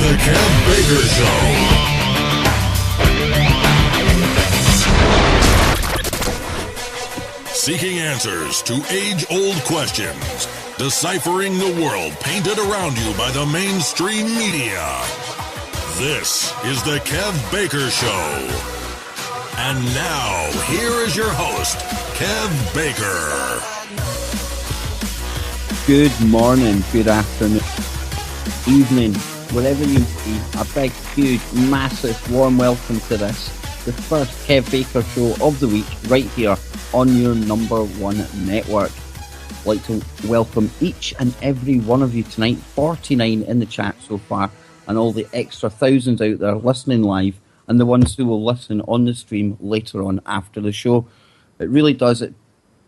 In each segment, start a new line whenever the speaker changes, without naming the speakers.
The Kev Baker Show. Seeking answers to age-old questions. Deciphering the world painted around you by the mainstream media. This is The Kev Baker Show. And now, here is your host, Kev Baker.
Good morning, good afternoon, evening, wherever you be. A big, huge, massive, warm welcome to this, the first Kev Baker Show of the week, right here on your number one network. I'd like to welcome each and every one of you tonight, 49 in the chat so far, and all the extra thousands out there listening live, and the ones who will listen on the stream later on after the show. It really does, it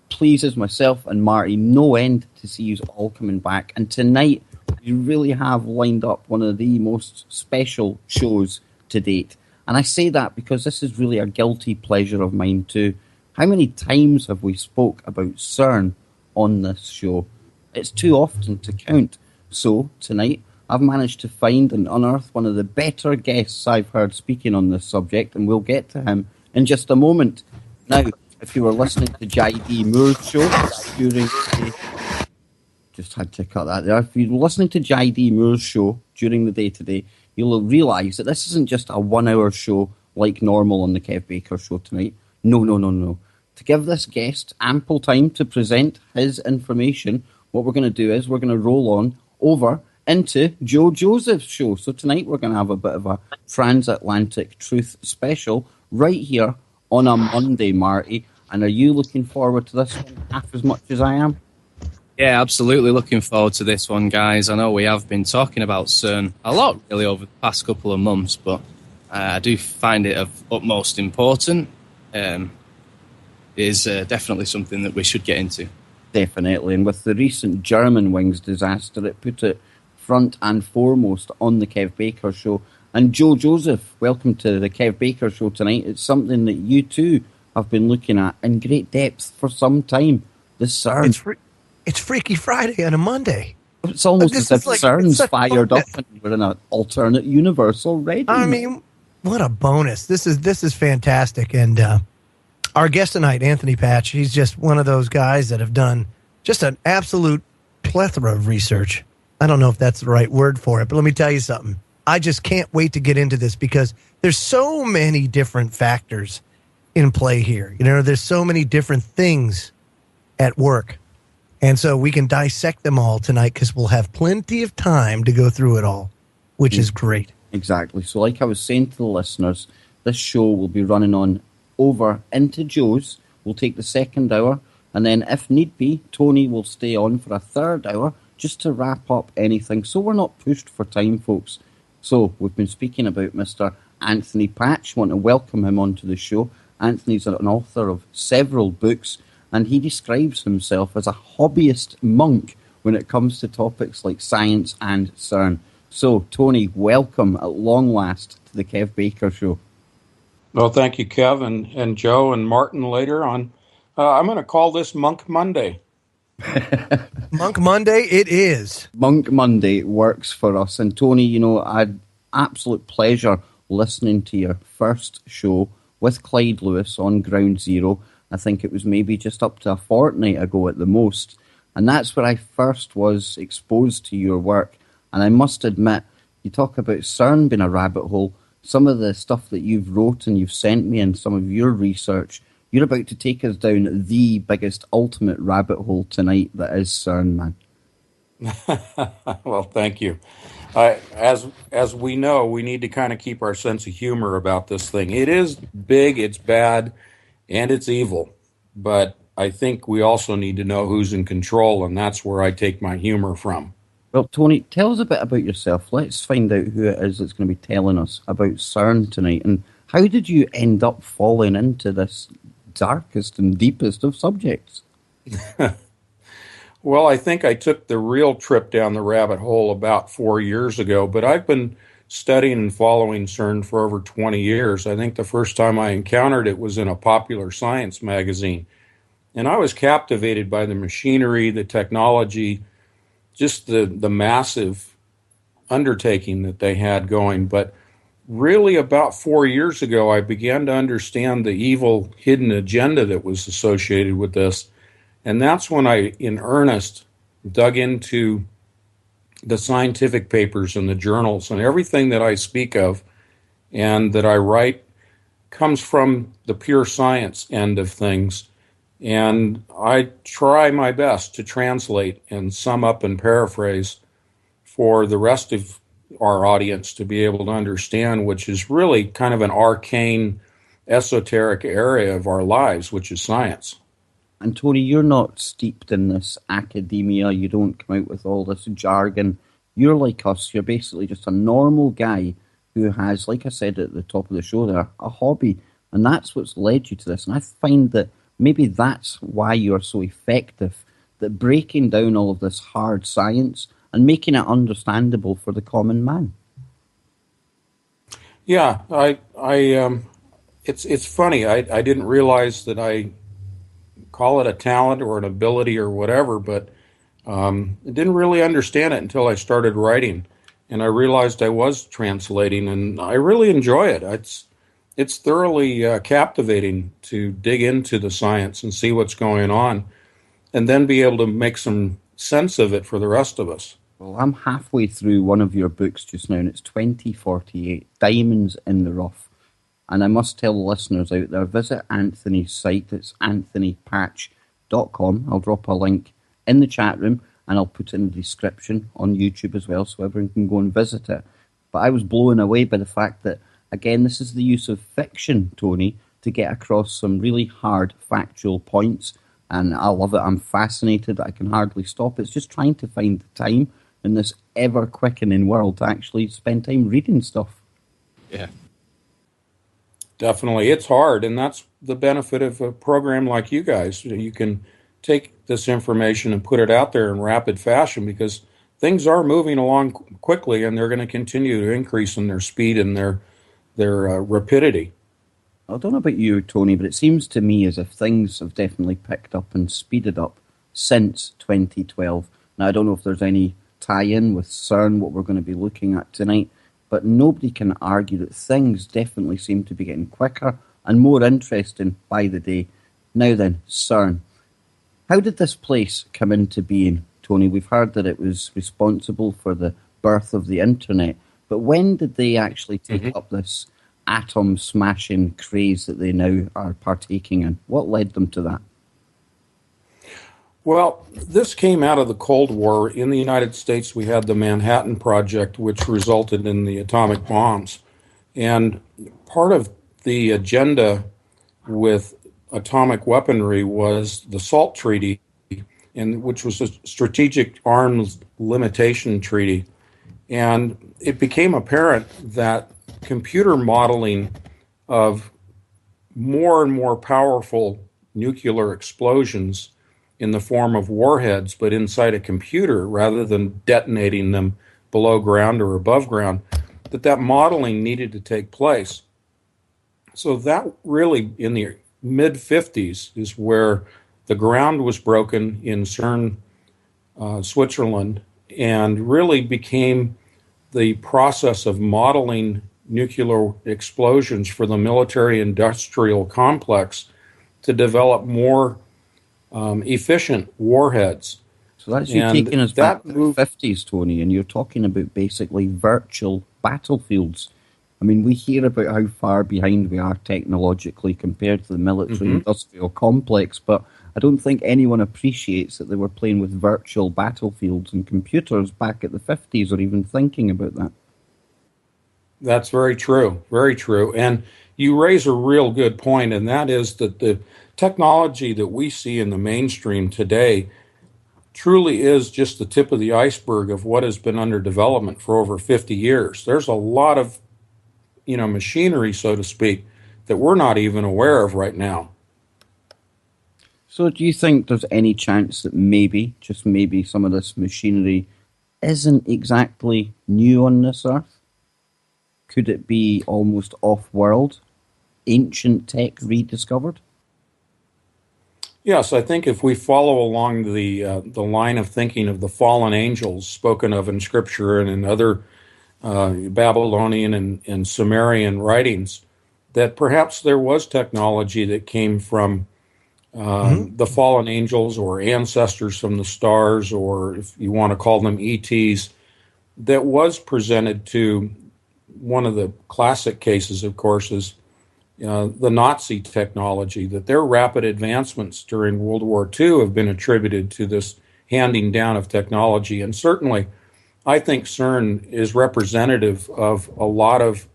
pleases myself and Marty no end to see you all coming back. And tonight, we really have lined up one of the most special shows to date. And I say that because this is really a guilty pleasure of mine too. How many times have we spoke about CERN on this show? It's too often to count. So, tonight, I've managed to find and unearth one of the better guests I've heard speaking on this subject, and we'll get to him in just a moment. Now, if you were listening to J.D. Moore's show during the... Just had to cut that there. If you're listening to J.D. Moore's show during the day today, you'll realise that this isn't just a 1 hour show like normal on the Kev Baker Show tonight. No. To give this guest ample time to present his information, what we're going to do is we're going to roll on over into Joe Joseph's show. So tonight we're going to have a bit of a transatlantic truth special right here on a Monday, Marty. And are you looking forward to this one half as much as I am?
Yeah, absolutely looking forward to this one, guys. I know we have been talking about CERN a lot, really, over the past couple of months, but I do find it of utmost importance. It is definitely something that we should get into.
Definitely, and with the recent Germanwings disaster, it put it front and foremost on the Kev Baker Show. And Joe Joseph, welcome to the Kev Baker Show tonight. It's something that you too have been looking at in great depth for some time. The CERN.
It's Freaky Friday on a Monday.
It's almost as if CERN's fired up and we're in an alternate universe already.
I mean, what a bonus. This is fantastic. And our guest tonight, Anthony Patch, he's just one of those guys that have done just an absolute plethora of research. I don't know if that's the right word for it, but let me tell you something. I just can't wait to get into this because there's so many different factors in play here. You know, there's so many different things at work. And so we can dissect them all tonight because we'll have plenty of time to go through it all, which is great.
Exactly. So like I was saying to the listeners, this show will be running on over into Joe's. We'll take the second hour, and then if need be, Tony will stay on for a third hour just to wrap up anything. So we're not pushed for time, folks. So we've been speaking about Mr. Anthony Patch. Want to welcome him onto the show. Anthony's an author of several books, and he describes himself as a hobbyist monk when it comes to topics like science and CERN. So, Tony, welcome at long last to the Kev Baker Show.
Well, thank you, Kev, and Joe and Martin later on. I'm going to call this Monk Monday.
Monk Monday it is.
Monk Monday works for us. And Tony, you know, I had absolute pleasure listening to your first show with Clyde Lewis on Ground Zero. I think it was maybe just up to a fortnight ago at the most. And that's where I first was exposed to your work. And I must admit, you talk about CERN being a rabbit hole. Some of the stuff that you've wrote and you've sent me and some of your research, you're about to take us down the biggest ultimate rabbit hole tonight that is CERN, man.
Well, thank you. As we know, we need to kind of keep our sense of humor about this thing. It is big, it's bad, and it's evil. But I think we also need to know who's in control, and that's where I take my humor from.
Well, Tony, tell us a bit about yourself. Let's find out who it is that's going to be telling us about CERN tonight. And how did you end up falling into this darkest and deepest of subjects?
Well, I think I took the real trip down the rabbit hole about 4 years ago, but I've been studying and following CERN for over 20 years. I think the first time I encountered it was in a popular science magazine. And I was captivated by the machinery, the technology, just the massive undertaking that they had going. But really, about 4 years ago, I began to understand the evil hidden agenda that was associated with this. And that's when I, in earnest, dug into the scientific papers and the journals, and everything that I speak of and that I write comes from the pure science end of things. And I try my best to translate and sum up and paraphrase for the rest of our audience to be able to understand, which is really kind of an arcane, esoteric area of our lives, which is science.
And Tony, you're not steeped in this academia. You don't come out with all this jargon. You're like us. You're basically just a normal guy who has, like I said at the top of the show there, a hobby. And that's what's led you to this. And I find that maybe that's why you're so effective, that breaking down all of this hard science and making it understandable for the common man.
Yeah, it's funny. I didn't realize that I call it a talent or an ability or whatever, but I didn't really understand it until I started writing, and I realized I was translating, and I really enjoy it. It's thoroughly captivating to dig into the science and see what's going on, and then be able to make some sense of it for the rest of us.
Well, I'm halfway through one of your books just now, and it's 2048, Diamonds in the Rough. And I must tell the listeners out there, visit Anthony's site. It's anthonypatch.com. I'll drop a link in the chat room, and I'll put it in the description on YouTube as well, so everyone can go and visit it. But I was blown away by the fact that, again, this is the use of fiction, Tony, to get across some really hard factual points. And I love it. I'm fascinated. I can hardly stop. It's just trying to find the time in this ever-quickening world to actually spend time reading stuff.
Yeah.
Definitely. It's hard, and that's the benefit of a program like you guys. You can take this information and put it out there in rapid fashion, because things are moving along quickly, and they're going to continue to increase in their speed and their rapidity.
I don't know about you, Tony, but it seems to me as if things have definitely picked up and speeded up since 2012. Now, I don't know if there's any tie-in with CERN, what we're going to be looking at tonight, but nobody can argue that things definitely seem to be getting quicker and more interesting by the day. Now then, CERN. How did this place come into being, Tony? We've heard that it was responsible for the birth of the internet, but when did they actually take up this atom-smashing craze that they now are partaking in? What led them to that?
Well, this came out of the Cold War. In the United States, we had the Manhattan Project, which resulted in the atomic bombs. And part of the agenda with atomic weaponry was the SALT Treaty, which was a strategic arms limitation treaty. And it became apparent that computer modeling of more and more powerful nuclear explosions in the form of warheads, but inside a computer rather than detonating them below ground or above ground, that modeling needed to take place. So that really, in the mid-50s, is where the ground was broken in CERN, Switzerland, and really became the process of modeling nuclear explosions for the military-industrial complex to develop more efficient warheads.
So that's you taking us back to the 50s, Tony, and you're talking about basically virtual battlefields. I mean, we hear about how far behind we are technologically compared to the military-industrial complex, but I don't think anyone appreciates that they were playing with virtual battlefields and computers back at the 50s or even thinking about that.
That's very true, very true. And you raise a real good point, and that is that the technology that we see in the mainstream today truly is just the tip of the iceberg of what has been under development for over 50 years. There's a lot of, machinery, so to speak, that we're not even aware of right now.
So do you think there's any chance that maybe, just maybe, some of this machinery isn't exactly new on this Earth? Could it be almost off-world, ancient tech rediscovered?
Yes, I think if we follow along the line of thinking of the fallen angels spoken of in Scripture and in other Babylonian and Sumerian writings, that perhaps there was technology that came from the fallen angels or ancestors from the stars, or if you want to call them ETs, that was presented to. One of the classic cases, of course, is the Nazi technology, that their rapid advancements during World War II have been attributed to this handing down of technology. And certainly, I think CERN is representative of a lot of,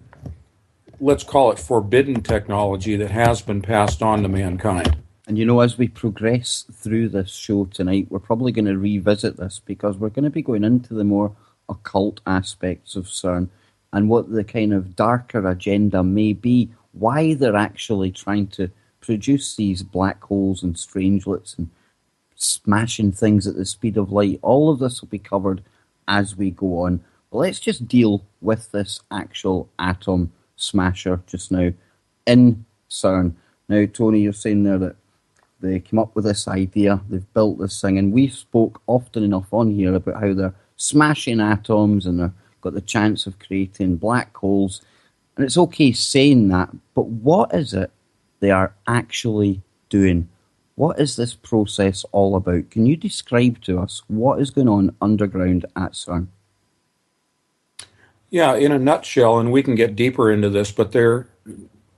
let's call it, forbidden technology that has been passed on to mankind.
And you know, as we progress through this show tonight, we're probably going to revisit this, because we're going to be going into the more occult aspects of CERN and what the kind of darker agenda may be, why they're actually trying to produce these black holes and strangelets and smashing things at the speed of light. All of this will be covered as we go on. But let's just deal with this actual atom smasher just now in CERN. Now, Tony, you're saying there that they came up with this idea, they've built this thing, and we spoke often enough on here about how they're smashing atoms and they've got the chance of creating black holes. And it's okay saying that, but what is it they are actually doing? What is this process all about? Can you describe to us what is going on underground at CERN?
Yeah, in a nutshell, and we can get deeper into this, but they're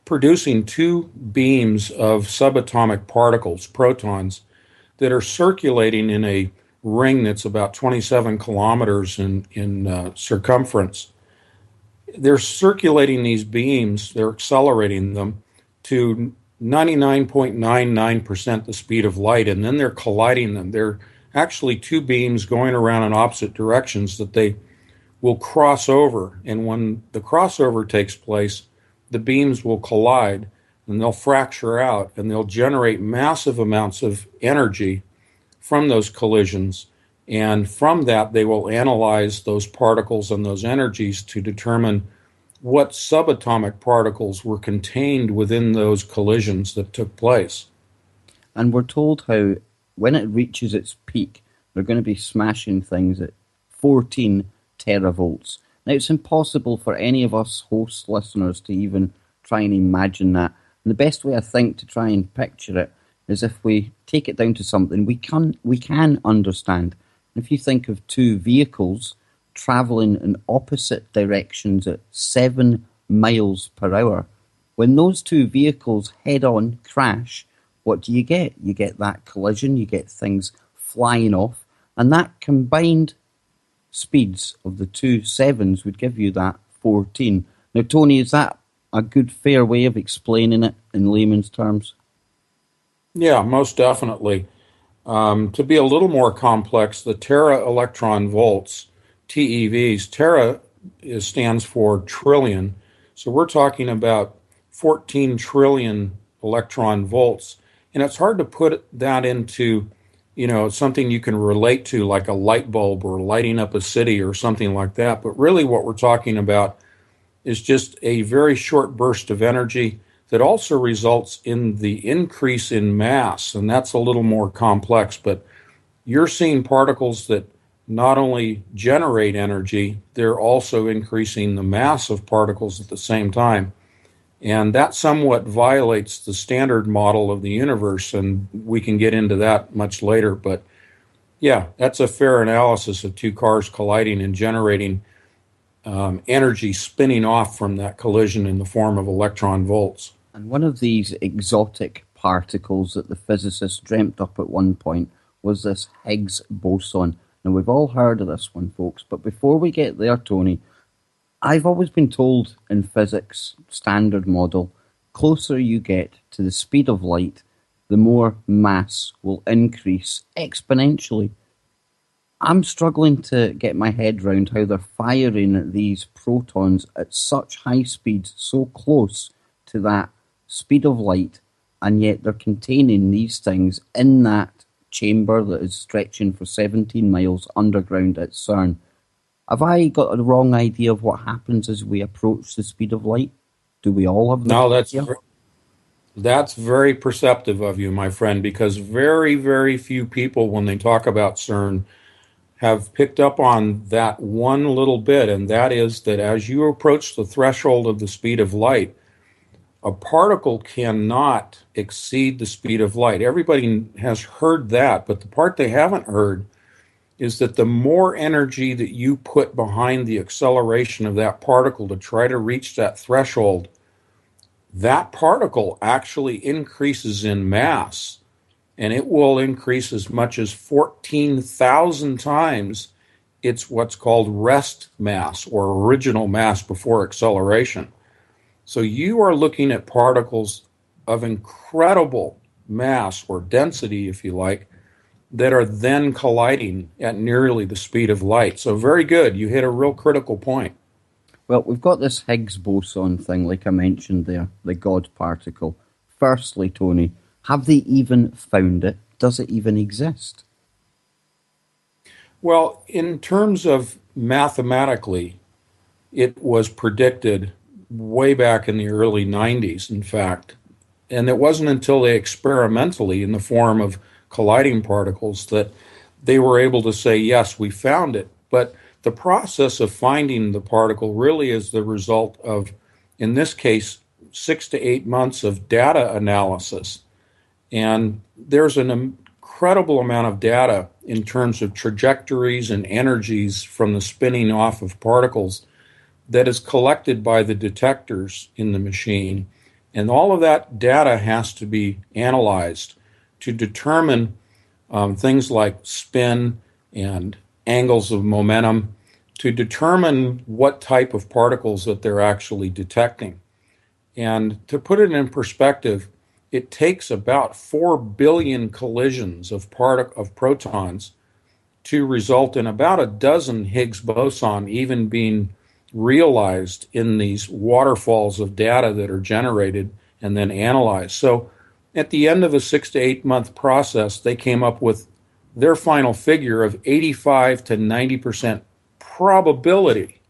producing two beams of subatomic particles, protons, that are circulating in a ring that's about 27 kilometers in circumference. They're circulating these beams, they're accelerating them to 99.99% the speed of light, and then they're colliding them. They're actually two beams going around in opposite directions that they will cross over, and when the crossover takes place, the beams will collide and they'll fracture out and they'll generate massive amounts of energy from those collisions. And from that, they will analyze those particles and those energies to determine what subatomic particles were contained within those collisions that took place.
And we're told how when it reaches its peak, they're going to be smashing things at 14 teravolts. Now, it's impossible for any of us host listeners to even try and imagine that. And the best way, I think, to try and picture it is if we take it down to something we can understand. If you think of two vehicles travelling in opposite directions at 7 miles per hour, when those two vehicles head-on crash, what do you get? You get that collision, you get things flying off, and that combined speeds of the two sevens would give you that 14. Now, Tony, is that a good, fair way of explaining it in layman's terms?
Yeah, most definitely. To be a little more complex, the tera electron volts, TeVs, tera stands for trillion. So we're talking about 14 trillion electron volts. And it's hard to put that into, something you can relate to, like a light bulb or lighting up a city or something like that. But really what we're talking about is just a very short burst of energy that also results in the increase in mass. And that's a little more complex. But you're seeing particles that not only generate energy, they're also increasing the mass of particles at the same time. And that somewhat violates the standard model of the universe, and we can get into that much later. But yeah, that's a fair analysis of two cars colliding and generating energy spinning off from that collision in the form of electron volts.
And one of these exotic particles that the physicists dreamt up at one point was this Higgs boson. Now, we've all heard of this one, folks, but before we get there, Tony, I've always been told in physics standard model, closer you get to the speed of light, the more mass will increase exponentially. I'm struggling to get my head round how they're firing these protons at such high speeds, so close to that speed of light, and yet they're containing these things in that chamber that is stretching for 17 miles underground at CERN. Have I got a wrong idea of what happens as we approach the speed of light? Do we all have that?
No, that's very perceptive of you, my friend, because very, very few people, when they talk about CERN, have picked up on that one little bit, and that is that as you approach the threshold of the speed of light, a particle cannot exceed the speed of light. Everybody has heard that, but the part they haven't heard is that the more energy that you put behind the acceleration of that particle to try to reach that threshold, that particle actually increases in mass, and it will increase as much as 14,000 times its what's called rest mass, or original mass before acceleration. So you are looking at particles of incredible mass, or density, if you like, that are then colliding at nearly the speed of light. So very good. You hit a real critical point.
Well, we've got this Higgs boson thing, like I mentioned there, the God particle. Firstly, Tony, have they even found it? Does it even exist?
Well, in terms of mathematically, it was predicted way back in the early 90s, in fact. And it wasn't until they experimentally, in the form of colliding particles, that they were able to say, yes, we found it. But the process of finding the particle really is the result of, in this case, 6 to 8 months of data analysis. And there's an incredible amount of data in terms of trajectories and energies from the spinning off of particles that is collected by the detectors in the machine. And all of that data has to be analyzed to determine things like spin and angles of momentum, to determine what type of particles that they're actually detecting. And to put it in perspective, it takes about 4 billion collisions of protons to result in about a dozen Higgs boson even being realized in these waterfalls of data that are generated and then analyzed. So at the end of a 6 to 8 month process, they came up with their final figure of 85 to 90% probability,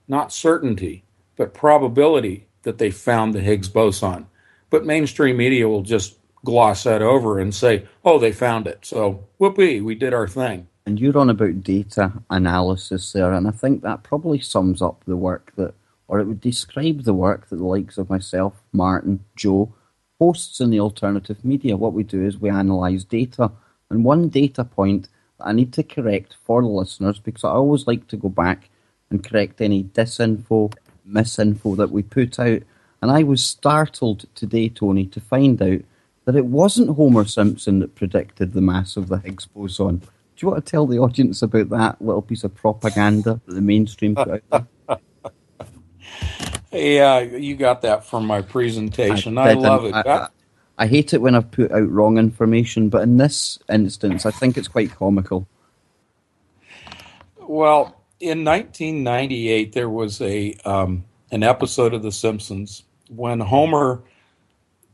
not certainty, but probability that they found the Higgs boson. But mainstream media will just gloss that over and say, oh, they found it. So whoopee, we did our thing.
And you're on about data analysis there, and I think that probably sums up the work that, or it would describe the work that the likes of myself, Martin, Joe, hosts in the alternative media. What we do is we analyse data. And one data point that I need to correct for the listeners, because I always like to go back and correct any disinfo, misinfo that we put out. And I was startled today, Tony, to find out that it wasn't Homer Simpson that predicted the mass of the Higgs boson. Do you want to tell the audience about that little piece of propaganda that the mainstream put out there?
Yeah, you got that from my presentation. I love it.
I hate it when I've put out wrong information, but in this instance, I think it's quite comical.
Well, in 1998, there was an episode of The Simpsons when Homer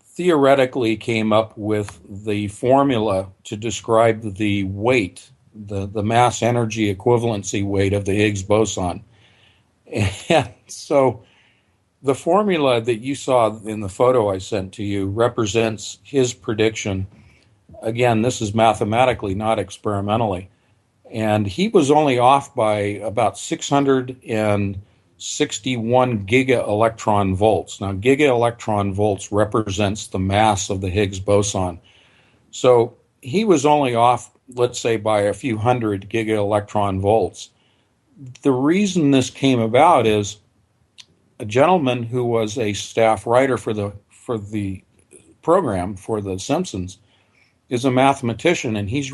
theoretically came up with the formula to describe the weight, the mass energy equivalency weight of the Higgs boson. And so the formula that you saw in the photo I sent to you represents his prediction. Again, this is mathematically, not experimentally. And he was only off by about 661 giga-electron volts. Now, giga-electron volts represents the mass of the Higgs boson. So he was only off, let's say, by a few hundred giga-electron volts. The reason this came about is a gentleman who was a staff writer for the program for The Simpsons is a mathematician, and he's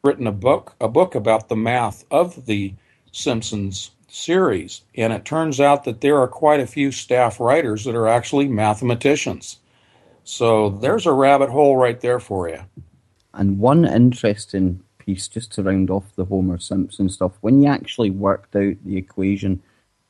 written a book about the math of the Simpsons series. And it turns out that there are quite a few staff writers that are actually mathematicians. So there's a rabbit hole right there for you.
And one interesting piece, just to round off the Homer Simpson stuff, when you actually worked out the equation,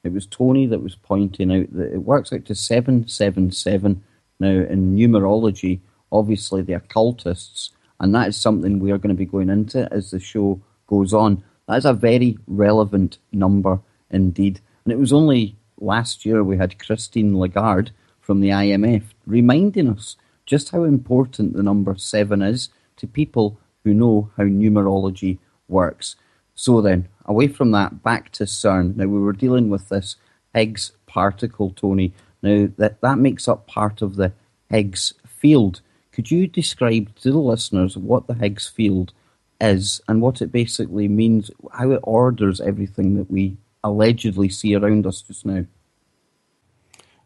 it was Tony that was pointing out that it works out to 777. Now, in numerology, obviously the occultists, and that is something we are going to be going into as the show goes on. That is a very relevant number indeed. And it was only last year we had Christine Lagarde from the IMF reminding us just how important the number 7 is to people who know how numerology works. So then, away from that, back to CERN. Now, we were dealing with this Higgs particle, Tony. Now, that makes up part of the Higgs field. Could you describe to the listeners what the Higgs field is and what it basically means, how it orders everything that we allegedly see around us just now?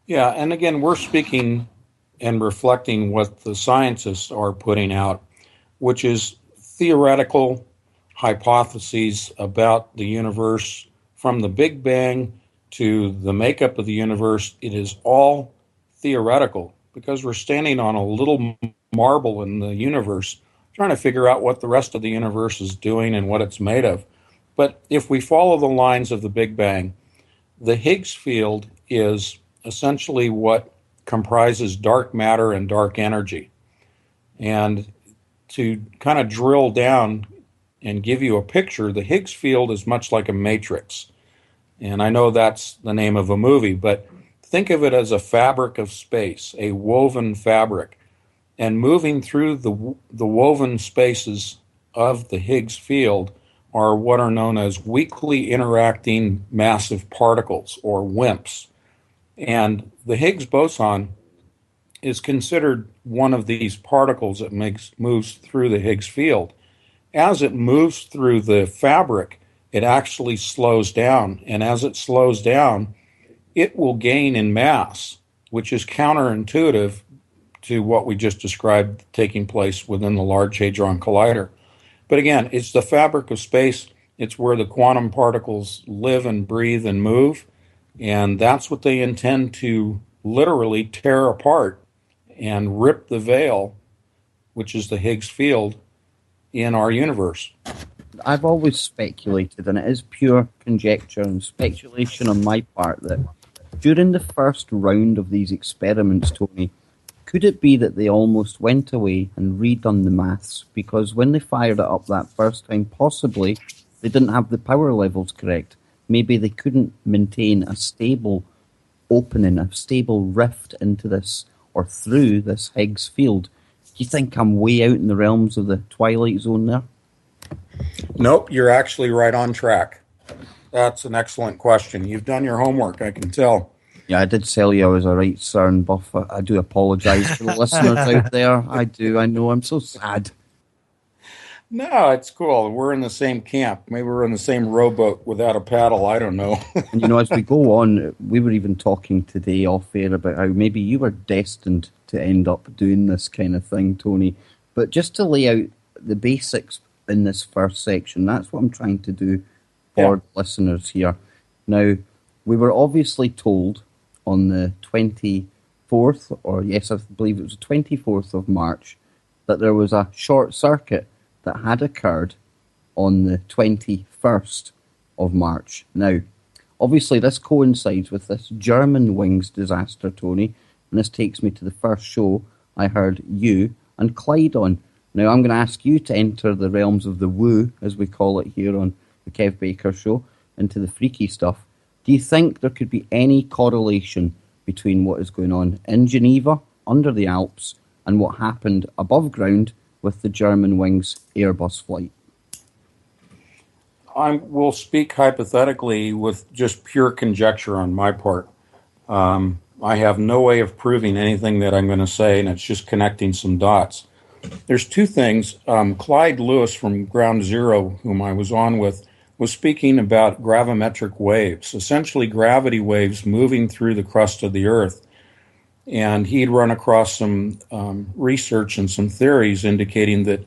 Yeah, and again, we're speaking and reflecting what the scientists are putting out, which is theoretical hypotheses about the universe from the Big Bang to the makeup of the universe. It is all theoretical because we're standing on a little marble in the universe trying to figure out what the rest of the universe is doing and what it's made of. But if we follow the lines of the Big Bang, the Higgs field is essentially what comprises dark matter and dark energy. And to kind of drill down and give you a picture, the Higgs field is much like a matrix. And I know that's the name of a movie, but think of it as a fabric of space, a woven fabric. And moving through the woven spaces of the Higgs field are what are known as weakly interacting massive particles, or WIMPs. And the Higgs boson is considered one of these particles that moves through the Higgs field. As it moves through the fabric, it actually slows down. And as it slows down, it will gain in mass, which is counterintuitive to what we just described taking place within the Large Hadron Collider. But again, it's the fabric of space. It's where the quantum particles live and breathe and move. And that's what they intend to literally tear apart and rip the veil, which is the Higgs field, in our universe.
I've always speculated, and it is pure conjecture and speculation on my part, that during the first round of these experiments, Tony, could it be that they almost went away and redone the maths? Because when they fired it up that first time, possibly they didn't have the power levels correct. Maybe they couldn't maintain a stable opening, a stable rift into this or through this Higgs field. Do you think I'm way out in the realms of the Twilight Zone there?
Nope, you're actually right on track. That's an excellent question. You've done your homework, I can tell.
Yeah, I did tell you I was a right CERN buff. I do apologise to the listeners out there. I do. I know. I'm so sad.
No, it's cool. We're in the same camp. Maybe we're in the same rowboat without a paddle. I don't know.
And, you know, as we go on, we were even talking today off air about how maybe you were destined to end up doing this kind of thing, Tony. But just to lay out the basics in this first section, that's what I'm trying to do for the listeners here. Now, we were obviously told on the 24th, or yes, I believe it was the 24th of March, that there was a short circuit that had occurred on the 21st of March. Now, obviously this coincides with this German wings disaster, Tony, and this takes me to the first show I heard you and Clyde on. Now, I'm going to ask you to enter the realms of the woo, as we call it here on the Kev Baker Show, into the freaky stuff. Do you think there could be any correlation between what is going on in Geneva, under the Alps, and what happened above ground with the German wings Airbus flight?
I will speak hypothetically with just pure conjecture on my part. I have no way of proving anything that I'm going to say, and it's just connecting some dots. There's two things. Clyde Lewis from Ground Zero, whom I was on with, was speaking about gravimetric waves, essentially gravity waves moving through the crust of the Earth. And he'd run across some research and some theories indicating that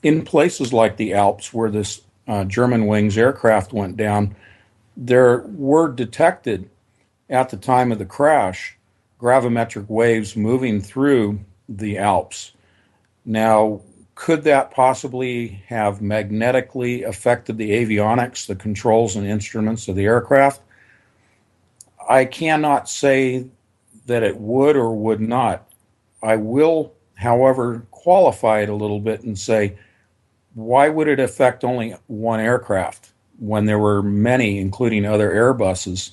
in places like the Alps, where this German wings aircraft went down, there were detected at the time of the crash gravimetric waves moving through the Alps. Now, could that possibly have magnetically affected the avionics, the controls and instruments of the aircraft? I cannot say that it would or would not. I will, however, qualify it a little bit and say, why would it affect only one aircraft when there were many, including other Airbuses,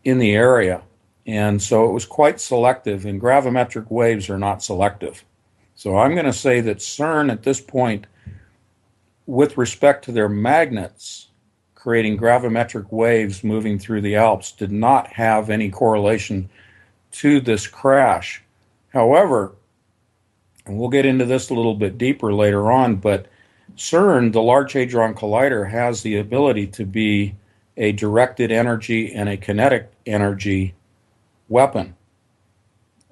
in the area? And so it was quite selective, and gravimetric waves are not selective. So I'm going to say that CERN at this point, with respect to their magnets, creating gravimetric waves moving through the Alps did not have any correlation to this crash. However, and we'll get into this a little bit deeper later on, but CERN, the Large Hadron Collider, has the ability to be a directed energy and a kinetic energy weapon.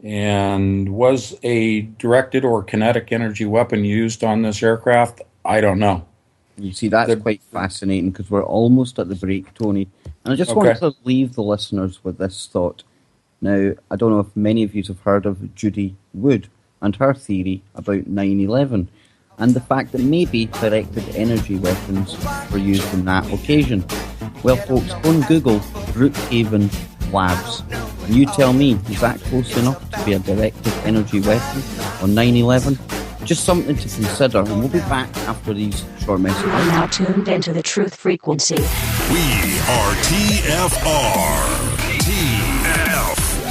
And was a directed or kinetic energy weapon used on this aircraft? I don't know.
You see, that's quite fascinating because we're almost at the break, Tony. And I just want to leave the listeners with this thought. Now, I don't know if many of you have heard of Judy Wood and her theory about 9/11 and the fact that maybe directed energy weapons were used on that occasion. Well, folks, go and Google Brookhaven Labs. And you tell me, is that close enough to be a directed energy weapon on 9/11? Just something to consider, and we'll be back after these short messages.
I'm now tuned into the truth frequency.
We are TFR. TFR.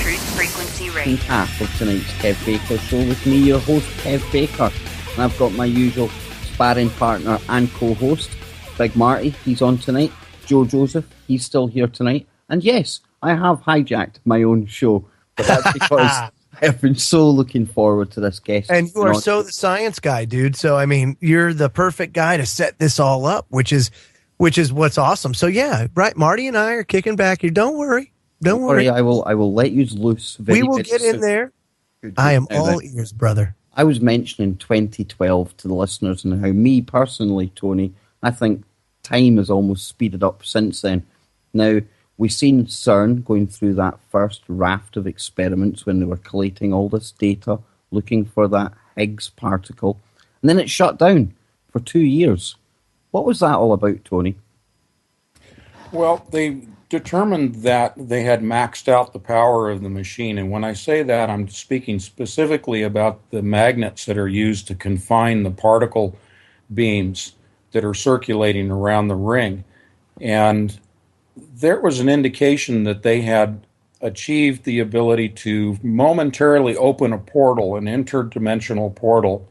Truth frequency radio.
Half of tonight's Kev Baker Show with me, your host, Kev Baker. And I've got my usual sparring partner and co-host, Big Marty. He's on tonight. Joe Joseph, he's still here tonight. And yes, I have hijacked my own show, but that's because I've been so looking forward to this guest.
And you are so the science guy, dude. So, I mean, you're the perfect guy to set this all up, which is what's awesome. So, yeah, right. Marty and I are kicking back here. Don't worry. Don't worry.
I will let you loose.
We will get in there. I am all ears, brother.
I was mentioning 2012 to the listeners and how me personally, Tony, I think time has almost speeded up since then. Now, we've seen CERN going through that first raft of experiments when they were collating all this data, looking for that Higgs particle. And then it shut down for 2 years. What was that all about, Tony?
Well, they determined that they had maxed out the power of the machine. And when I say that, I'm speaking specifically about the magnets that are used to confine the particle beams that are circulating around the ring. And there was an indication that they had achieved the ability to momentarily open a portal, an interdimensional portal,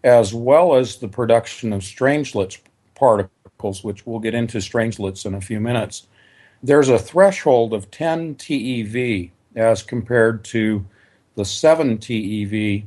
as well as the production of Strangelets particles, which we'll get into Strangelets in a few minutes. There's a threshold of 10 TeV as compared to the 7 TeV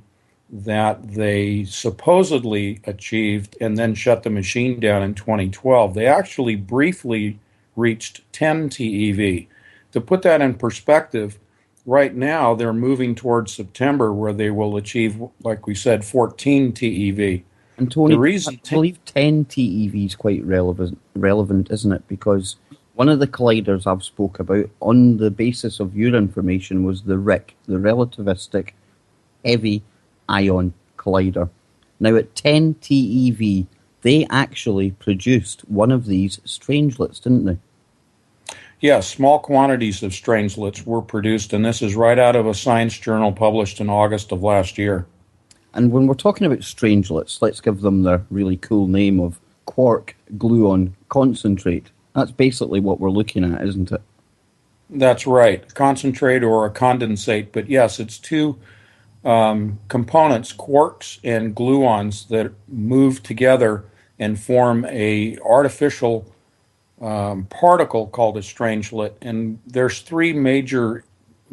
that they supposedly achieved and then shut the machine down in 2012. They actually briefly reached 10 TeV. To put that in perspective, right now they're moving towards September where they will achieve, like we said, 14 TeV.
And Tony, I believe 10 TeV is quite relevant, isn't it? Because one of the colliders I've spoke about on the basis of your information was the RIC, the Relativistic Heavy Ion Collider. Now at 10 TeV, they actually produced one of these Strangelets, didn't they?
Yes, small quantities of Strangelets were produced, and this is right out of a science journal published in August of last year.
And when we're talking about Strangelets, let's give them their really cool name of quark gluon concentrate. That's basically what we're looking at, isn't it?
That's right, concentrate or a condensate. But yes, it's two components, quarks and gluons, that move together and form a artificial particle called a Strangelet. And there's three major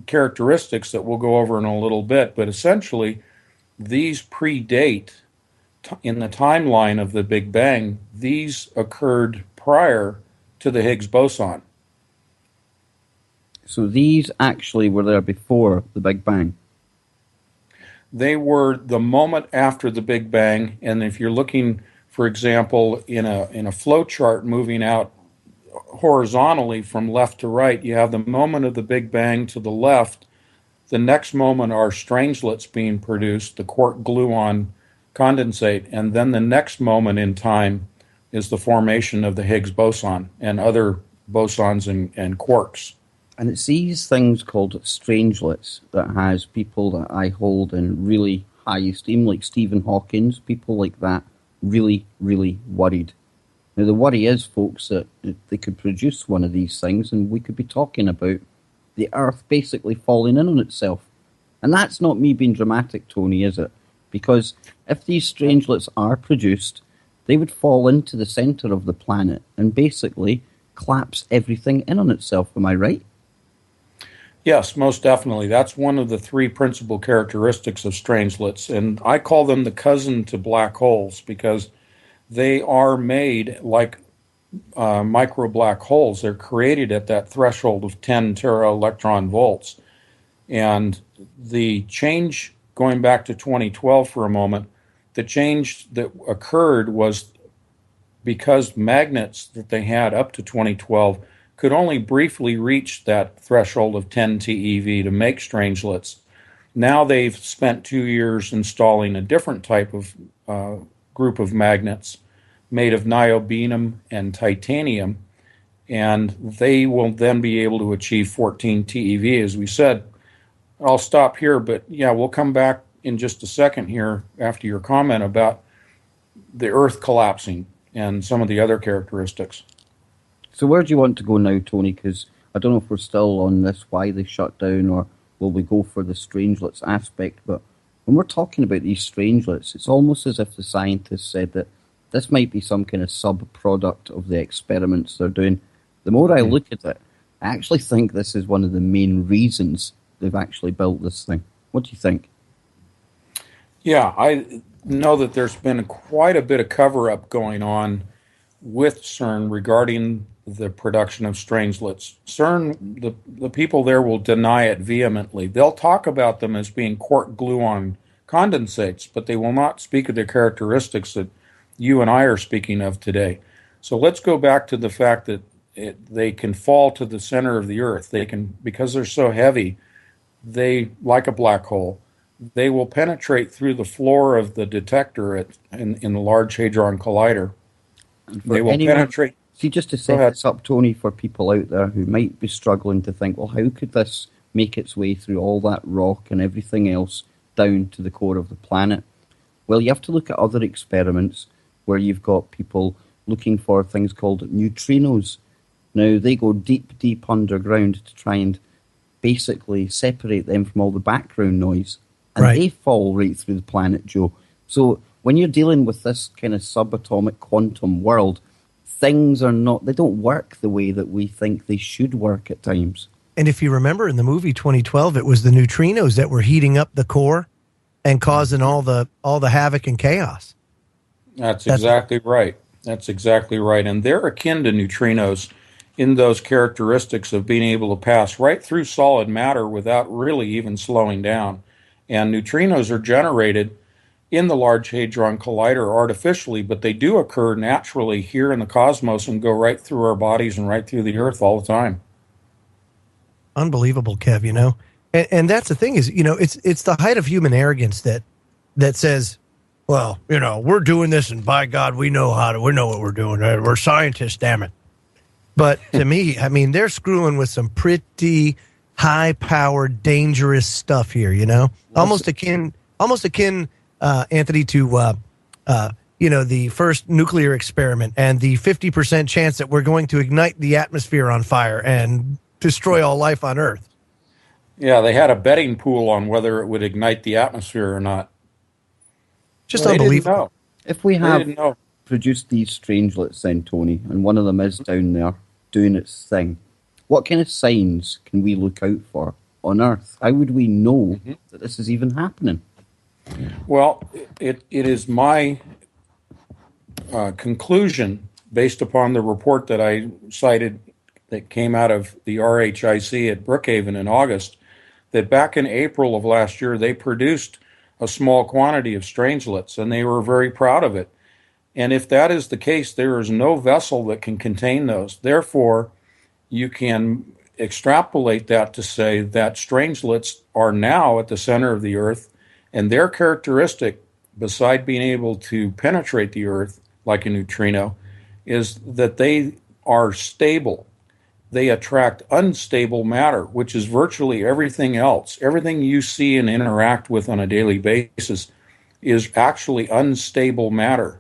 characteristics that we'll go over in a little bit. But essentially, these predate, in the timeline of the Big Bang, these occurred prior to the Higgs boson.
So these actually were there before the Big Bang?
They were the moment after the Big Bang, and if you're looking, for example, in a flow chart moving out horizontally from left to right, you have the moment of the Big Bang to the left. The next moment are Strangelets being produced, the quark-gluon condensate, and then the next moment in time is the formation of the Higgs boson and other bosons and quarks.
And it's these things called Strangelets that has people that I hold in really high esteem, like Stephen Hawking, people like that, really, really worried. Now, the worry is, folks, that they could produce one of these things and we could be talking about the Earth basically falling in on itself. And that's not me being dramatic, Tony, is it? Because if these Strangelets are produced, they would fall into the center of the planet and basically collapse everything in on itself. Am I right?
Yes, most definitely. That's one of the three principal characteristics of strangelets, and I call them the cousin to black holes because they are made like micro black holes. They're created at that threshold of 10 tera electron volts. And the change, going back to 2012 for a moment, the change that occurred was because magnets that they had up to 2012 could only briefly reach that threshold of 10 TeV to make strangelets. Now they've spent 2 years installing a different type of group of magnets made of niobium and titanium, and they will then be able to achieve 14 TeV, as we said. I'll stop here, but yeah, we'll come back in just a second here after your comment about the Earth collapsing and some of the other characteristics.
So where do you want to go now, Tony? Because I don't know if we're still on this, why they shut down, or will we go for the strangelets aspect? But when we're talking about these strangelets, it's almost as if the scientists said that this might be some kind of sub-product of the experiments they're doing. The more I look at it, I actually think this is one of the main reasons they've actually built this thing. What do you think?
Yeah, I know that there's been quite a bit of cover-up going on with CERN regarding the production of strangelets. CERN, the people there will deny it vehemently. They'll talk about them as being cork glue on condensates, but they will not speak of the characteristics that you and I are speaking of today. So let's go back to the fact that they can fall to the center of the Earth. They can, because they're so heavy, they, like a black hole, they will penetrate through the floor of the detector in the Large Hadron Collider. They will penetrate.
See, just to set this up, Tony, for people out there who might be struggling to think, well, how could this make its way through all that rock and everything else down to the core of the planet? Well, you have to look at other experiments where you've got people looking for things called neutrinos. Now, they go deep, deep underground to try and basically separate them from all the background noise. And they fall right through the planet, Joe. So when you're dealing with this kind of subatomic quantum world, things are not, they don't work the way that we think they should work at times.
And if you remember in the movie 2012, it was the neutrinos that were heating up the core and causing all the havoc and chaos.
That's exactly right. That's exactly right. And they're akin to neutrinos in those characteristics of being able to pass right through solid matter without really even slowing down. And neutrinos are generated in the Large Hadron Collider artificially, but they do occur naturally here in the cosmos and go right through our bodies and right through the Earth all the time.
Unbelievable, Kev, you know? And that's the thing is, you know, it's the height of human arrogance that says, well, you know, we're doing this and by God, we know what we're doing. We're scientists, damn it. But to me, I mean, they're screwing with some pretty high-powered, dangerous stuff here, you know? Almost akin, Anthony, to, you know, the first nuclear experiment and the 50% chance that we're going to ignite the atmosphere on fire and destroy all life on Earth.
Yeah, they had a betting pool on whether it would ignite the atmosphere or not.
Just unbelievable.
If we have produced these strangelets then, Tony, and one of them is down there doing its thing, what kind of signs can we look out for on Earth? How would we know that this is even happening?
Well, it is my conclusion, based upon the report that I cited that came out of the RHIC at Brookhaven in August, that back in April of last year, they produced a small quantity of strangelets, and they were very proud of it. And if that is the case, there is no vessel that can contain those. Therefore, you can extrapolate that to say that strangelets are now at the center of the Earth, and their characteristic, beside being able to penetrate the Earth like a neutrino, is that they are stable. They attract unstable matter, which is virtually everything else. Everything you see and interact with on a daily basis is actually unstable matter.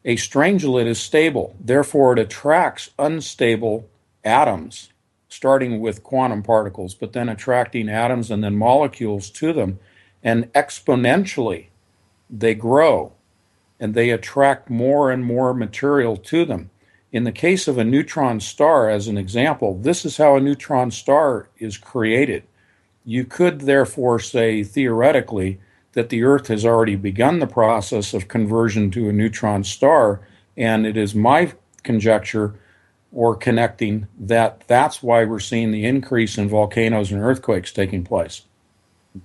A strangelet is stable, therefore it attracts unstable atoms, starting with quantum particles, but then attracting atoms and then molecules to them, and exponentially they grow. and they attract more and more material to them. In the case of a neutron star, as an example, this is how a neutron star is created. You could therefore say, theoretically, that the Earth has already begun the process of conversion to a neutron star, and it is my conjecture or connecting that that's why we're seeing the increase in volcanoes and earthquakes taking place.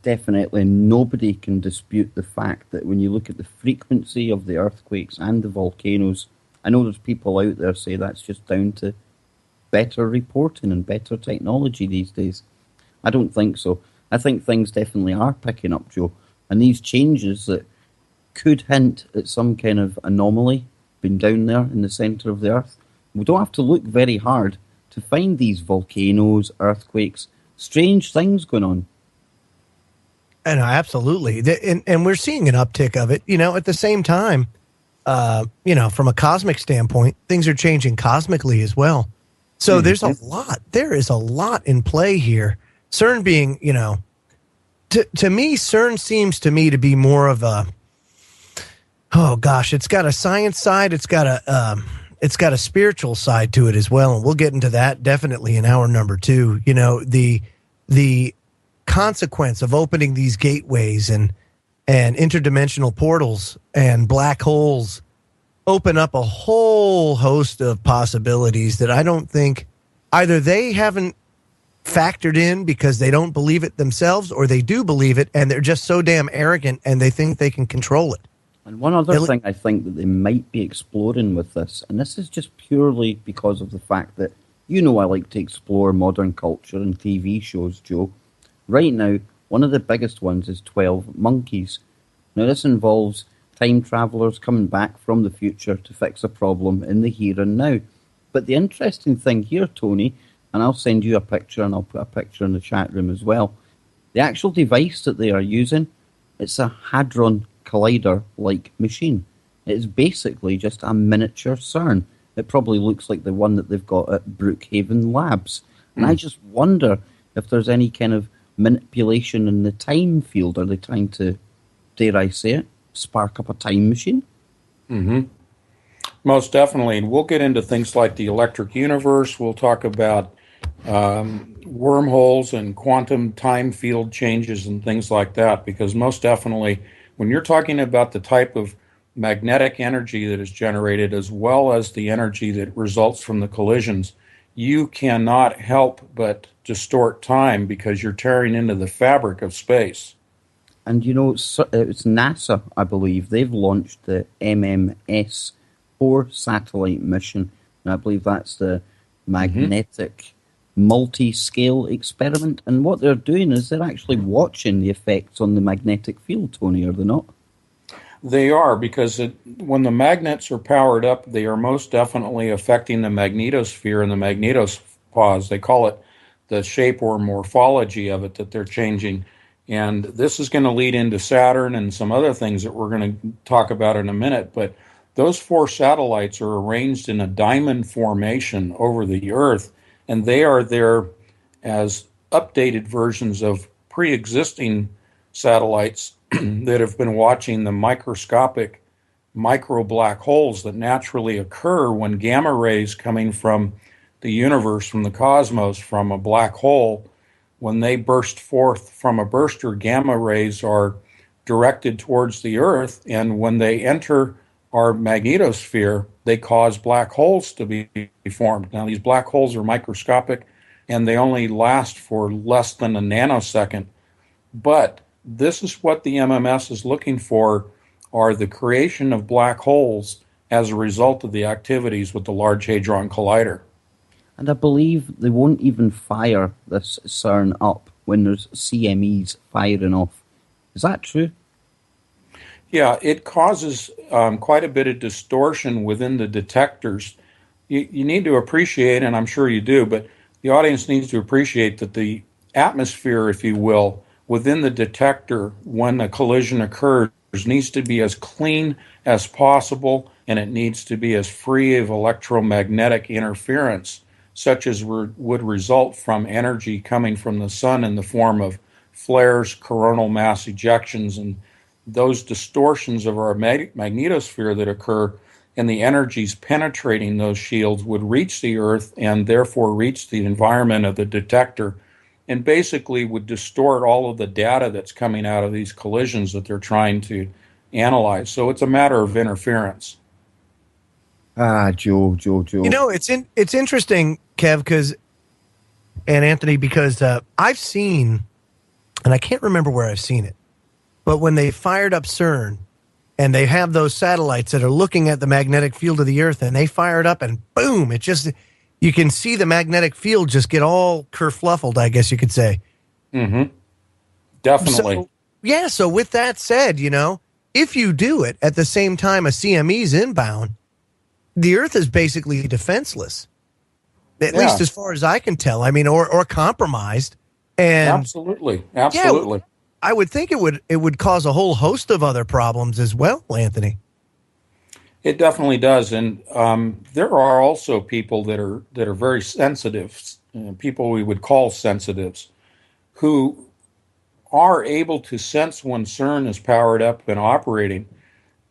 Definitely, nobody can dispute the fact that when you look at the frequency of the earthquakes and the volcanoes, I know there's people out there say that's just down to better reporting and better technology these days. I don't think so. I think things definitely are picking up, Joe. And these changes that could hint at some kind of anomaly being down there in the centre of the Earth, we don't have to look very hard to find these volcanoes, earthquakes, strange things going on.
And absolutely. And we're seeing an uptick of it. At the same time, from a cosmic standpoint, things are changing cosmically as well. So there is a lot in play here. CERN being, to me, CERN seems to me to be more of a, it's got a science side. It's got a spiritual side to it as well. And we'll get into that definitely in hour number 2. The consequence of opening these gateways and interdimensional portals and black holes open up a whole host of possibilities that I don't think either they haven't factored in because they don't believe it themselves, or they do believe it and they're just so damn arrogant and they think they can control it.
And one other thing I think that they might be exploring with this, and this is just purely because of the fact that, I like to explore modern culture and TV shows, Joe. Right now, one of the biggest ones is 12 Monkeys. Now, this involves time travelers coming back from the future to fix a problem in the here and now. But the interesting thing here, Tony, and I'll send you a picture and I'll put a picture in the chat room as well, the actual device that they are using, it's a Hadron Collider-like machine. It is basically just a miniature CERN. It probably looks like the one that they've got at Brookhaven Labs. And I just wonder if there's any kind of manipulation in the time field. Are they trying to, dare I say it, spark up a time machine?
Mm-hmm. Most definitely. And we'll get into things like the electric universe. We'll talk about wormholes and quantum time field changes and things like that, because most definitely when you're talking about the type of magnetic energy that is generated as well as the energy that results from the collisions, you cannot help but distort time because you're tearing into the fabric of space.
And it's NASA, I believe. They've launched the MMS-4 satellite mission, and I believe that's the magnetic multi-scale experiment. And what they're doing is they're actually watching the effects on the magnetic field, Tony, are they not?
They are, because when the magnets are powered up, they are most definitely affecting the magnetosphere and the magnetopause. They call it the shape or morphology of it that they're changing. And this is going to lead into Saturn and some other things that we're going to talk about in a minute. But those 4 satellites are arranged in a diamond formation over the Earth, and they are there as updated versions of pre-existing satellites that have been watching the microscopic micro black holes that naturally occur when gamma rays coming from the universe, from the cosmos, from a black hole, when they burst forth from a burster, gamma rays are directed towards the Earth, and when they enter our magnetosphere, they cause black holes to be formed. Now, these black holes are microscopic, and they only last for less than a nanosecond, but this is what the MMS is looking for, are the creation of black holes as a result of the activities with the Large Hadron Collider.
And I believe they won't even fire this CERN up when there's CMEs firing off. Is that true?
Yeah, it causes quite a bit of distortion within the detectors. You need to appreciate, and I'm sure you do, but the audience needs to appreciate that the atmosphere, if you will, within the detector when a collision occurs needs to be as clean as possible, and it needs to be as free of electromagnetic interference, such as would result from energy coming from the sun in the form of flares, coronal mass ejections, and those distortions of our magnetosphere that occur and the energies penetrating those shields would reach the Earth and therefore reach the environment of the detector and basically would distort all of the data that's coming out of these collisions that they're trying to analyze. So it's a matter of interference.
Joe.
You know, it's interesting, Kev, and Anthony, because I've seen, and I can't remember where I've seen it, but when they fired up CERN and they have those satellites that are looking at the magnetic field of the Earth and they fire it up and boom, it just, you can see the magnetic field just get all kerfluffled, I guess you could say.
Mm-hmm. Definitely.
So with that said, you know, if you do it at the same time a CME's inbound, the Earth is basically defenseless, at least as far as I can tell. I mean, or compromised. And
absolutely.
Yeah, I would think it would cause a whole host of other problems as well, Anthony.
It definitely does, and there are also people that are very sensitive, people we would call sensitives, who are able to sense when CERN is powered up and operating.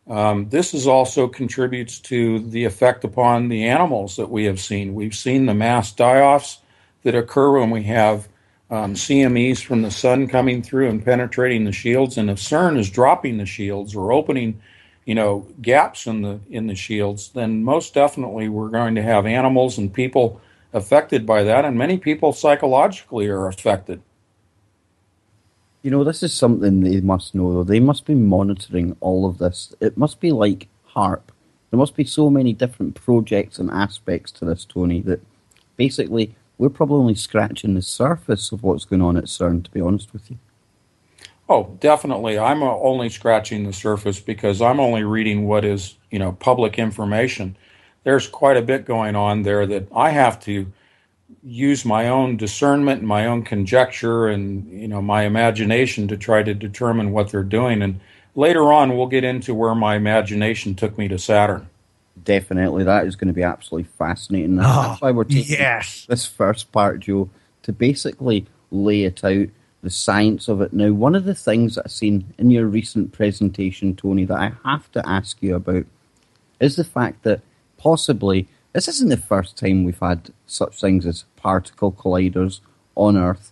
This is also contributes to the effect upon the animals that we have seen. We've seen the mass die-offs that occur when we have CMEs from the sun coming through and penetrating the shields, and if CERN is dropping the shields or opening, gaps in the shields, then most definitely we're going to have animals and people affected by that, and many people psychologically are affected.
This is something they must know, though. They must be monitoring all of this. It must be like HARP. There must be so many different projects and aspects to this, Tony, that basically we're probably only scratching the surface of what's going on at CERN, to be honest with you.
Oh, definitely. I'm only scratching the surface because I'm only reading what is, public information. There's quite a bit going on there that I have to use my own discernment and my own conjecture and, my imagination to try to determine what they're doing. And later on, we'll get into where my imagination took me to Saturn.
Definitely. That is going to be absolutely fascinating. That's why we're taking this first part, Joe, to basically lay it out, the science of it. Now, one of the things that I've seen in your recent presentation, Tony, that I have to ask you about is the fact that possibly this isn't the first time we've had such things as particle colliders on Earth.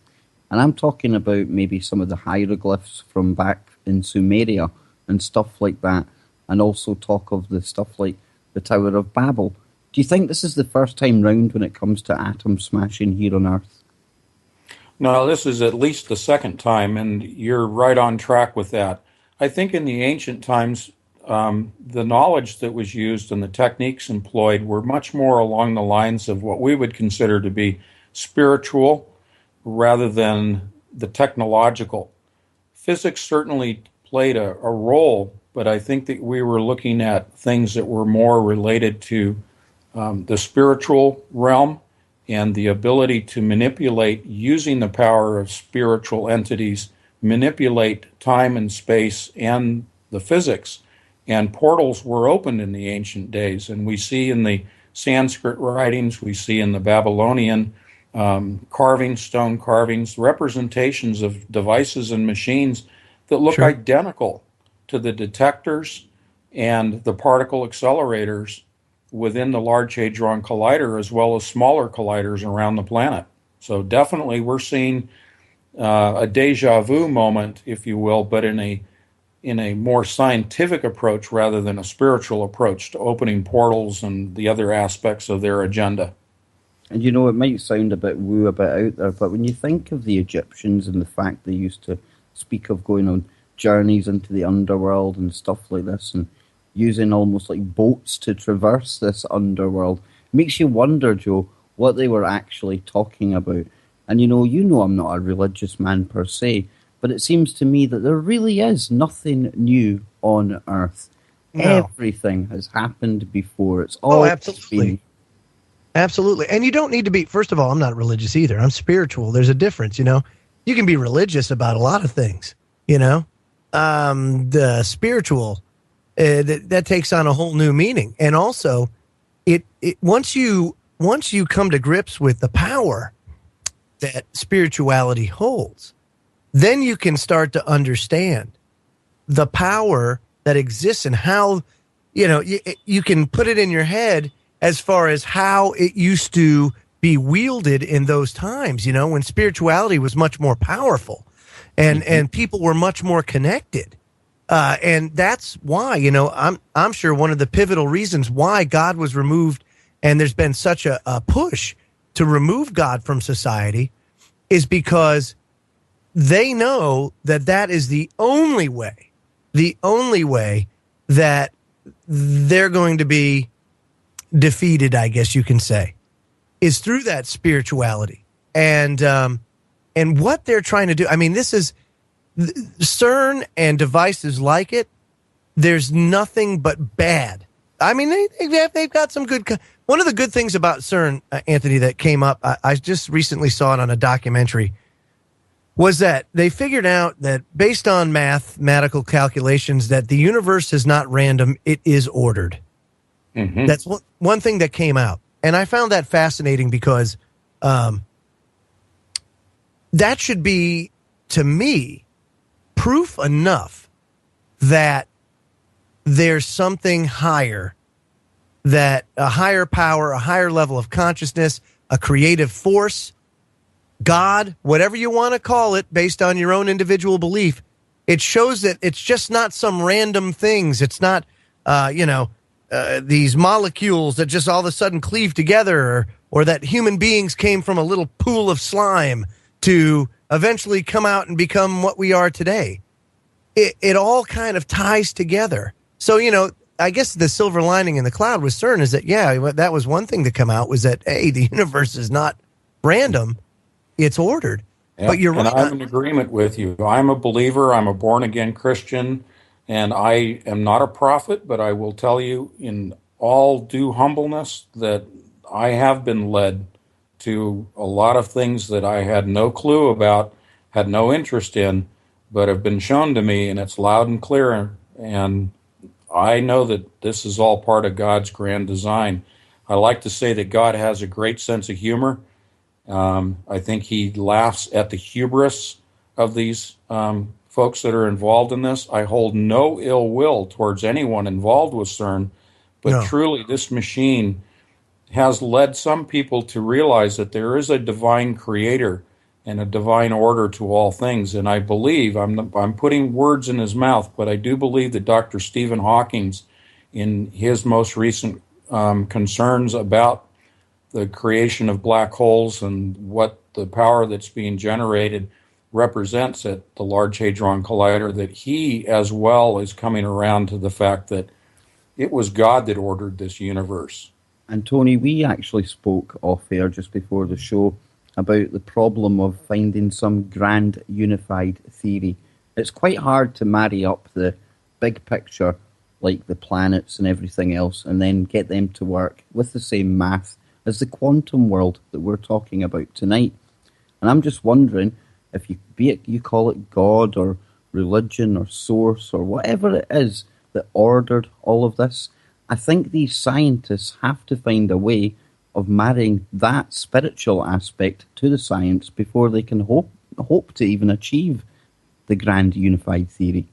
And I'm talking about maybe some of the hieroglyphs from back in Sumeria and stuff like that, and also talk of the stuff like the Tower of Babel. Do you think this is the first time round when it comes to atom smashing here on Earth?
No, this is at least the second time, and you're right on track with that. I think in the ancient times, the knowledge that was used and the techniques employed were much more along the lines of what we would consider to be spiritual rather than the technological. Physics certainly played a role, but I think that we were looking at things that were more related to the spiritual realm and the ability to manipulate, using the power of spiritual entities, manipulate time and space and the physics. And portals were opened in the ancient days, and we see in the Sanskrit writings, we see in the Babylonian carvings, stone carvings, representations of devices and machines that look identical to the detectors and the particle accelerators within the Large Hadron Collider, as well as smaller colliders around the planet. So definitely we're seeing a deja vu moment, if you will, but in a more scientific approach rather than a spiritual approach to opening portals and the other aspects of their agenda.
And it might sound a bit woo, a bit out there, but when you think of the Egyptians and the fact they used to speak of going on journeys into the underworld and stuff like this and using almost like boats to traverse this underworld, makes you wonder, Joe, what they were actually talking about. And I'm not a religious man per se, but it seems to me that there really is nothing new on Earth. No. Everything has happened before. It's all
absolutely. Absolutely. And you don't need to be, first of all, I'm not religious either. I'm spiritual. There's a difference, You can be religious about a lot of things, The spiritual, that takes on a whole new meaning. And also, it once you come to grips with the power that spirituality holds, then you can start to understand the power that exists and how, you can put it in your head as far as how it used to be wielded in those times, when spirituality was much more powerful and people were much more connected. And that's why, I'm sure one of the pivotal reasons why God was removed and there's been such a push to remove God from society is because they know that that is the only way that they're going to be defeated, I guess you can say, is through that spirituality. And what they're trying to do, I mean, this is CERN and devices like it. There's nothing but bad. I mean, they've got some good. One of the good things about CERN, Anthony, that came up, I just recently saw it on a documentary, was that they figured out that based on mathematical calculations that the universe is not random, it is ordered. Mm-hmm. That's one thing that came out. And I found that fascinating because that should be, to me, proof enough that there's something higher, that a higher power, a higher level of consciousness, a creative force, God, whatever you want to call it, based on your own individual belief, it shows that it's just not some random things. It's not, these molecules that just all of a sudden cleave together, or that human beings came from a little pool of slime to eventually come out and become what we are today. It all kind of ties together. So, I guess the silver lining in the cloud with CERN is that, that was one thing to come out, was that, hey, the universe is not random. It's ordered. Yeah, but you're right.
And I'm in agreement with you. I'm a believer. I'm a born-again Christian, and I am not a prophet, but I will tell you in all due humbleness that I have been led to a lot of things that I had no clue about, had no interest in, but have been shown to me, and it's loud and clear. And I know that this is all part of God's grand design. I like to say that God has a great sense of humor. I think he laughs at the hubris of these folks that are involved in this. I hold no ill will towards anyone involved with CERN, but truly this machine has led some people to realize that there is a divine creator and a divine order to all things. And I believe, I'm putting words in his mouth, but I do believe that Dr. Stephen Hawking, in his most recent concerns about the creation of black holes and what the power that's being generated represents at the Large Hadron Collider, that he as well is coming around to the fact that it was God that ordered this universe.
And Tony, we actually spoke off air just before the show about the problem of finding some grand unified theory. It's quite hard to marry up the big picture, like the planets and everything else, and then get them to work with the same math as the quantum world that we're talking about tonight. And I'm just wondering if you call it God or religion or source or whatever it is that ordered all of this, I think these scientists have to find a way of marrying that spiritual aspect to the science before they can hope to even achieve the grand unified theory.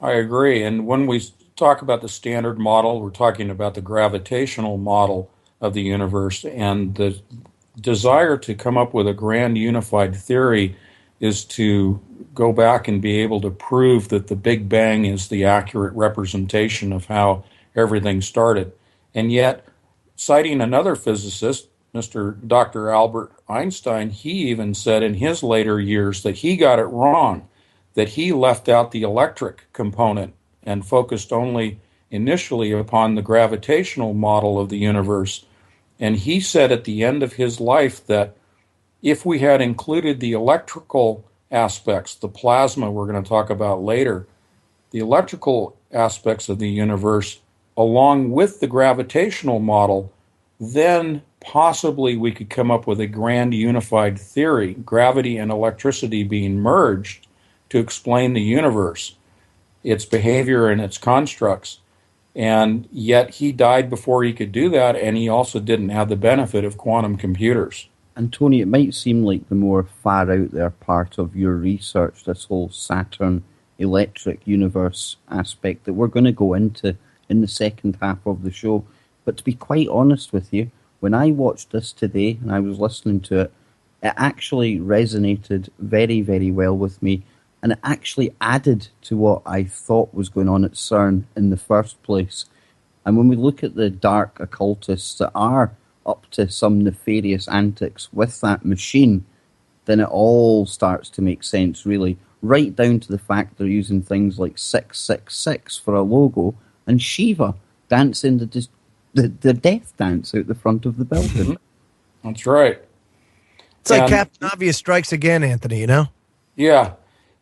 I agree. And when we talk about the standard model, we're talking about the gravitational model of the universe, and the desire to come up with a grand unified theory is to go back and be able to prove that the Big Bang is the accurate representation of how everything started. And yet, citing another physicist, Dr. Albert Einstein, he even said in his later years that he got it wrong, that he left out the electric component and focused only initially upon the gravitational model of the universe. And he said at the end of his life that if we had included the electrical aspects, the plasma we're going to talk about later, the electrical aspects of the universe, along with the gravitational model, then possibly we could come up with a grand unified theory, gravity and electricity being merged to explain the universe, its behavior and its constructs. And yet he died before he could do that, and he also didn't have the benefit of quantum computers.
And Tony, it might seem like the more far out there part of your research, this whole Saturn electric universe aspect that we're going to go into in the second half of the show. But to be quite honest with you, when I watched this today and I was listening to it, it actually resonated very, very well with me, and it actually added to what I thought was going on at CERN in the first place. And when we look at the dark occultists that are up to some nefarious antics with that machine, then it all starts to make sense, really, right down to the fact they're using things like 666 for a logo and Shiva dancing the death dance out the front of the building.
That's right.
It's like Captain Obvious strikes again, Anthony, you know?
Yeah.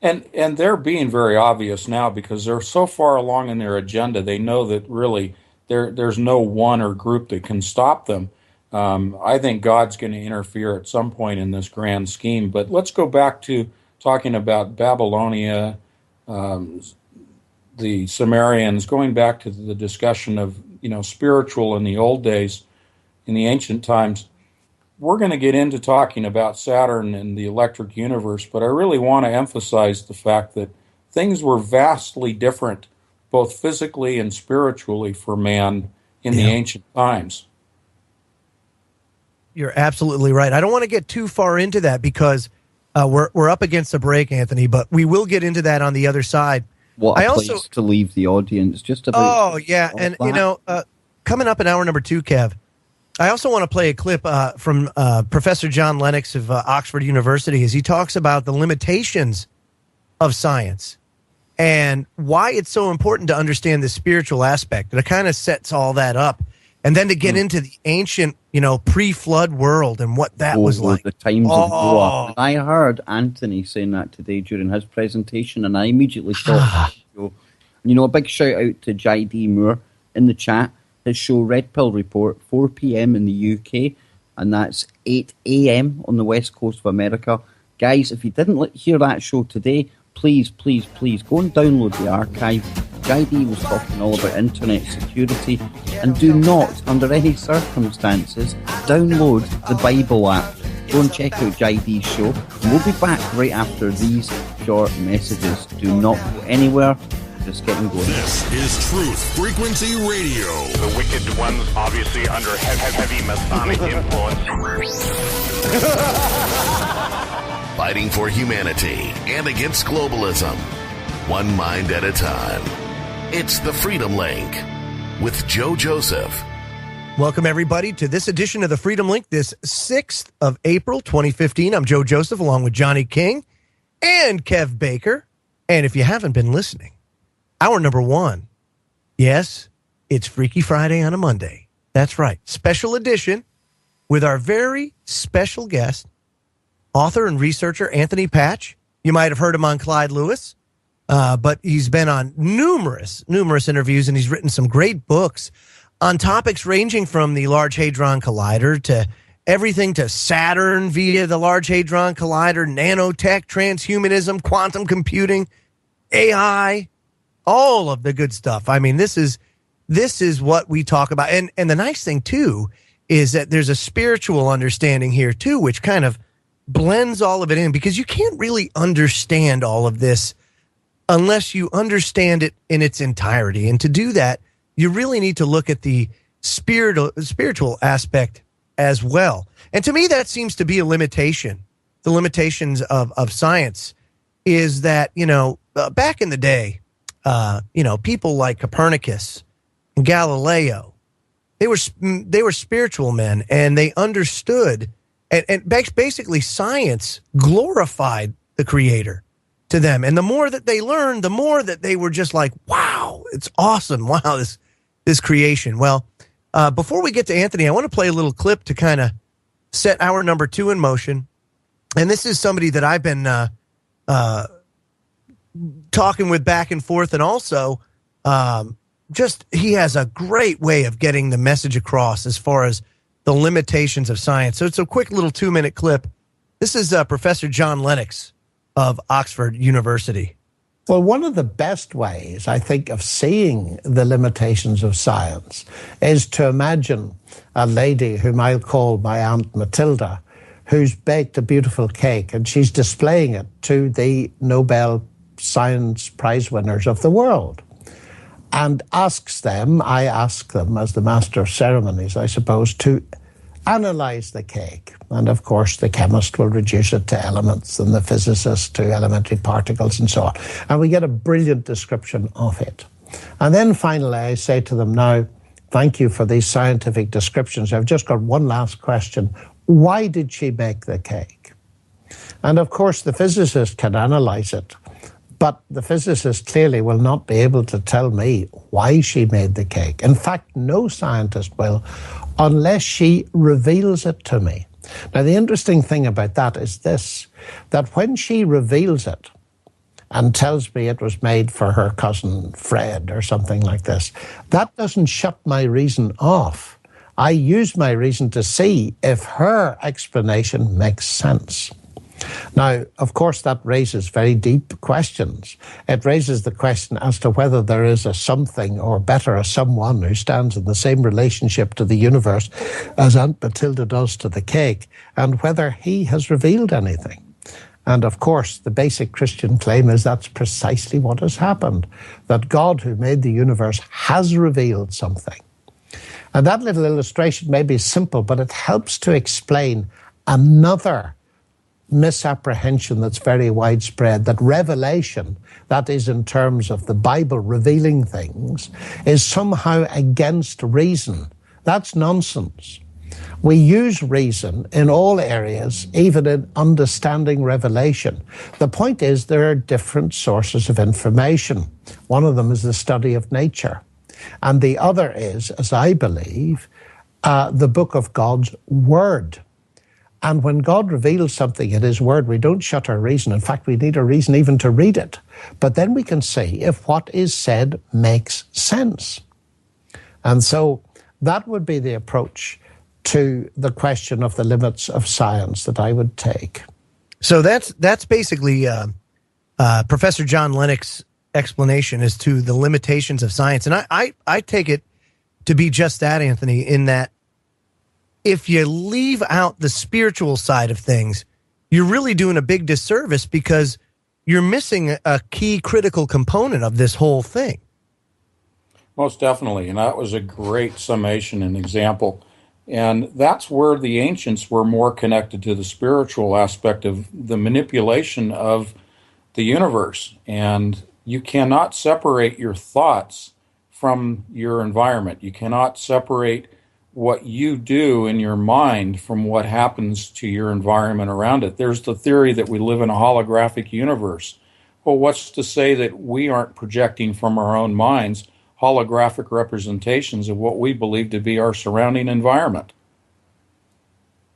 And they're being very obvious now because they're so far along in their agenda. They know that really there's no one or group that can stop them. I think God's going to interfere at some point in this grand scheme. But let's go back to talking about Babylonia, the Sumerians, going back to the discussion of, spiritual in the old days, in the ancient times. We're going to get into talking about Saturn and the electric universe, but I really want to emphasize the fact that things were vastly different, both physically and spiritually, for man in the ancient times.
You're absolutely right. I don't want to get too far into that because we're up against a break, Anthony, but we will get into that on the other side.
What a place to leave the audience. Just about.
Oh, yeah. And, coming up in hour number 2, Kev, I also want to play a clip from Professor John Lennox of Oxford University as he talks about the limitations of science and why it's so important to understand the spiritual aspect. And it kind of sets all that up. And then to get into the ancient, pre-flood world and what that was like.
The times of Noah. And I heard Anthony saying that today during his presentation, and I immediately thought, a big shout out to J.D. Moore in the chat. His show Red Pill Report, 4 p.m. in the UK, and that's 8 a.m. on the west coast of America. Guys, if you didn't hear that show today, please, please, please go and download the archive. JD was talking all about internet security, and do not, under any circumstances, download the Bible app. Go and check out JD's show, and we'll be back right after these short messages. Do not go anywhere. Just getting going.
This is Truth Frequency Radio.
The wicked ones obviously under heavy Masonic influence.
Fighting for humanity and against globalism. One mind at a time. It's the Freedom Link with Joe Joseph.
Welcome, everybody, to this edition of the Freedom Link, this 6th of April, 2015. I'm Joe Joseph, along with Johnny King and Kev Baker. And if you haven't been listening, hour number 1. Yes, it's Freaky Friday on a Monday. That's right. Special edition with our very special guest, author and researcher Anthony Patch. You might have heard him on Clyde Lewis, but he's been on numerous interviews, and he's written some great books on topics ranging from the Large Hadron Collider to everything to Saturn via the Large Hadron Collider, nanotech, transhumanism, quantum computing, AI, all of the good stuff. I mean, this is what we talk about. And the nice thing, too, is that there's a spiritual understanding here, too, which kind of blends all of it in, because you can't really understand all of this unless you understand it in its entirety. And to do that, you really need to look at the spiritual aspect as well. And to me, that seems to be a limitation. The limitations of science is that, back in the day, people like Copernicus and Galileo, they were spiritual men, and they understood, and basically science glorified the Creator to them. And the more that they learned, the more that they were just like, wow, it's awesome. Wow, this creation. Well, before we get to Anthony, I want to play a little clip to kind of set hour number 2 in motion. And this is somebody that I've been talking with back and forth, and also he has a great way of getting the message across as far as the limitations of science. So it's a quick little 2-minute clip. This is Professor John Lennox of Oxford University.
Well, one of the best ways, I think, of seeing the limitations of science is to imagine a lady whom I'll call my Aunt Matilda, who's baked a beautiful cake, and she's displaying it to the Nobel science prize winners of the world, and I ask them as the master of ceremonies, I suppose, to analyze the cake. And of course, the chemist will reduce it to elements and the physicist to elementary particles and so on. And we get a brilliant description of it. And then finally, I say to them, now, thank you for these scientific descriptions. I've just got one last question. Why did she make the cake? And of course, the physicist can analyze it, but the physicist clearly will not be able to tell me why she made the cake. In fact, no scientist will, unless she reveals it to me. Now, the interesting thing about that is this, that when she reveals it and tells me it was made for her cousin Fred or something like this, that doesn't shut my reason off. I use my reason to see if her explanation makes sense. Now, of course, that raises very deep questions. It raises the question as to whether there is a something, or better, a someone who stands in the same relationship to the universe as Aunt Matilda does to the cake, and whether he has revealed anything. And of course, the basic Christian claim is that's precisely what has happened, that God, who made the universe, has revealed something. And that little illustration may be simple, but it helps to explain another misapprehension that's very widespread, that revelation, that is in terms of the Bible revealing things, is somehow against reason. That's nonsense. We use reason in all areas, even in understanding revelation. The point is there are different sources of information. One of them is the study of nature. And the other is, as I believe, the book of God's Word. And when God reveals something in His Word, we don't shut our reason. In fact, we need a reason even to read it. But then we can see if what is said makes sense. And so that would be the approach to the question of the limits of science that I would take.
So that's basically Professor John Lennox's explanation as to the limitations of science. And I take it to be just that, Anthony, in that if you leave out the spiritual side of things, you're really doing a big disservice because you're missing a key critical component of this whole thing.
Most definitely. And that was a great summation and example. And that's where the ancients were more connected to the spiritual aspect of the manipulation of the universe. And you cannot separate your thoughts from your environment. You cannot separate what you do in your mind from what happens to your environment around it. There's the theory that we live in a holographic universe. Well, what's to say that we aren't projecting from our own minds holographic representations of what we believe to be our surrounding environment?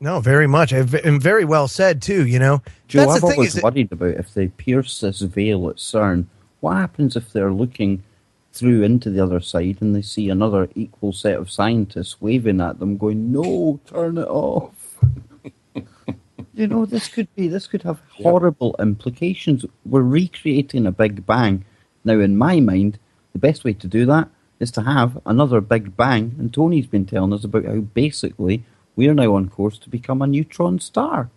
No, very much. And very well said, too, you know.
Joe, I've always worried about if they pierce this veil at CERN, what happens if they're looking through into the other side and they see another equal set of scientists waving at them going, no, turn it off. You know, this could have horrible implications. We're recreating a Big Bang. Now, in my mind, the best way to do that is to have another Big Bang, and Tony's been telling us about how basically we are now on course to become a neutron star.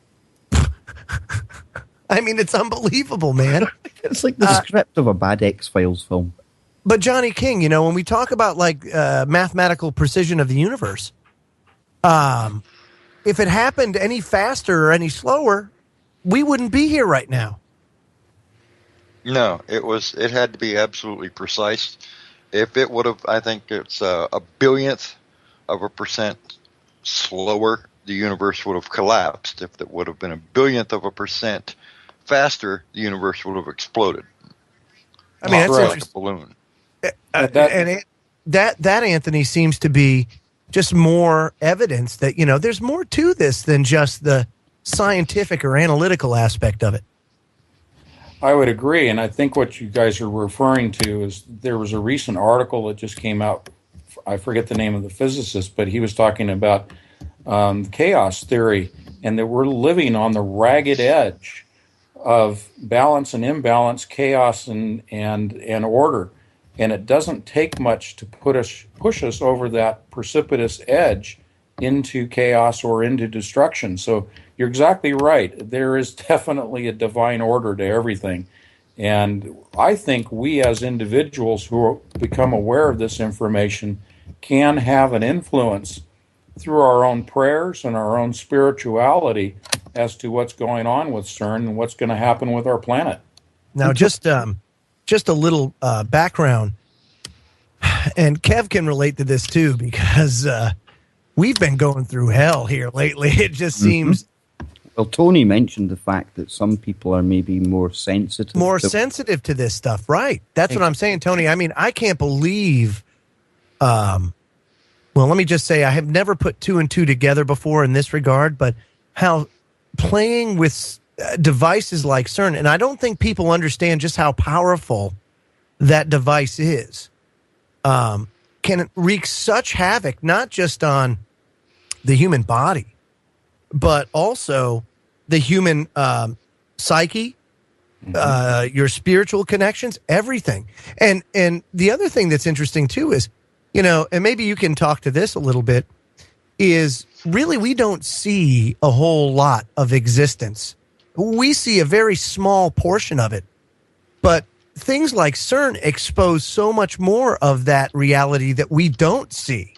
I mean, it's unbelievable, man.
It's like the script of a bad X-Files film.
But Johnny King, you know, when we talk about like mathematical precision of the universe, if it happened any faster or any slower, we wouldn't be here right now.
No, it had to be absolutely precise. If it would have, I think it's a billionth of a percent slower, the universe would have collapsed. If it would have been a billionth of a percent faster, the universe would have exploded.
I mean, that's
like
interesting.
a balloon.
And that Anthony seems to be just more evidence that, you know, there's more to this than just the scientific or analytical aspect of it.
I would agree, and I think what you guys are referring to is there was a recent article that just came out. I forget the name of the physicist, but he was talking about chaos theory, and that we're living on the ragged edge of balance and imbalance, chaos and order. And it doesn't take much to push us over that precipitous edge into chaos or into destruction. So you're exactly right. There is definitely a divine order to everything. And I think we as individuals who become aware of this information can have an influence through our own prayers and our own spirituality as to what's going on with CERN and what's going to happen with our planet.
Now, just a little background, and Kev can relate to this too, because we've been going through hell here lately. It just seems.
Well, Tony mentioned the fact that some people are maybe more sensitive.
Sensitive to this stuff, right? That's what I'm saying, Tony. I mean, I can't believe. Well, let me just say, I have never put two and two together before in this regard, but how playing with devices like CERN, and I don't think people understand just how powerful that device is, can wreak such havoc, not just on the human body, but also the human psyche, your spiritual connections, everything. And the other thing that's interesting too is, and maybe you can talk to this a little bit, is really we don't see a whole lot of existence. We see a very small portion of it, but things like CERN expose so much more of that reality that we don't see.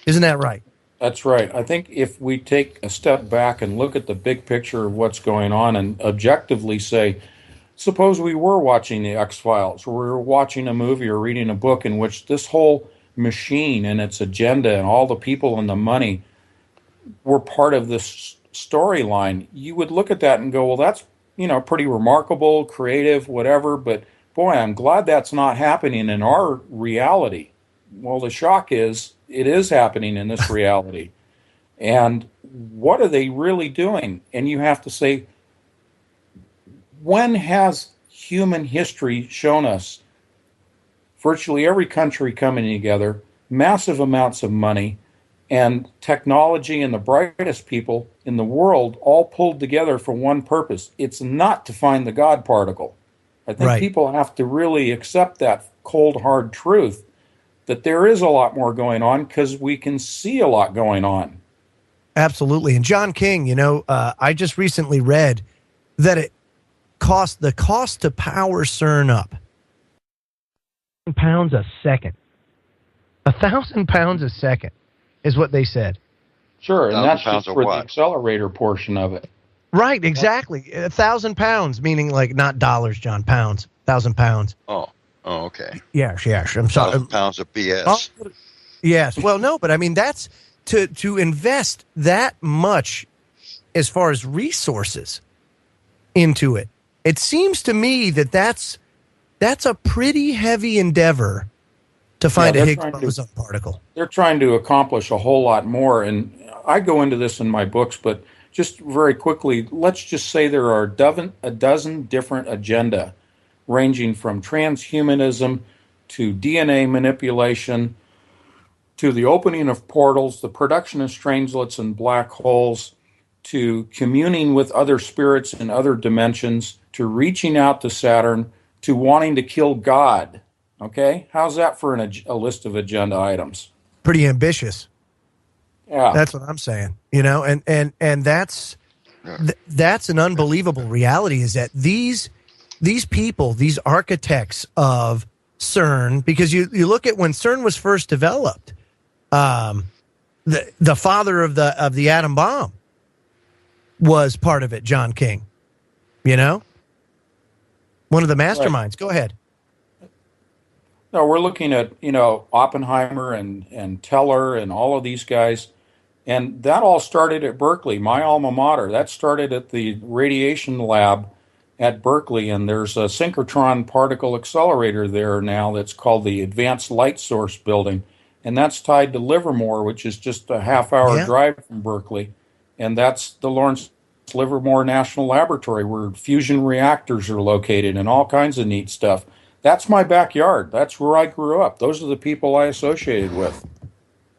Isn't that right?
That's right. I think if we take a step back and look at the big picture of what's going on and objectively say, suppose we were watching the X-Files, or we were watching a movie or reading a book in which this whole machine and its agenda and all the people and the money were part of this storyline, you would look at that and go, well, that's, pretty remarkable, creative, whatever, but boy, I'm glad that's not happening in our reality. Well, the shock is, it is happening in this reality. And what are they really doing? And you have to say, when has human history shown us virtually every country coming together, massive amounts of money, and technology and the brightest people in the world all pulled together for one purpose? It's not to find the God particle. I think people have to really accept that cold, hard truth that there is a lot more going on because we can see a lot going on.
Absolutely. And John King, I just recently read that the cost to power CERN up £1,000 a second. £1,000 a second is what they said.
Sure, and that's just for the accelerator portion of it.
Right, exactly. £1,000, meaning like not dollars, John, pounds. £1,000.
Oh, okay.
Yes. I'm sorry.
£1,000 of BS.
Oh, yes. Well, no, but I mean that's to invest that much as far as resources into it. It seems to me that's a pretty heavy endeavor to find a Higgs boson particle.
They're trying to accomplish a whole lot more, and I go into this in my books, but just very quickly, let's just say there are a dozen different agenda, ranging from transhumanism to DNA manipulation to the opening of portals, the production of strangelets and black holes, to communing with other spirits in other dimensions, to reaching out to Saturn, to wanting to kill God. Okay? How's that for a list of agenda items?
Pretty ambitious.
Yeah.
That's what I'm saying. And that's an unbelievable reality, is that these people, these architects of CERN, because you look at when CERN was first developed, the father of the atom bomb was part of it, John King. One of the masterminds. Right. Go ahead.
No, we're looking at, Oppenheimer and Teller and all of these guys. And that all started at Berkeley, my alma mater. That started at the radiation lab at Berkeley. And there's a synchrotron particle accelerator there now that's called the Advanced Light Source Building. And that's tied to Livermore, which is just a half-hour drive from Berkeley. And that's the Lawrence Livermore National Laboratory, where fusion reactors are located and all kinds of neat stuff. That's my backyard. That's where I grew up. Those are the people I associated with.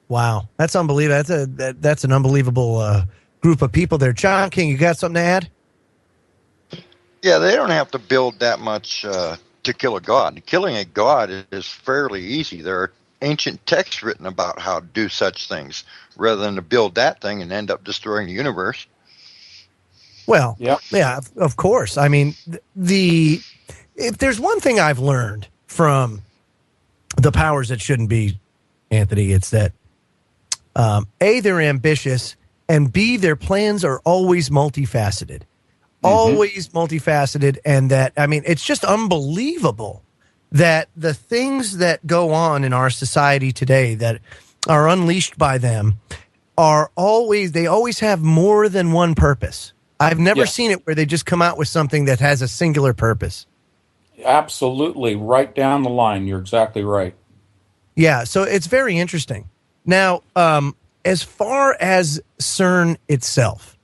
Wow, that's unbelievable. That's an unbelievable group of people there. John King, you got something to add?
Yeah, they don't have to build that much to kill a god. Killing a god is fairly easy. There are ancient texts written about how to do such things, rather than to build that thing and end up destroying the universe.
Well, yeah, of course. I mean, if there's one thing I've learned from the powers that shouldn't be, Anthony, it's that A, they're ambitious, and B, their plans are always multifaceted. Always multifaceted, and that, I mean, it's just unbelievable that the things that go on in our society today that are unleashed by them they always have more than one purpose. I've never seen it where they just come out with something that has a singular purpose.
Absolutely, right down the line. You're exactly right.
Yeah, so it's very interesting. Now, as far as CERN itself,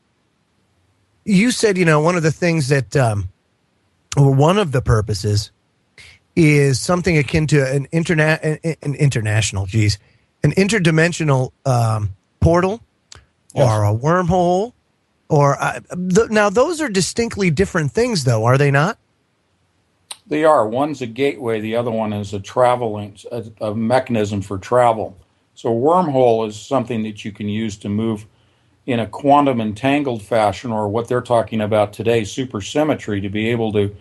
you said, one of the things that, or one of the purposes is something akin to an interdimensional portal or a wormhole. Or now, those are distinctly different things, though, are they not?
They are. One's a gateway. The other one is a mechanism for travel. So a wormhole is something that you can use to move in a quantum entangled fashion, or what they're talking about today, supersymmetry, to be able to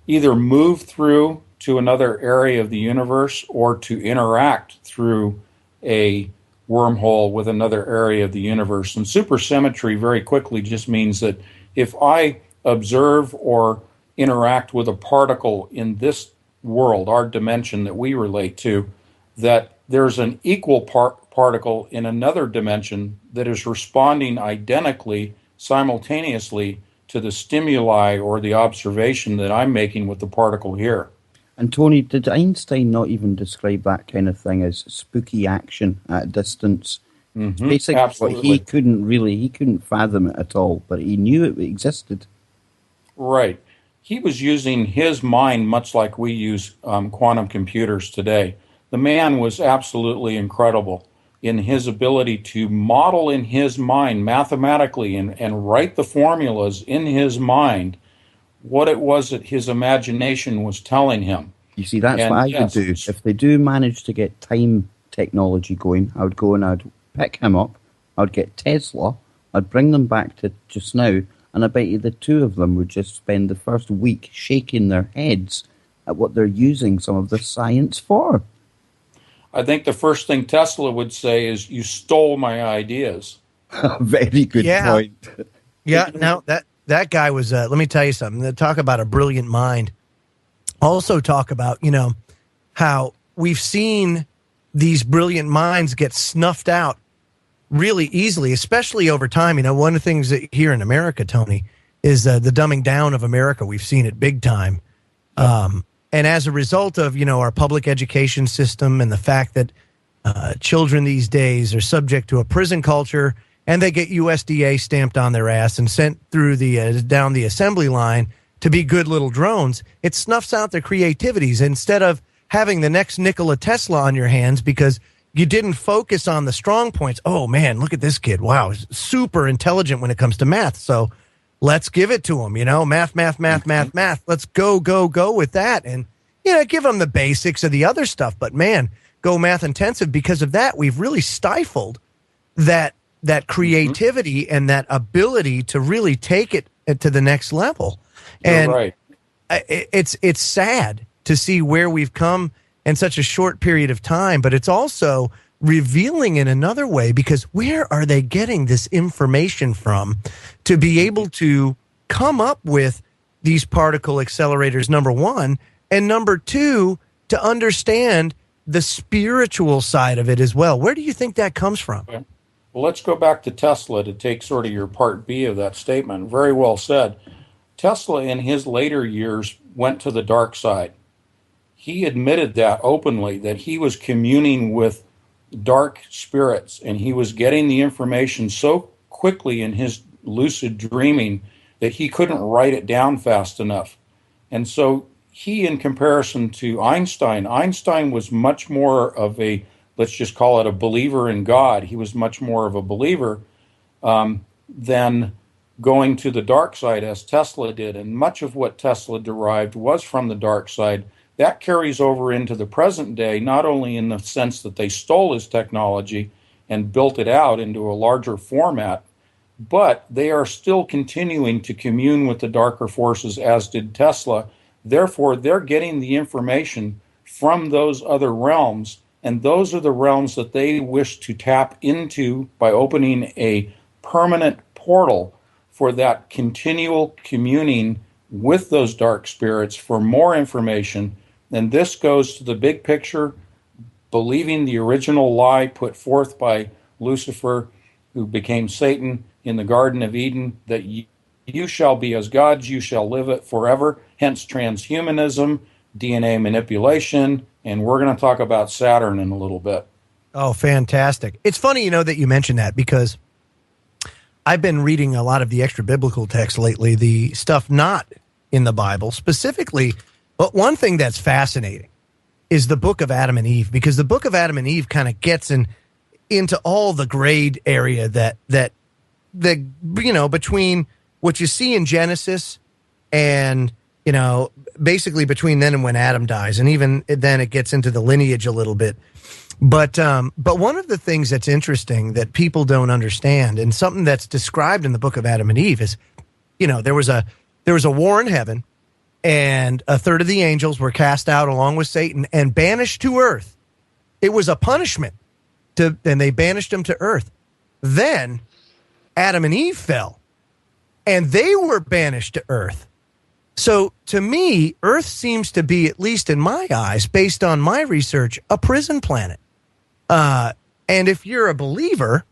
either move through to another area of the universe or to interact through a wormhole with another area of the universe. And supersymmetry very quickly just means that if I observe or interact with a particle in this world, our dimension that we relate to, that there's an equal particle in another dimension that is responding identically, simultaneously to the stimuli or the observation that I'm making with the particle here.
And Tony, did Einstein not even describe that kind of thing as spooky action at a distance? Basically,
Absolutely.
he couldn't fathom it at all, but he knew it existed.
Right. He was using his mind much like we use quantum computers today. The man was absolutely incredible in his ability to model in his mind mathematically and write the formulas in his mind what it was that his imagination was telling him.
You see, that's what I would do. If they do manage to get time technology going, I would go and I'd pick him up, I'd get Tesla, I'd bring them back to just now, and I bet you the two of them would just spend the first week shaking their heads at what they're using some of this science for.
I think the first thing Tesla would say is, "You stole my ideas."
Very good point.
Yeah, now that guy was, let me tell you something. Talk about a brilliant mind. Also talk about, how we've seen these brilliant minds get snuffed out really easily, especially over time. One of the things that here in America, Tony, is the dumbing down of America. We've seen it big time. And as a result of, our public education system and the fact that children these days are subject to a prison culture, and they get USDA stamped on their ass and sent through down the assembly line to be good little drones, it snuffs out their creativities. Instead of having the next Nikola Tesla on your hands because you didn't focus on the strong points. Oh, man, look at this kid. Wow, he's super intelligent when it comes to math. So let's give it to him, math. Let's go with that. And, give them the basics of the other stuff. But, man, go math intensive. Because of that, we've really stifled that creativity and that ability to really take it to the next level. And
right.
It's sad to see where we've come in such a short period of time, but it's also revealing in another way, because where are they getting this information from to be able to come up with these particle accelerators, number one, and number two, to understand the spiritual side of it as well? Where do you think that comes from?
Okay. Well, let's go back to Tesla to take sort of your part B of that statement. Very well said. Tesla, in his later years, went to the dark side. He admitted that openly, that he was communing with dark spirits, and he was getting the information so quickly in his lucid dreaming that he couldn't write it down fast enough. And so he, in comparison to Einstein was much more of a, let's just call it a believer in God. He was much more of a believer than going to the dark side as Tesla did. And much of what Tesla derived was from the dark side. That carries over into the present day, not only in the sense that they stole his technology and built it out into a larger format, but they are still continuing to commune with the darker forces, as did Tesla. Therefore, they're getting the information from those other realms, and those are the realms that they wish to tap into by opening a permanent portal for that continual communing with those dark spirits for more information. And this goes to the big picture, believing the original lie put forth by Lucifer, who became Satan in the Garden of Eden, that you shall be as gods, you shall live it forever, hence transhumanism, DNA manipulation, and we're going to talk about Saturn in a little bit.
Oh, fantastic. It's funny, that you mentioned that, because I've been reading a lot of the extra biblical text lately, the stuff not in the Bible specifically. But one thing that's fascinating is the book of Adam and Eve, because the book of Adam and Eve kind of gets into all the grade area that between what you see in Genesis and, basically between then and when Adam dies. And even then it gets into the lineage a little bit. But one of the things that's interesting that people don't understand, and something that's described in the book of Adam and Eve, is, there was a war in heaven, and a third of the angels were cast out along with Satan and banished to earth. It was a punishment, and they banished them to earth. Then Adam and Eve fell, and they were banished to earth. So to me, Earth seems to be, at least in my eyes, based on my research, a prison planet. And if you're a believer,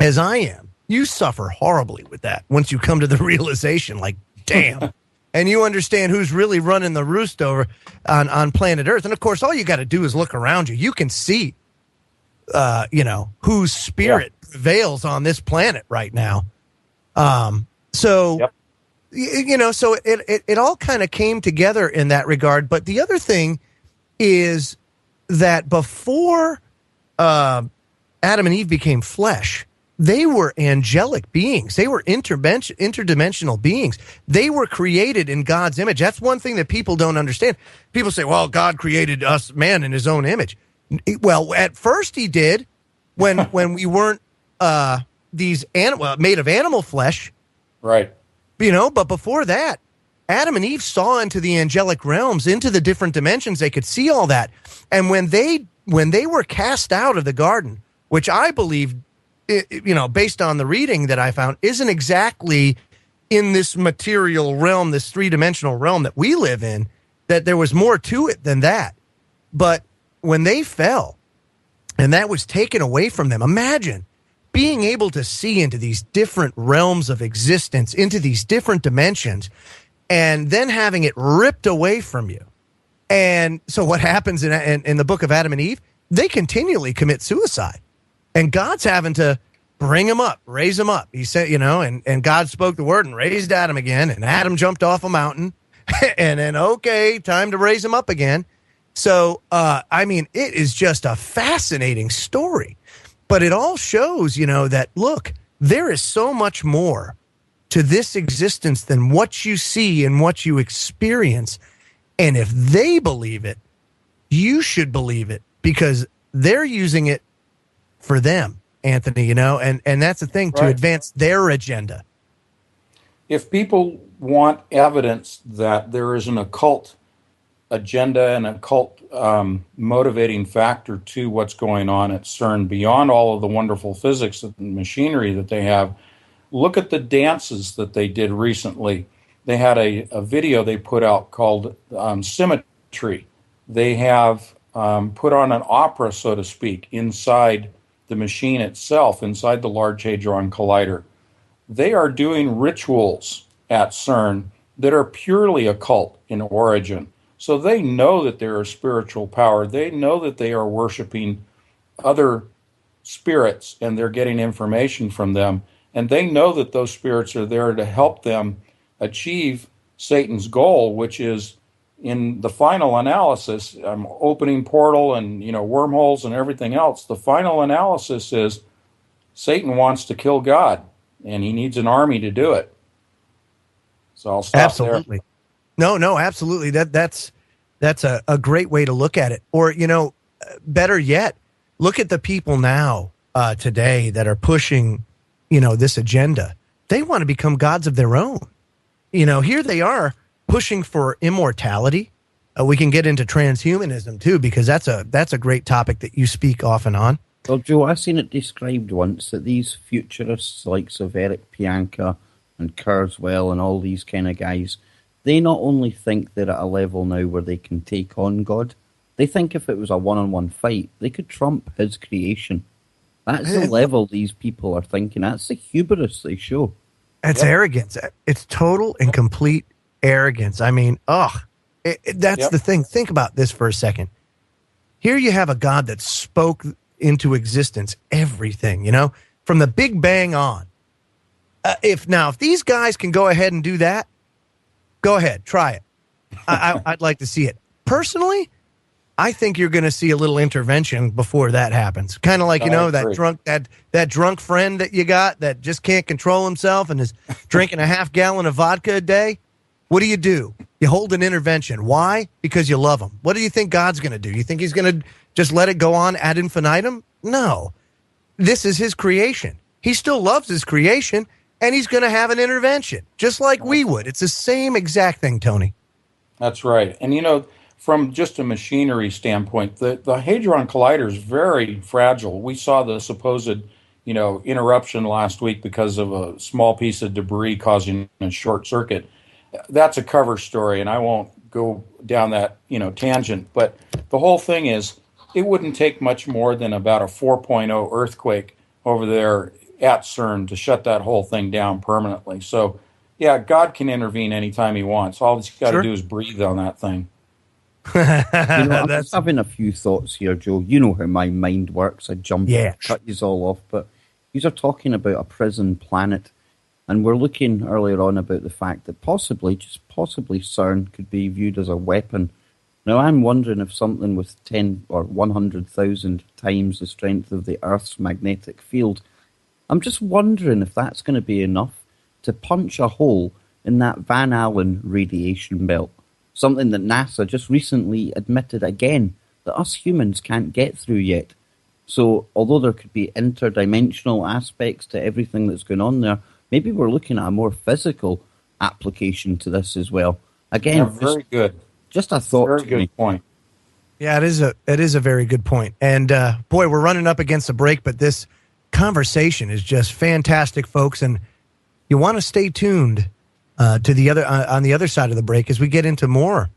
as I am, you suffer horribly with that once you come to the realization, like, damn. And you understand who's really running the roost over on planet Earth. And, of course, all you got to do is look around you. You can see, whose spirit prevails on this planet right now. So it all kind of came together in that regard. But the other thing is that before Adam and Eve became flesh, they were angelic beings. They were interdimensional beings. They were created in God's image. That's one thing that people don't understand. People say, well, God created us, man, in his own image. Well, at first he did when we weren't made of animal flesh.
Right.
But before that, Adam and Eve saw into the angelic realms, into the different dimensions. They could see all that. And when they were cast out of the garden, which I believe, based on the reading that I found, isn't exactly in this material realm, this three-dimensional realm that we live in, that there was more to it than that. But when they fell and that was taken away from them, imagine being able to see into these different realms of existence, into these different dimensions, and then having it ripped away from you. And so what happens in the book of Adam and Eve, they continually commit suicide. And God's having to bring them up, raise them up. He said, and God spoke the word and raised Adam again, and Adam jumped off a mountain. And then, okay, time to raise him up again. So, it is just a fascinating story. But it all shows, that, look, there is so much more to this existence than what you see and what you experience. And if they believe it, you should believe it, because they're using it for them, Anthony, and that's the thing, to advance their agenda.
If people want evidence that there is an occult agenda and occult motivating factor to what's going on at CERN, beyond all of the wonderful physics and machinery that they have, look at the dances that they did recently. They had a video they put out called Symmetry. They have put on an opera, so to speak, inside the machine itself, inside the Large Hadron Collider. They are doing rituals at CERN that are purely occult in origin. So they know that there is spiritual power. They know that they are worshiping other spirits, and they're getting information from them. And they know that those spirits are there to help them achieve Satan's goal, which is, in the final analysis, opening portal and wormholes and everything else. The final analysis is Satan wants to kill God, and he needs an army to do it. So I'll stop
absolutely there. No, absolutely. That's a great way to look at it. Or better yet, look at the people now today that are pushing this agenda. They want to become gods of their own. Here they are pushing for immortality. We can get into transhumanism too, because that's a great topic that you speak often on.
Well, Joe, I've seen it described once that these futurists like Eric Pianka and Kurzweil and all these kind of guys, they not only think they're at a level now where they can take on God, they think if it was a one-on-one fight, they could trump his creation. That's the level these people are thinking. That's the hubris they show.
It's arrogance. It's total and complete arrogance. I mean, that's the thing. Think about this for a second. Here you have a God that spoke into existence everything, from the Big Bang on. If these guys can go ahead and do that, go ahead, try it. I'd like to see it. Personally, I think you're going to see a little intervention before that happens. Kind of like, that drunk friend that you got that just can't control himself and is drinking a half gallon of vodka a day. What do? You hold an intervention. Why? Because you love him. What do you think God's going to do? You think he's going to just let it go on ad infinitum? No. This is his creation. He still loves his creation, and he's going to have an intervention, just like we would. It's the same exact thing, Tony.
That's right. And, from just a machinery standpoint, the Hadron Collider is very fragile. We saw the supposed, interruption last week because of a small piece of debris causing a short circuit. That's a cover story, and I won't go down that, tangent. But the whole thing is, it wouldn't take much more than about a 4.0 earthquake over there at CERN to shut that whole thing down permanently. So, yeah, God can intervene anytime he wants. All he's got to do is breathe on that thing.
I'm just having a few thoughts here, Joe. You know how my mind works. I jump and cut you all off. But you are talking about a prison planet. And we're looking earlier on about the fact that possibly, just possibly, CERN could be viewed as a weapon. Now, I'm wondering if something with 10 or 100,000 times the strength of the Earth's magnetic field, I'm just wondering if that's going to be enough to punch a hole in that Van Allen radiation belt. Something that NASA just recently admitted again that us humans can't get through yet. So, although there could be interdimensional aspects to everything that's going on there, maybe we're looking at a more physical application to this as well. Again,
very good.
Just a thought.
Very good point.
Yeah, it is a very good point. And boy, we're running up against a break, but this conversation is just fantastic, folks. And you want to stay tuned to the other on the other side of the break as we get into more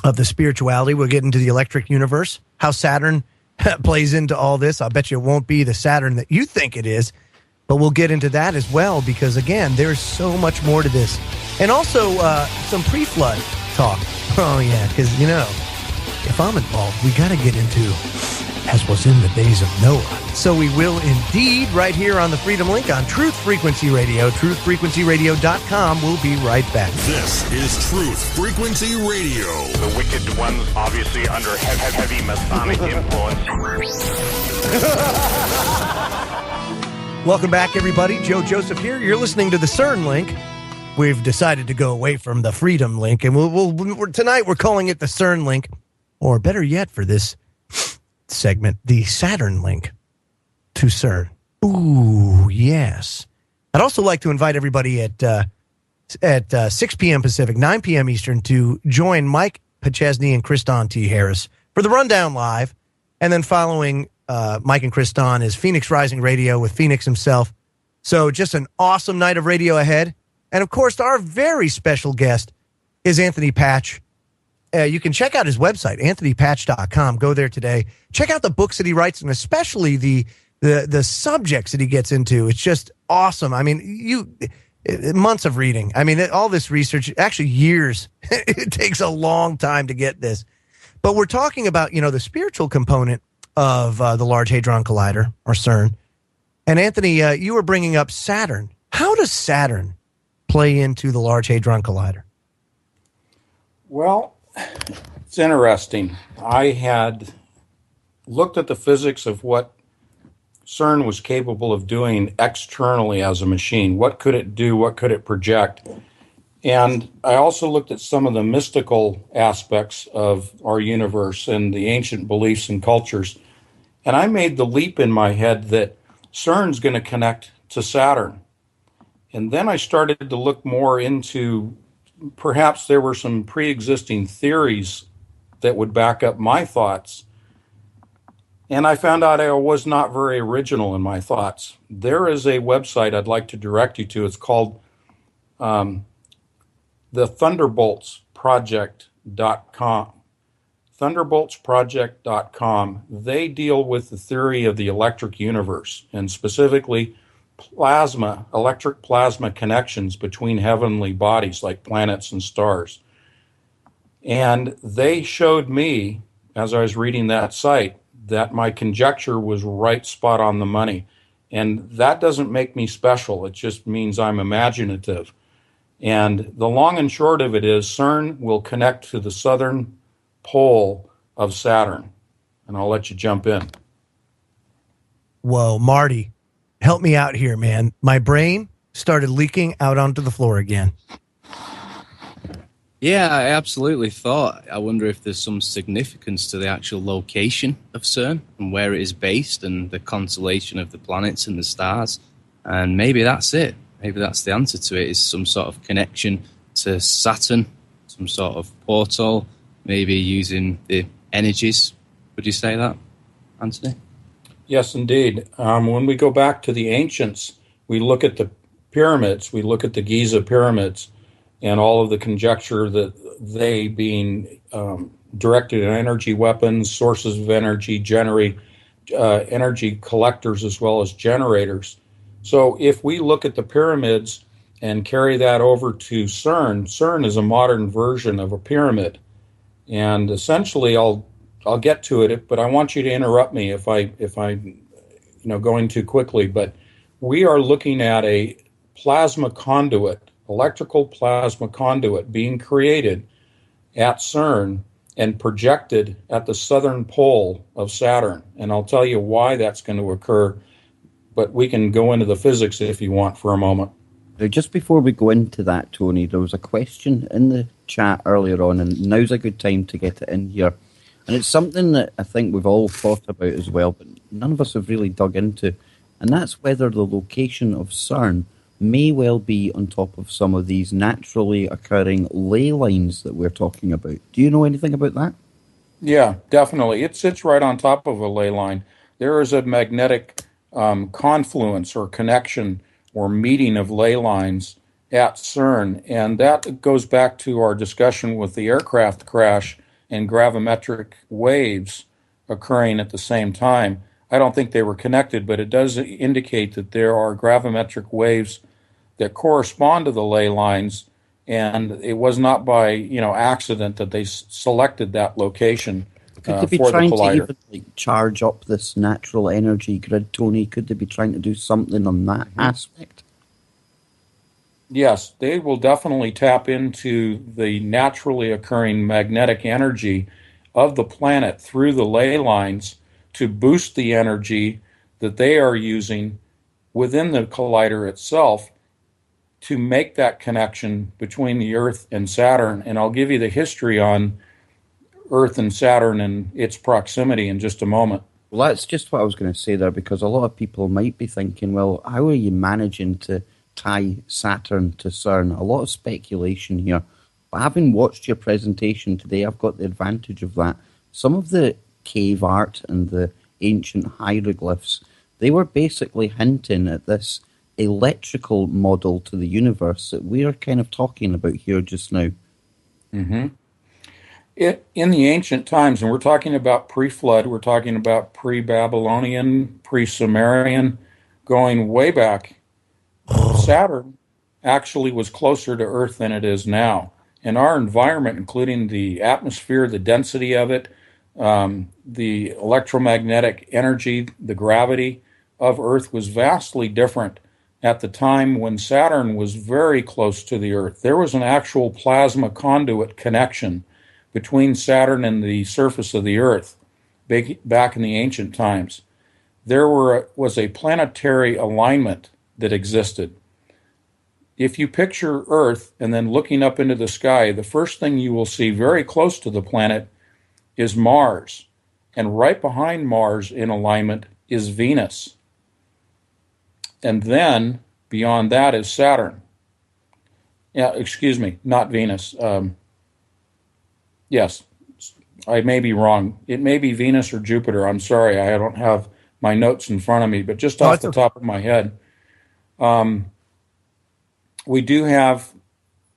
of the spirituality. We'll get into the electric universe, how Saturn plays into all this. I bet you it won't be the Saturn that you think it is, but we'll get into that as well because, again, there's so much more to this. And also some pre-flood talk. Oh, yeah, because, if I'm involved, we got to get into as was in the days of Noah. So we will indeed right here on the Freedom Link on Truth Frequency Radio, truthfrequencyradio.com. We'll be right back.
This is Truth Frequency Radio.
The wicked ones obviously under heavy Masonic influence.
Welcome back, everybody. Joe Joseph here. You're listening to the CERN Link. We've decided to go away from the Freedom Link, and tonight we're calling it the CERN Link, or better yet for this segment, the Saturn Link to CERN. Ooh, yes. I'd also like to invite everybody at 6 p.m. Pacific, 9 p.m. Eastern to join Mike Pachesny and Kriston T. Harris for the Rundown Live, and then following Mike and Kriston is Phoenix Rising Radio with Phoenix himself. So just an awesome night of radio ahead. And, of course, our very special guest is Anthony Patch. You can check out his website, anthonypatch.com. Go there today. Check out the books that he writes, and especially the subjects that he gets into. It's just awesome. I mean, months of reading. I mean, all this research, actually years. It takes a long time to get this. But we're talking about, the spiritual component of the Large Hadron Collider, or CERN. And, Anthony, you were bringing up Saturn. How does Saturn play into the Large Hadron Collider?
Well, it's interesting. I had looked at the physics of what CERN was capable of doing externally as a machine. What could it do? What could it project? And I also looked at some of the mystical aspects of our universe and the ancient beliefs and cultures. And I made the leap in my head that CERN's going to connect to Saturn. And then I started to look more into perhaps there were some pre-existing theories that would back up my thoughts. And I found out I was not very original in my thoughts. There is a website I'd like to direct you to. It's called the thunderboltsproject.com. Thunderboltsproject.com. They deal with the theory of the electric universe, and specifically electric plasma connections between heavenly bodies like planets and stars. And they showed me, as I was reading that site, that my conjecture was right spot on the money. And that doesn't make me special. It just means I'm imaginative. And the long and short of it is CERN will connect to the southern pole of Saturn. And I'll let you jump in.
Whoa, Marty, help me out here, man. My brain started leaking out onto the floor again.
Yeah, I absolutely thought. I wonder if there's some significance to the actual location of CERN and where it is based and the constellation of the planets and the stars. And maybe that's it. Maybe that's the answer to it, is some sort of connection to Saturn, some sort of portal, maybe using the energies. Would you say that, Anthony?
Yes, indeed. When we go back to the ancients, we look at the pyramids, we look at the Giza pyramids, and all of the conjecture that they, being directed energy weapons, sources of energy, energy collectors as well as generators. So if we look at the pyramids and carry that over to CERN, CERN is a modern version of a pyramid. And essentially, I'll get to it, but I want you to interrupt me if I going too quickly. But we are looking at a plasma conduit, electrical plasma conduit being created at CERN and projected at the southern pole of Saturn. And I'll tell you why that's going to occur, but we can go into the physics if you want for a moment.
Now, just before we go into that, Tony, there was a question in the chat earlier on, and now's a good time to get it in here. And it's something that I think we've all thought about as well, but none of us have really dug into. And that's whether the location of CERN may well be on top of some of these naturally occurring ley lines that we're talking about. Do you know anything about that?
Yeah, definitely. It sits right on top of a ley line. There is a magnetic confluence or connection or meeting of ley lines at CERN, and that goes back to our discussion with the aircraft crash and gravimetric waves occurring at the same time. I don't think they were connected, but it does indicate that there are gravimetric waves that correspond to the ley lines, and it was not by accident that they selected that location
Could they be
for the
trying
collider.
to even charge up this natural energy grid, Tony? Could they be trying to do something on that aspect?
Yes, they will definitely tap into the naturally occurring magnetic energy of the planet through the ley lines to boost the energy that they are using within the collider itself to make that connection between the Earth and Saturn. And I'll give you the history on Earth and Saturn and its proximity in just a moment.
Well, that's just what I was going to say there, because a lot of people might be thinking, well, how are you managing to tie Saturn to CERN? A lot of speculation here. But having watched your presentation today, I've got the advantage of that. Some of the cave art and the ancient hieroglyphs, they were basically hinting at this electrical model to the universe that we are kind of talking about here just now.
Mm-hmm. In the ancient times, and we're talking about pre-flood, we're talking about pre-Babylonian, pre-Sumerian, going way back, Saturn actually was closer to Earth than it is now. And our environment, including the atmosphere, the density of it, the electromagnetic energy, the gravity of Earth was vastly different at the time when Saturn was very close to the Earth. There was an actual plasma conduit connection between Saturn and the surface of the Earth back in the ancient times. There was a planetary alignment that existed. If you picture Earth and then looking up into the sky, the first thing you will see very close to the planet is Mars. And right behind Mars in alignment is Venus. And then beyond that is Saturn. Yeah, excuse me, not Venus. Yes, I may be wrong. It may be Venus or Jupiter. I'm sorry, I don't have my notes in front of me, but just
Oh,
off
it's
the
okay.
top of my head, we do have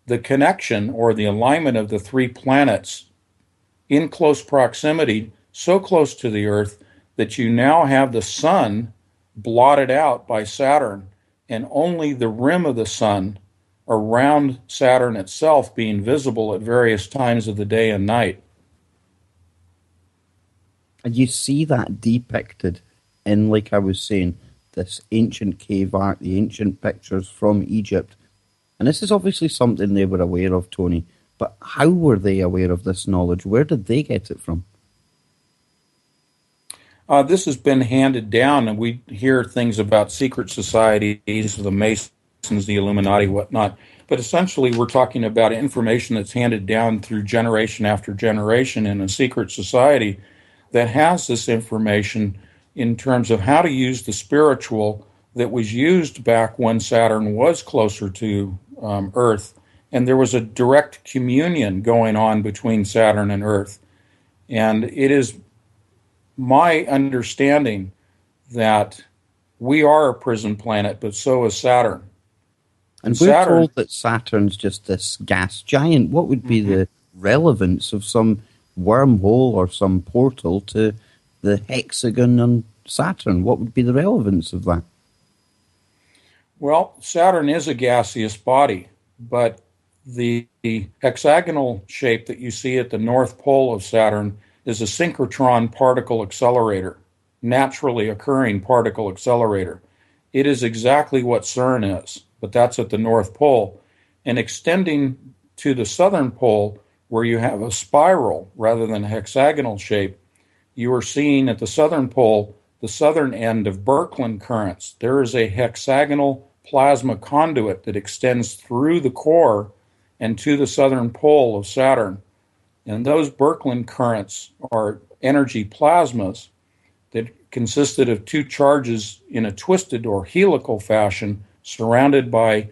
the connection or the alignment of the three planets in close proximity, so close to the Earth that you now have the sun blotted out by Saturn and only the rim of the sun around Saturn itself being visible at various times of the day and night.
And you see that depicted in, like I was saying, this ancient cave art, the ancient pictures from Egypt. And this is obviously something they were aware of, Tony. But how were they aware of this knowledge? Where did they get it from?
This has been handed down, and we hear things about secret societies, the Masons, the Illuminati, whatnot. But essentially, we're talking about information that's handed down through generation after generation in a secret society that has this information in terms of how to use the spiritual that was used back when Saturn was closer to Earth. And there was a direct communion going on between Saturn and Earth. And it is my understanding that we are a prison planet, but so is Saturn.
And we're
Saturn,
told that Saturn's just this gas giant. What would be the relevance of some wormhole or some portal to the hexagon on Saturn? What would be the relevance of that?
well, Saturn is a gaseous body, but the hexagonal shape that you see at the North Pole of Saturn is a synchrotron particle accelerator, naturally occurring particle accelerator. It is exactly what CERN is, but that's at the North Pole. And extending to the Southern Pole, where you have a spiral rather than a hexagonal shape, you are seeing at the Southern Pole the southern end of Birkeland currents. There is a hexagonal plasma conduit that extends through the core and to the southern pole of Saturn. And those Birkeland currents are energy plasmas that consisted of two charges in a twisted or helical fashion surrounded by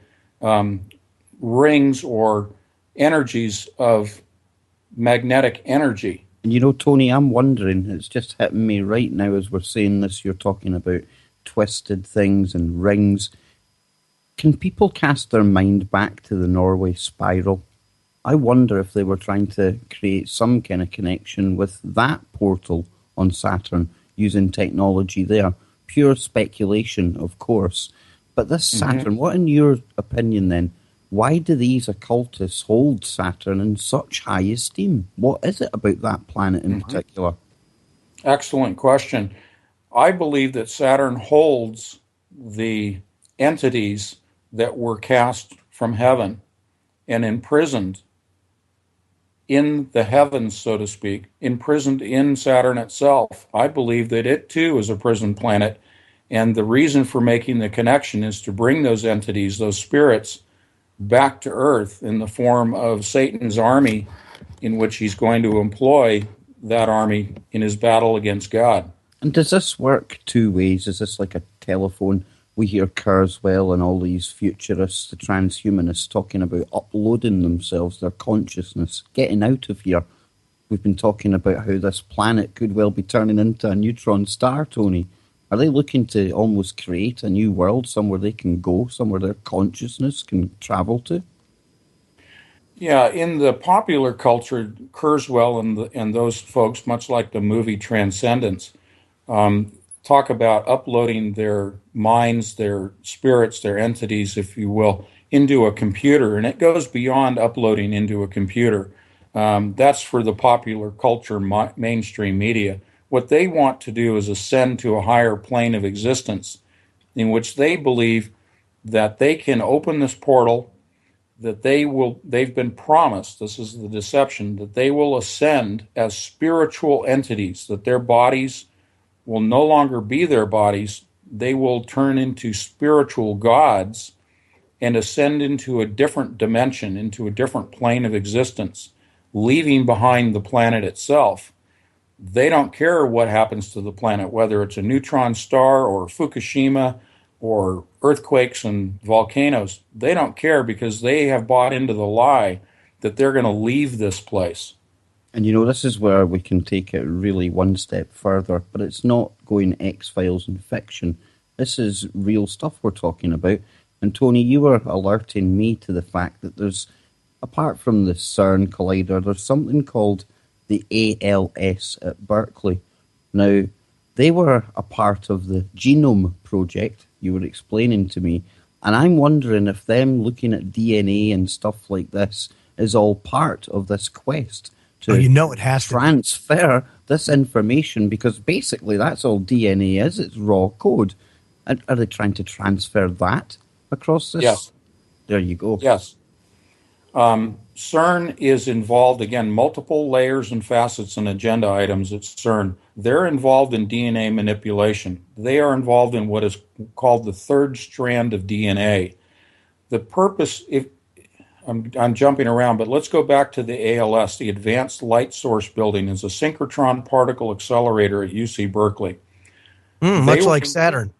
rings or energies of magnetic energy.
And you know, Tony, I'm wondering, it's just hitting me right now as we're saying this, you're talking about twisted things and rings. Can people cast their mind back to the Norway spiral? I wonder if they were trying to create some kind of connection with that portal on Saturn using technology there. Pure speculation, of course. But this Saturn, what in your opinion then, why do these occultists hold Saturn in such high esteem? What is it about that planet in particular?
Excellent question. I believe that Saturn holds the entities that were cast from heaven and imprisoned in the heavens, so to speak, imprisoned in Saturn itself. I believe that it too is a prison planet, and the reason for making the connection is to bring those entities, those spirits, back to Earth in the form of Satan's army, in which he's going to employ that army in his battle against God.
And does this work two ways? Is this like a telephone? We hear Kurzweil and all these futurists, the transhumanists, talking about uploading themselves, their consciousness, getting out of here. We've been talking about how this planet could well be turning into a neutron star, Tony. Are they looking to almost create a new world, somewhere they can go, somewhere their consciousness can travel to?
Yeah, in the popular culture, Kurzweil and those folks, much like the movie Transcendence, talk about uploading their minds, their spirits, their entities, if you will, into a computer. And it goes beyond uploading into a computer. That's for the popular culture, mainstream media. What they want to do is ascend to a higher plane of existence in which they believe that they can open this portal, that they've been promised, this is the deception, that they will ascend as spiritual entities, that their bodies will no longer be their bodies. They will turn into spiritual gods and ascend into a different dimension, into a different plane of existence, leaving behind the planet itself. They don't care what happens to the planet, whether it's a neutron star or Fukushima or earthquakes and volcanoes. They don't care because they have bought into the lie that they're going to leave this place.
And this is where we can take it really one step further, but it's not going X-Files and fiction. This is real stuff we're talking about. And Tony, you were alerting me to the fact that there's, apart from the CERN collider, there's something called the ALS at Berkeley. Now, they were a part of the Genome Project, you were explaining to me, and I'm wondering if them looking at DNA and stuff like this is all part of this quest to
it has to
transfer this information, because basically that's all DNA is, it's raw code. And are they trying to transfer that across this?
Yes.
There you go.
Yes. CERN is involved, again, multiple layers and facets and agenda items at CERN. They're involved in DNA manipulation. They are involved in what is called the third strand of DNA. The purpose, I'm jumping around, but let's go back to the ALS, the Advanced Light Source Building, is a synchrotron particle accelerator at UC Berkeley.
Much like Saturn.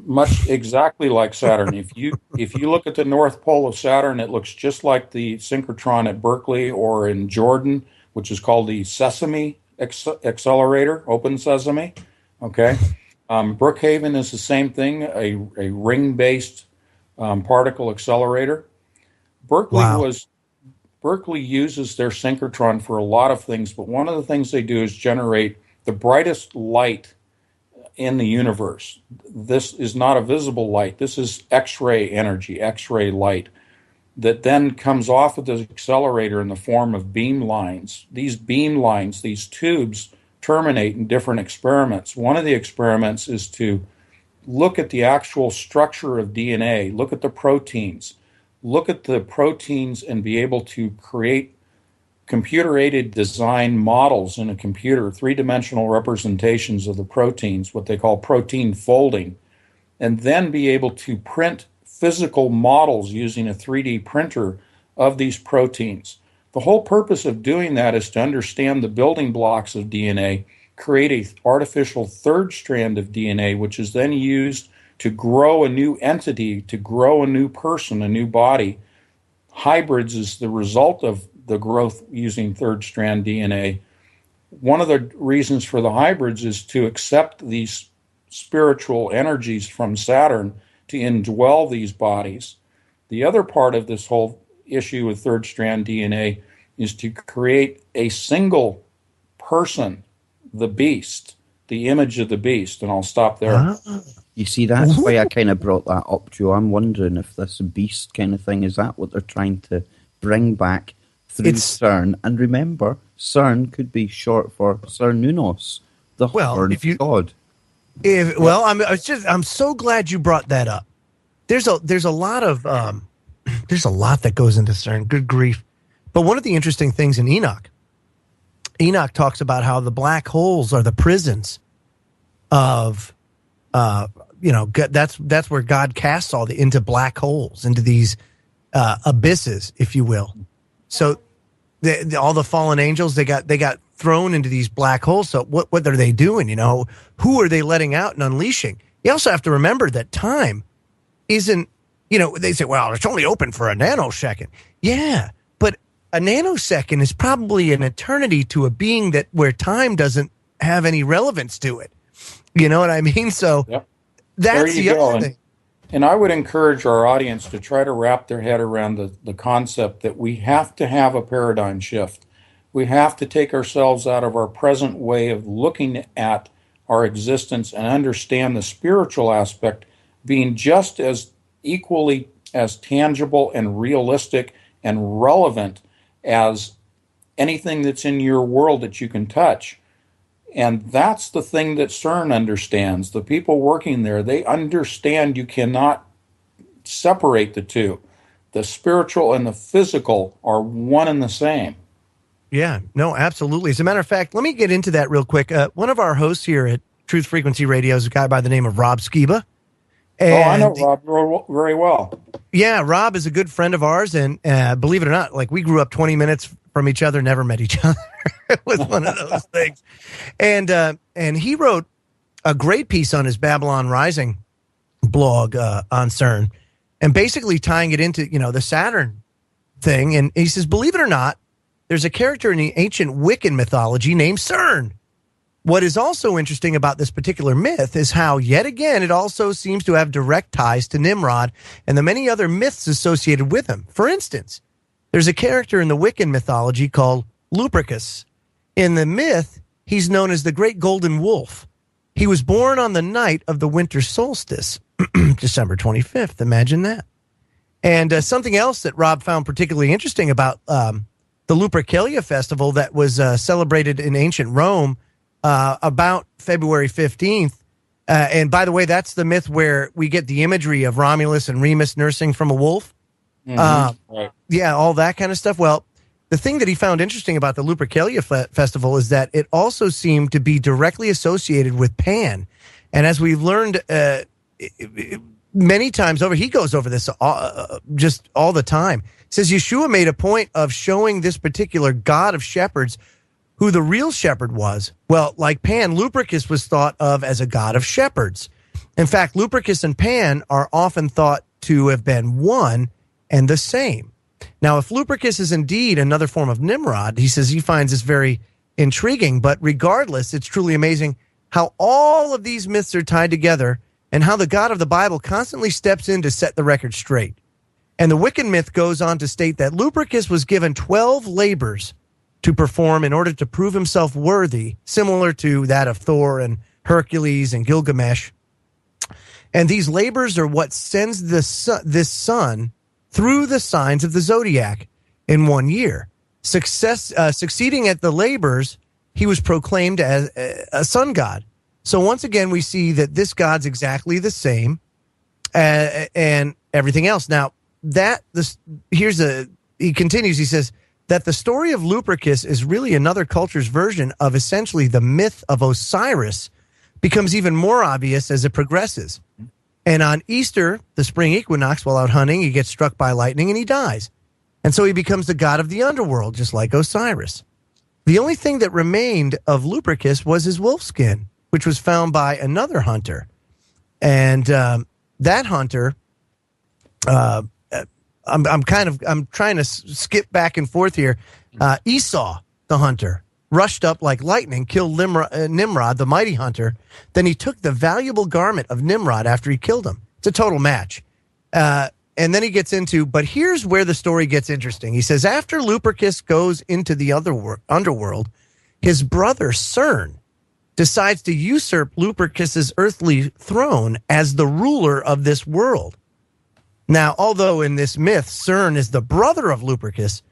Much exactly like Saturn. If you look at the North Pole of Saturn, it looks just like the synchrotron at Berkeley or in Jordan, which is called the Sesame Accelerator, Open Sesame. Okay, Brookhaven is the same thing, a ring-based particle accelerator. Berkeley uses their synchrotron for a lot of things, but one of the things they do is generate the brightest light in the universe. This is not a visible light. This is X-ray energy, X-ray light, that then comes off of the accelerator in the form of beam lines. These beam lines, these tubes, terminate in different experiments. One of the experiments is to look at the actual structure of DNA, look at the proteins, and be able to create computer-aided design models in a computer, three-dimensional representations of the proteins, what they call protein folding, and then be able to print physical models using a 3D printer of these proteins. The whole purpose of doing that is to understand the building blocks of DNA, create an artificial third strand of DNA, which is then used to grow a new entity, to grow a new person, a new body. Hybrids is the result of the growth using third strand DNA. One of the reasons for the hybrids is to accept these spiritual energies from Saturn to indwell these bodies. The other part of this whole issue with third strand DNA is to create a single person, the beast, the image of the beast, and I'll stop there.
You see, that's why I kind of brought that up, Joe. I'm wondering if this beast kind of thing, is that what they're trying to bring back through CERN? And remember, CERN could be short for Cernunnos, the Horn of God.
I'm so glad you brought that up. There's a lot of that goes into CERN. Good grief! But one of the interesting things in Enoch talks about how the black holes are the prisons of, that's where God casts into black holes, into these abysses, if you will. So all the fallen angels, they got thrown into these black holes. So what are they doing? Who are they letting out and unleashing? You also have to remember that time isn't, they say, well, it's only open for a nanosecond. Yeah, but a nanosecond is probably an eternity to a being where time doesn't have any relevance to it. You know what I mean? So that's the other thing.
And I would encourage our audience to try to wrap their head around the concept that we have to have a paradigm shift. We have to take ourselves out of our present way of looking at our existence and understand the spiritual aspect being just as equally as tangible and realistic and relevant as anything that's in your world that you can touch. And that's the thing that CERN understands. The people working there, they understand you cannot separate the two. The spiritual and the physical are one and the same.
Yeah, no, absolutely. As a matter of fact, let me get into that real quick. One of our hosts here at Truth Frequency Radio is a guy by the name of Rob Skiba.
I know Rob very well.
Yeah, Rob is a good friend of ours, and believe it or not, we grew up 20 minutes from each other, never met each other. It was one of those things. And he wrote a great piece on his Babylon Rising blog on CERN, and basically tying it into, the Saturn thing. And he says, believe it or not, there's a character in the ancient Wiccan mythology named CERN. What is also interesting about this particular myth is how, yet again, it also seems to have direct ties to Nimrod and the many other myths associated with him. For instance, there's a character in the Wiccan mythology called Lupercus. In the myth, he's known as the Great Golden Wolf. He was born on the night of the winter solstice, December 25th. Imagine that. And something else that Rob found particularly interesting about the Lupercalia festival that was celebrated in ancient Rome about February 15th. And by the way, that's the myth where we get the imagery of Romulus and Remus nursing from a wolf.
Right.
Yeah, all that kind of stuff. Well, the thing that he found interesting about the Lupercalia festival is that it also seemed to be directly associated with Pan. And as we've learned many times over, he goes over this just all the time. He says Yeshua made a point of showing this particular god of shepherds who the real shepherd was. Well, like Pan, Lupercus was thought of as a god of shepherds. In fact, Lupercus and Pan are often thought to have been one and the same. Now, if Lupercus is indeed another form of Nimrod, he says he finds this very intriguing, but regardless, it's truly amazing how all of these myths are tied together and how the God of the Bible constantly steps in to set the record straight. And the Wiccan myth goes on to state that Lupercus was given 12 labors to perform in order to prove himself worthy, similar to that of Thor and Hercules and Gilgamesh. And these labors are what sends this sun through the signs of the zodiac in 1 year. Succeeding at the labors, he was proclaimed as a sun god. So once again, we see that this god's exactly the same and everything else. Now, he continues, he says that the story of Lupercus is really another culture's version of essentially the myth of Osiris becomes even more obvious as it progresses. And on Easter, the spring equinox, while out hunting, he gets struck by lightning and he dies. And so he becomes the god of the underworld, just like Osiris. The only thing that remained of Lupercus was his wolf skin, which was found by another hunter. And that hunter, I'm trying to skip back and forth here. Esau, the hunter, rushed up like lightning, killed Nimrod, the mighty hunter. Then he took the valuable garment of Nimrod after he killed him. It's a total match. And then he gets into, but here's where the story gets interesting. He says, after Lupercus goes into the underworld, his brother CERN decides to usurp Lupercus's earthly throne as the ruler of this world. Now, although in this myth, CERN is the brother of Lupercus,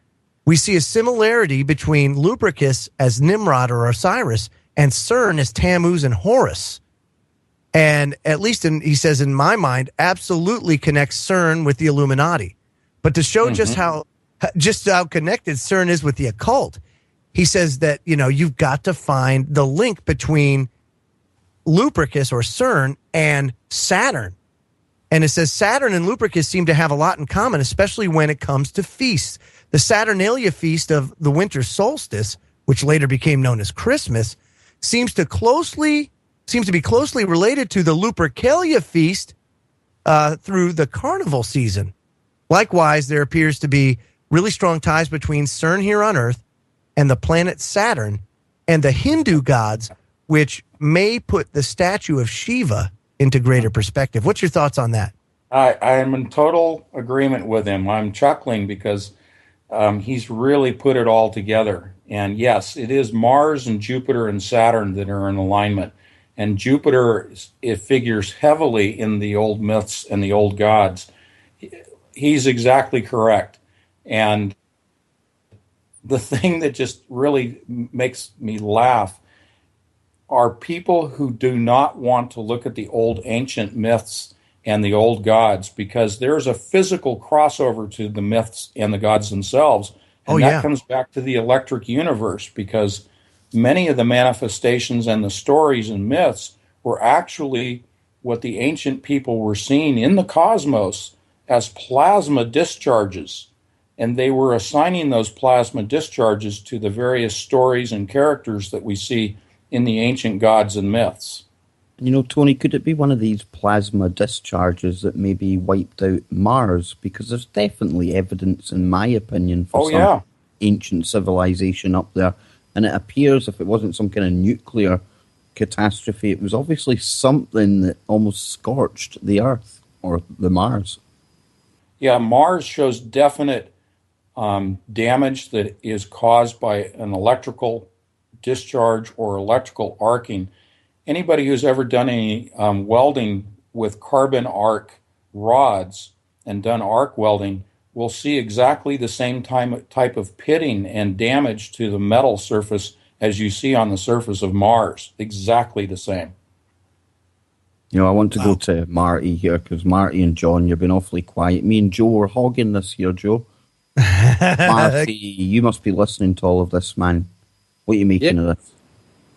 we see a similarity between Lupercus as Nimrod or Osiris and CERN as Tammuz and Horus. And at least, he says, in my mind, absolutely connects CERN with the Illuminati. But to show just how connected CERN is with the occult, he says that, you've got to find the link between Lupercus or CERN and Saturn. And it says Saturn and Lupercus seem to have a lot in common, especially when it comes to feasts. The Saturnalia feast of the winter solstice, which later became known as Christmas, seems to be closely related to the Lupercalia feast through the carnival season. Likewise, there appears to be really strong ties between CERN here on Earth and the planet Saturn and the Hindu gods, which may put the statue of Shiva into greater perspective. What's your thoughts on that?
I am in total agreement with him. I'm chuckling because he's really put it all together. And yes, it is Mars and Jupiter and Saturn that are in alignment. And Jupiter, it figures heavily in the old myths and the old gods. He's exactly correct. And the thing that just really makes me laugh are people who do not want to look at the old ancient myths and the old gods, because there's a physical crossover to the myths and the gods themselves. And that comes back to the electric universe, because many of the manifestations and the stories and myths were actually what the ancient people were seeing in the cosmos as plasma discharges. And they were assigning those plasma discharges to the various stories and characters that we see in the ancient gods and myths.
You know, Tony, could it be one of these plasma discharges that maybe wiped out Mars? Because there's definitely evidence, in my opinion, for some ancient civilization up there. And it appears if it wasn't some kind of nuclear catastrophe, it was obviously something that almost scorched the Earth or the Mars.
Yeah, Mars shows definite damage that is caused by an electrical discharge or electrical arcing. Anybody who's ever done any welding with carbon arc rods and done arc welding will see exactly the same type of pitting and damage to the metal surface as you see on the surface of Mars. Exactly the same.
You know, I want to go to Marty here because Marty and John, you've been awfully quiet. Me and Joe are hogging this here, Joe. Marty, you must be listening to all of this, man. What are you making of this?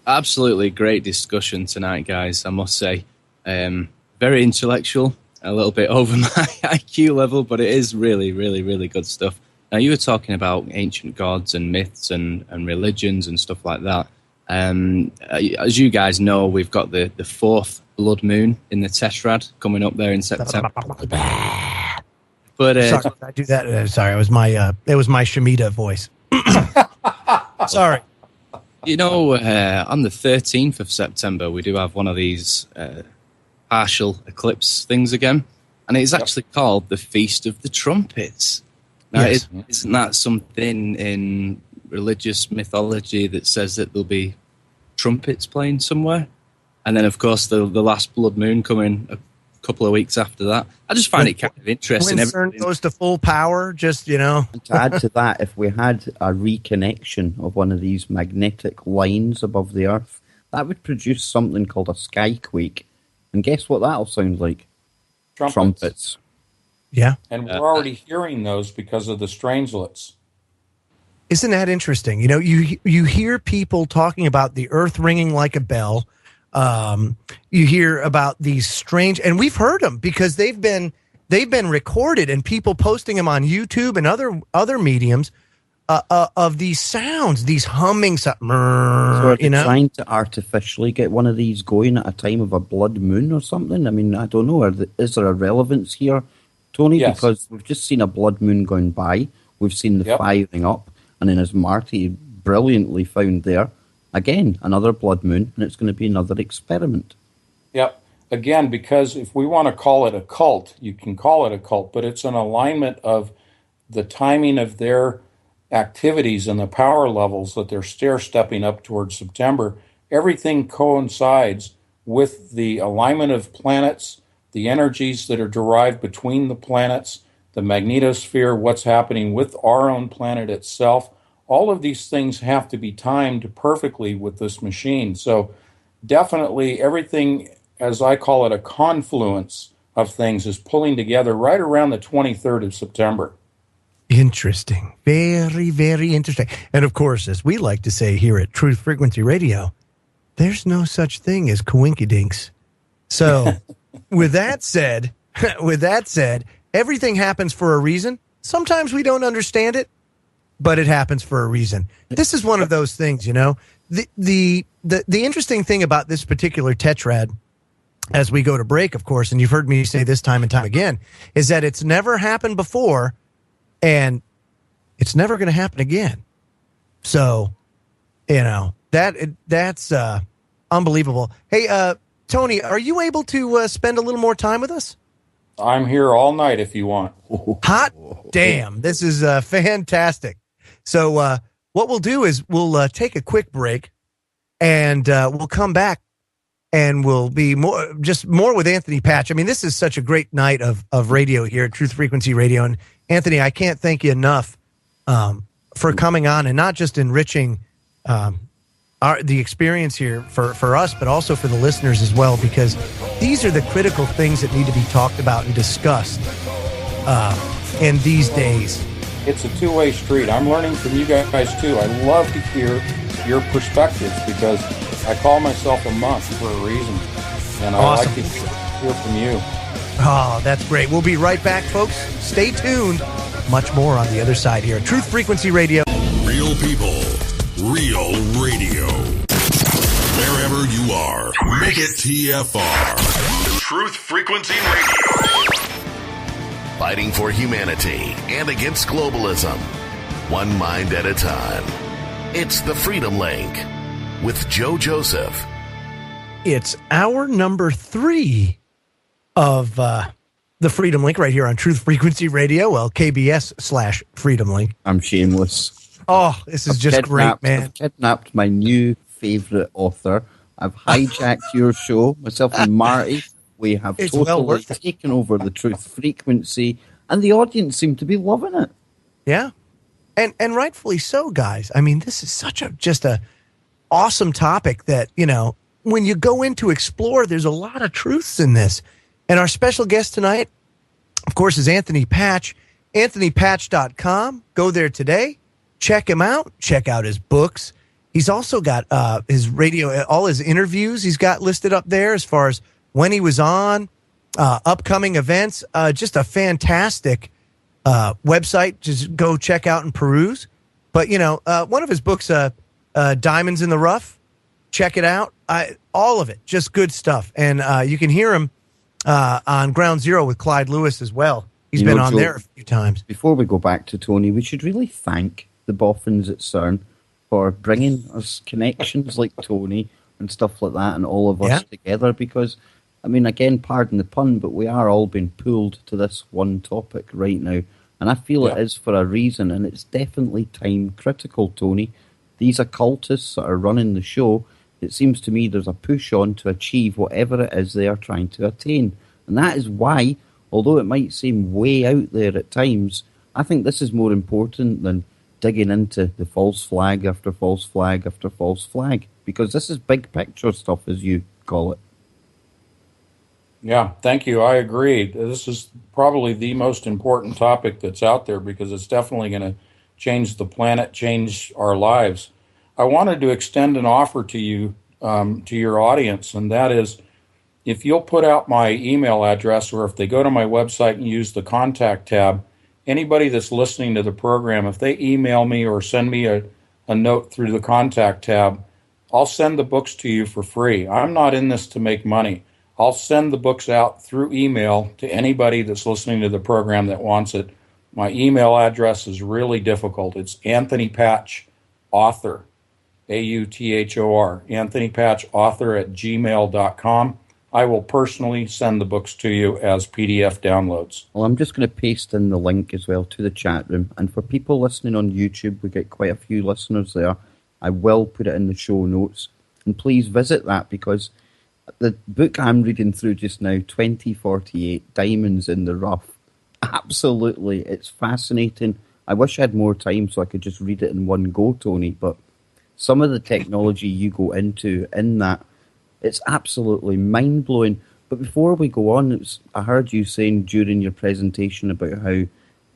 Absolutely great discussion tonight, guys, I must say. Very intellectual, a little bit over my IQ level, but it is really, really, really good stuff. Now, you were talking about ancient gods and myths and religions and stuff like that. As you guys know, we've got the fourth blood moon in the Tetrad coming up there in September. But
sorry, I do that. Sorry, it was my Shemitah voice. Sorry.
You know, on the 13th of September, we do have one of these partial eclipse things again, and it's actually called the Feast of the Trumpets. Now, isn't that something in religious mythology that says that there'll be trumpets playing somewhere? And then, of course, the last blood moon coming a couple of weeks after that. I just find it kind of interesting.
When CERN goes to full power, just, you know.
And to add to that, if we had a reconnection of one of these magnetic lines above the Earth, that would produce something called a skyquake. And guess what that'll sound like? Trumpets.
Yeah.
And we're already hearing those because of the Strangelets.
Isn't that interesting? You know, you hear people talking about the Earth ringing like a bell. You hear about these strange, and we've heard them because they've been recorded and people posting them on YouTube and other mediums of these sounds, these humming. So
are they trying to artificially get one of these going at a time of a blood moon or something? I mean, I don't know. Is there a relevance here, Tony?
Yes.
Because we've just seen a blood moon going by. We've seen the firing up. And then as Marty brilliantly found there, again, another blood moon, and it's going to be another experiment.
Yep. Again, because if we want to call it occult, you can call it occult, but it's an alignment of the timing of their activities and the power levels that they're stair-stepping up towards September. Everything coincides with the alignment of planets, the energies that are derived between the planets, the magnetosphere, what's happening with our own planet itself. All of these things have to be timed perfectly with this machine. So definitely everything, as I call it, a confluence of things is pulling together right around the 23rd of September.
Interesting. Very, very interesting. And of course, as we like to say here at Truth Frequency Radio, there's no such thing as coinkydinks. So with that said, everything happens for a reason. Sometimes we don't understand it, but it happens for a reason. This is one of those things, you know. The interesting thing about this particular tetrad, as we go to break, of course, and you've heard me say this time and time again, is that it's never happened before, and it's never going to happen again. So, you know, that's unbelievable. Hey, Tony, are you able to spend a little more time with us?
I'm here all night if you want.
Hot damn. This is fantastic. So what we'll do is we'll take a quick break, and we'll come back, and we'll be more with Anthony Patch. I mean, this is such a great night of radio here at Truth Frequency Radio. And Anthony, I can't thank you enough for coming on and not just enriching the experience here for us, but also for the listeners as well, because these are the critical things that need to be talked about and discussed in these days.
It's a two-way street. I'm learning from you guys too. I love to hear your perspectives because I call myself a monk for a reason, and I like to hear from you.
Oh, that's great. We'll be right back, folks. Stay tuned. Much more on the other side here. Truth Frequency Radio.
Real people, real radio. Wherever you are, make Take it TFR.
Truth Frequency Radio.
Fighting for humanity and against globalism. One mind at a time. It's the Freedom Link with Joe Joseph.
It's hour number 3 of the Freedom Link right here on Truth Frequency Radio. Well, KBS/Freedom Link.
I'm shameless.
Oh, this is just great, man.
I've kidnapped my new favorite author. I've hijacked your show. Myself and Marty, we have totally taken over the Truth Frequency, and the audience seem to be loving it.
Yeah. And rightfully so, guys. I mean, this is such a awesome topic that, you know, when you go in to explore, there's a lot of truths in this. And our special guest tonight, of course, is Anthony Patch. AnthonyPatch.com. Go there today. Check him out. Check out his books. He's also got his radio, all his interviews he's got listed up there as far as when he was on, upcoming events. Just a fantastic website. Just go check out and peruse. But, you know, one of his books, Diamonds in the Rough, check it out. All of it, just good stuff. And you can hear him on Ground Zero with Clyde Lewis as well. He's been on there a few times.
Before we go back to Tony, we should really thank the boffins at CERN for bringing us connections like Tony and stuff like that and all of us together because, I mean, again, pardon the pun, but we are all being pulled to this one topic right now. And I feel it is for a reason, and it's definitely time critical, Tony. These occultists that are running the show, it seems to me there's a push on to achieve whatever it is they are trying to attain. And that is why, although it might seem way out there at times, I think this is more important than digging into the false flag after false flag after false flag, because this is big picture stuff, as you call it.
Yeah, thank you. I agree. This is probably the most important topic that's out there because it's definitely going to change the planet, change our lives. I wanted to extend an offer to you, to your audience, and that is if you'll put out my email address or if they go to my website and use the contact tab, anybody that's listening to the program, if they email me or send me a note through the contact tab, I'll send the books to you for free. I'm not in this to make money. I'll send the books out through email to anybody that's listening to the program that wants it. My email address is really difficult. It's Anthony Patch, author, AUTHOR, Anthony Patch, author at gmail.com. I will personally send the books to you as PDF downloads.
Well, I'm just going to paste in the link as well to the chat room. And for people listening on YouTube, we get quite a few listeners there. I will put it in the show notes. And please visit that because the book I'm reading through just now, 2048, Diamonds in the Rough, absolutely, it's fascinating. I wish I had more time so I could just read it in one go, Tony, but some of the technology you go into in that, it's absolutely mind-blowing. But before we go on, I heard you saying during your presentation about how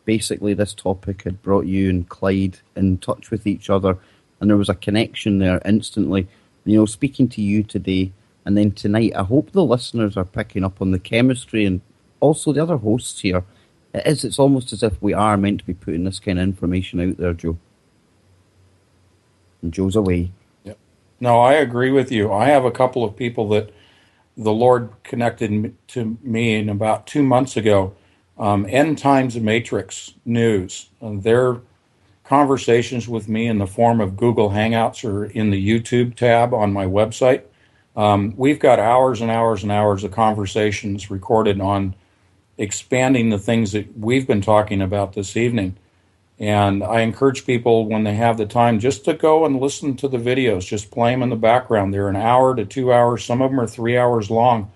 basically this topic had brought you and Clyde in touch with each other, and there was a connection there instantly. You know, speaking to you today, and then tonight, I hope the listeners are picking up on the chemistry and also the other hosts here. It's almost as if we are meant to be putting this kind of information out there, Joe. And Joe's away.
No, I agree with you. I have a couple of people that the Lord connected to me in about 2 months ago. End Times Matrix News. Their conversations with me in the form of Google Hangouts or in the YouTube tab on my website. We've got hours and hours and hours of conversations recorded on expanding the things that we've been talking about this evening. And I encourage people when they have the time just to go and listen to the videos. Just play them in the background. They're an hour to 2 hours. Some of them are 3 hours long.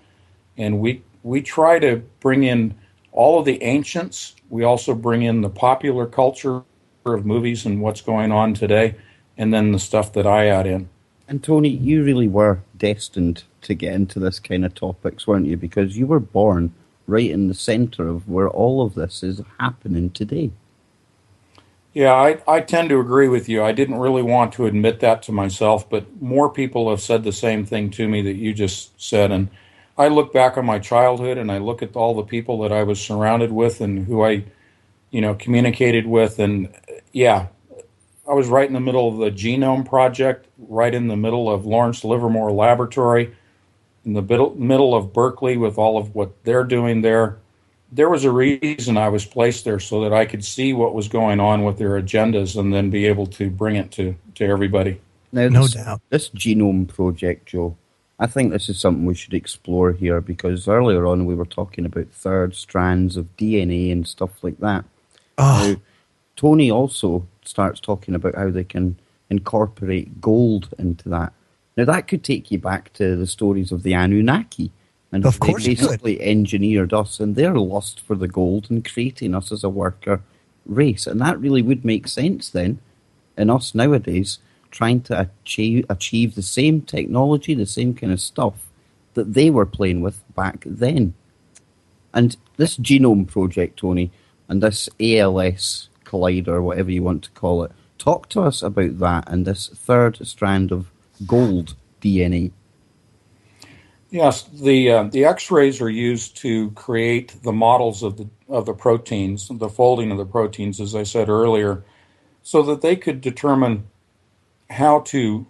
And we try to bring in all of the ancients. We also bring in the popular culture of movies and what's going on today, and then the stuff that I add in.
And Tony, you really were destined to get into this kind of topics, weren't you? Because you were born right in the center of where all of this is happening today.
Yeah, I tend to agree with you. I didn't really want to admit that to myself, but more people have said the same thing to me that you just said. And I look back on my childhood and I look at all the people that I was surrounded with and who I, communicated with. And yeah, I was right in the middle of the Genome Project, right in the middle of Lawrence Livermore Laboratory. in the middle of Berkeley with all of what they're doing there. There was a reason I was placed there, so that I could see what was going on with their agendas and then be able to bring it to everybody.
Now,
No doubt.
This genome project, Joe, I think this is something we should explore here, because earlier on we were talking about third strands of DNA and stuff like that.
Oh.
Now, Tony also starts talking about how they can incorporate gold into that. Now, that could take you back to the stories of the Anunnaki. And
Of course
they
it could.
basically engineered us and their lust for the gold and creating us as a worker race. And that really would make sense then in us nowadays trying to achieve the same technology, the same kind of stuff that they were playing with back then. And this genome project, Tony, and this ALS collider, whatever you want to call it, talk to us about that and this third strand of gold DNA.
Yes, the X-rays are used to create the models of the proteins, the folding of the proteins, as I said earlier, so that they could determine how to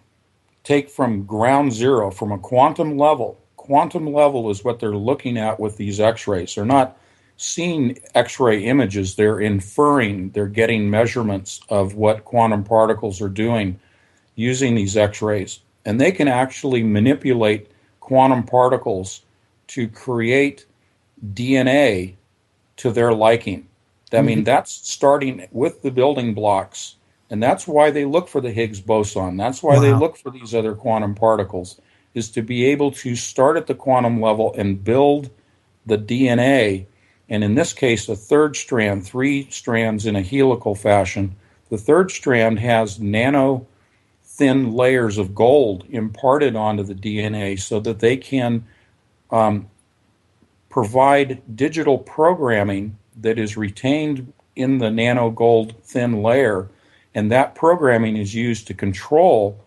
take from ground zero, from a quantum level. Quantum level is what they're looking at with these X-rays. They're not seeing X-ray images, they're inferring, they're getting measurements of what quantum particles are doing using these X-rays. And they can actually manipulate quantum particles to create DNA to their liking. I mean, that's starting with the building blocks. And that's why they look for the Higgs boson. That's why they look for these other quantum particles, is to be able to start at the quantum level and build the DNA. And in this case, a third strand, 3 strands in a helical fashion. The third strand has nano thin layers of gold imparted onto the DNA so that they can provide digital programming that is retained in the nano gold thin layer. And that programming is used to control,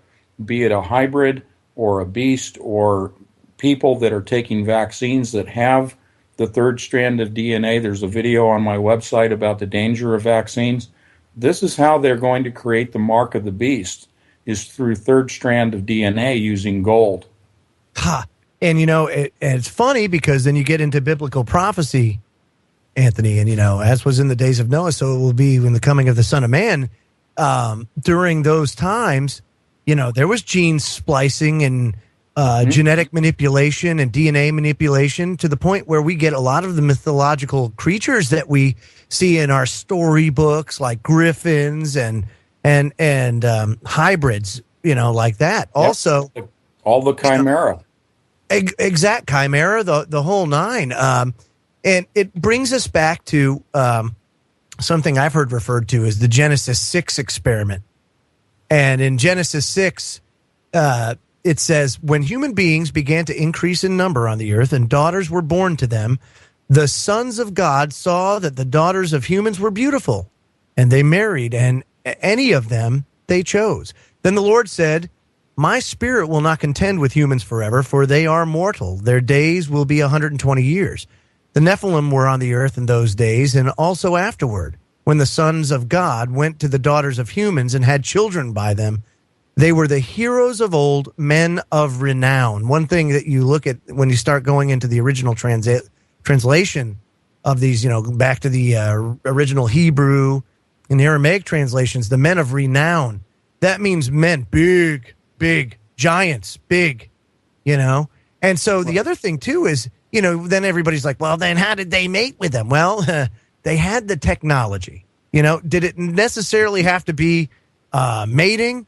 be it a hybrid or a beast or people that are taking vaccines that have the third strand of DNA. There's a video on my website about the danger of vaccines. This is how they're going to create the mark of the beast, is through third strand of DNA using gold.
Ha! And, you know, and it's funny because then you get into biblical prophecy, Anthony, and, you know, as was in the days of Noah, so it will be in the coming of the Son of Man. During those times, you know, there was gene splicing and genetic manipulation and DNA manipulation to the point where we get a lot of the mythological creatures that we see in our storybooks, like griffins and hybrids, you know, like that. Yep. Also,
all the chimera,
exact chimera, the whole nine. And it brings us back to something I've heard referred to as the Genesis 6 experiment. And in Genesis 6, it says, when human beings began to increase in number on the earth and daughters were born to them, the sons of God saw that the daughters of humans were beautiful, and they married, and any of them they chose. Then the Lord said, my spirit will not contend with humans forever, for they are mortal. Their days will be 120 years. The Nephilim were on the earth in those days, and also afterward, when the sons of God went to the daughters of humans and had children by them. They were the heroes of old, men of renown. One thing that you look at when you start going into the original translation of these, you know, back to the original Hebrew and Aramaic translations, the men of renown, that means men, big, giants, big, you know. And so the other thing, too, is, you know, then everybody's like, well, then how did they mate with them? Well, they had the technology. You know, did it necessarily have to be mating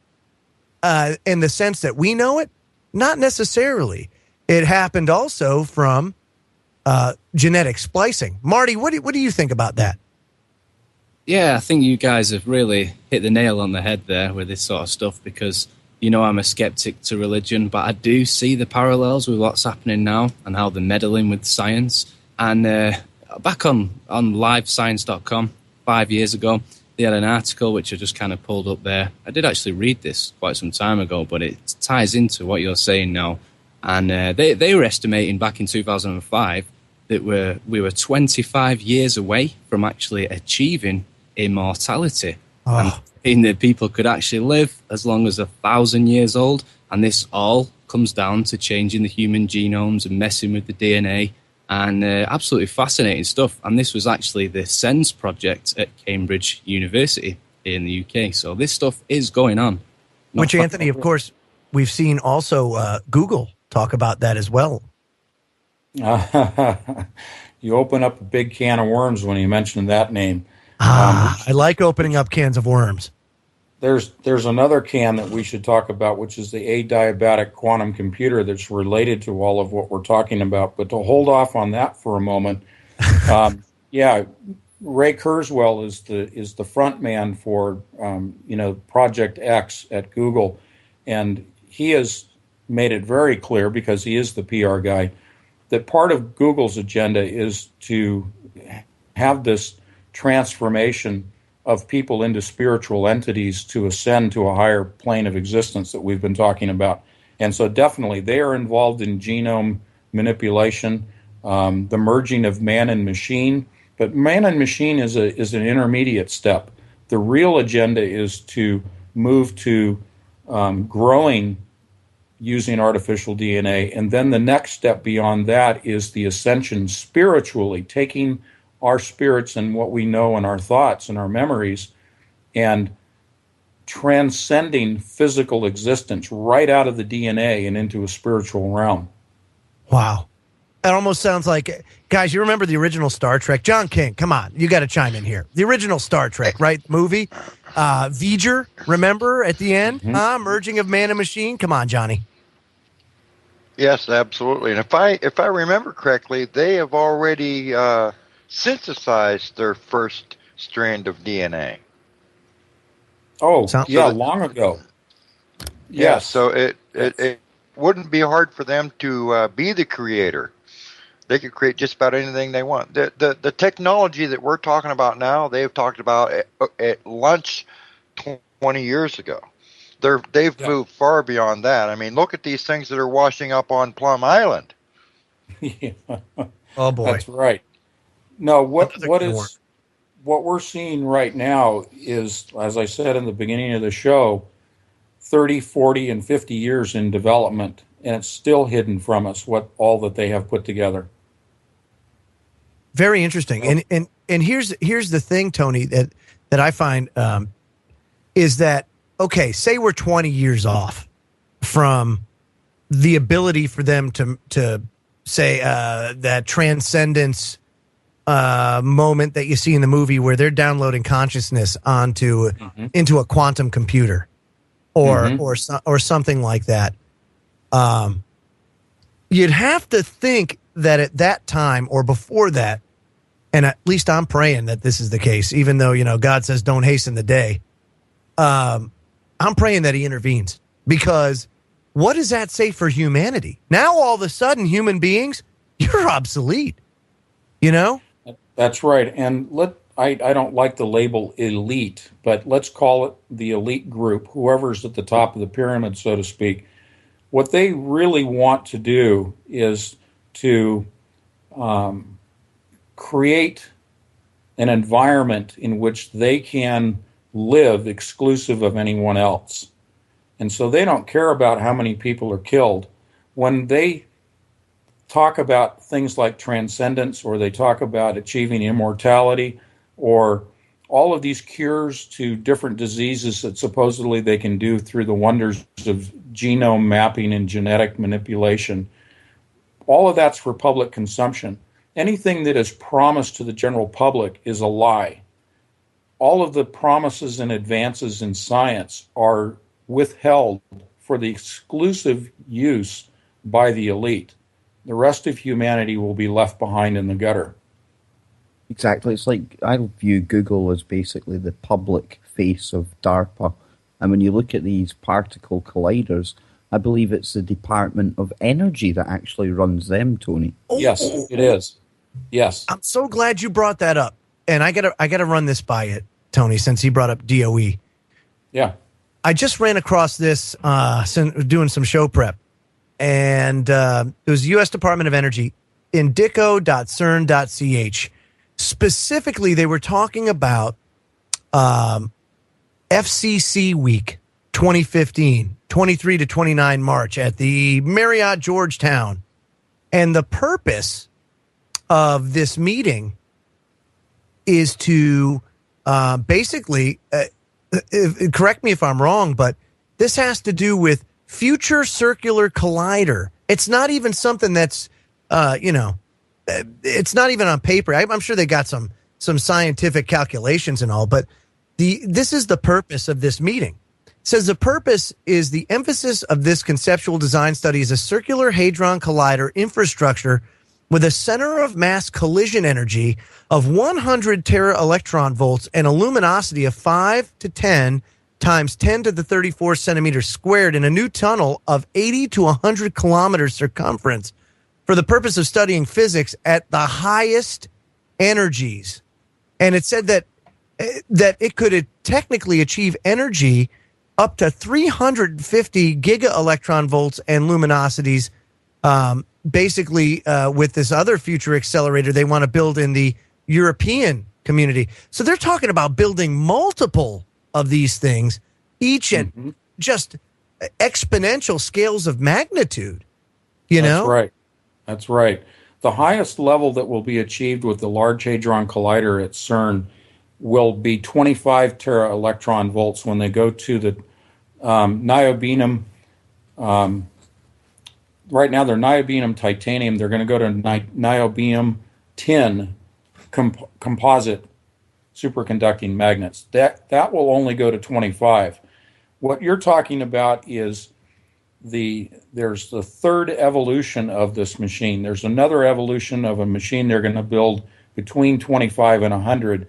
in the sense that we know it? Not necessarily. It happened also from genetic splicing. Marty, what do you think about that?
Yeah, I think you guys have really hit the nail on the head there with this sort of stuff, because, you know, I'm a skeptic to religion, but I do see the parallels with what's happening now and how they're meddling with science. And back on livescience.com 5 years ago, they had an article which I just kind of pulled up there. I did actually read this quite some time ago, but it ties into what you're saying now. And they were estimating back in 2005 that we were 25 years away from actually achieving immortality. And that people could actually live as long as 1,000 years old. And this all comes down to changing the human genomes and messing with the DNA, and absolutely fascinating stuff. And this was actually the SENS project at Cambridge University in the UK. So this stuff is going on.
Which, Anthony, of course, we've seen also Google talk about that as well.
You open up a big can of worms when you mention that name.
I like opening up cans of worms.
There's another can that we should talk about, which is the adiabatic quantum computer that's related to all of what we're talking about. But to hold off on that for a moment, Ray Kurzweil is the front man for Project X at Google, and he has made it very clear, because he is the PR guy, that part of Google's agenda is to have this transformation of people into spiritual entities to ascend to a higher plane of existence that we've been talking about. And so definitely they are involved in genome manipulation, the merging of man and machine. But man and machine is an intermediate step. The real agenda is to move to growing using artificial DNA. And then the next step beyond that is the ascension spiritually, taking our spirits and what we know and our thoughts and our memories and transcending physical existence right out of the DNA and into a spiritual realm.
Wow. That almost sounds like, guys, you remember the original Star Trek? John King, come on, you got to chime in here. The original Star Trek, right? Movie. V'ger, remember at the end? Merging of man and machine? Come on, Johnny.
Yes, absolutely. And if I remember correctly, they have already synthesized their first strand of DNA.
Oh, long ago.
Yeah, so it wouldn't be hard for them to be the creator. They could create just about anything they want. The technology that we're talking about now, they've talked about at lunch 20 years ago. They've moved far beyond that. I mean, look at these things that are washing up on Plum Island.
Yeah.
Oh boy,
that's right. No, what we're seeing right now is, as I said in the beginning of the show, 30, 40, and 50 years in development, and it's still hidden from us what all that they have put together.
Very interesting. And here's the thing, Tony, that I find is that, okay, say we're 20 years off from the ability for them to say that transcendence moment that you see in the movie where they're downloading consciousness into a quantum computer or something like that. You'd have to think that at that time or before that, and at least I'm praying that this is the case, even though, God says don't hasten the day. I'm praying that he intervenes, because what does that say for humanity? Now, all of a sudden, human beings, you're obsolete,
That's right. And I don't like the label elite, but let's call it the elite group, whoever's at the top of the pyramid, so to speak. What they really want to do is to create an environment in which they can live exclusive of anyone else. And so they don't care about how many people are killed. When they talk about things like transcendence, or they talk about achieving immortality, or all of these cures to different diseases that supposedly they can do through the wonders of genome mapping and genetic manipulation, all of that's for public consumption. Anything that is promised to the general public is a lie. All of the promises and advances in science are withheld for the exclusive use by the elite. The rest of humanity will be left behind in the gutter.
Exactly. It's like, I view Google as basically the public face of DARPA. And when you look at these particle colliders, I believe it's the Department of Energy that actually runs them, Tony.
Yes, it is. Yes.
I'm so glad you brought that up. And I gotta run this by it, Tony, since he brought up DOE.
Yeah.
I just ran across this doing some show prep. And it was U.S. Department of Energy, indico.cern.ch. Specifically, they were talking about FCC Week 2015, 23 to 29 March at the Marriott Georgetown. And the purpose of this meeting is to basically, correct me if I'm wrong, but this has to do with Future Circular Collider. It's not even something that's, it's not even on paper. I'm sure they got some scientific calculations and all, but this is the purpose of this meeting. It says the purpose is the emphasis of this conceptual design study is a circular hadron collider infrastructure with a center of mass collision energy of 100 tera electron volts and a luminosity of 5 to 10 times 10 to the 34 centimeters squared in a new tunnel of 80 to 100 kilometers circumference for the purpose of studying physics at the highest energies. And it said that it could technically achieve energy up to 350 giga electron volts and luminosities. Basically, with this other future accelerator they want to build in the European community. So they're talking about building multiple of these things, each at just exponential scales of magnitude.
That's right. That's right. The highest level that will be achieved with the Large Hadron Collider at CERN will be 25 tera electron volts when they go to the niobium. Right now they're niobium titanium. They're going to go to niobium tin composite superconducting magnets. That will only go to 25. What you're talking about is there's the third evolution of this machine. There's another evolution of a machine they're going to build between 25 and 100.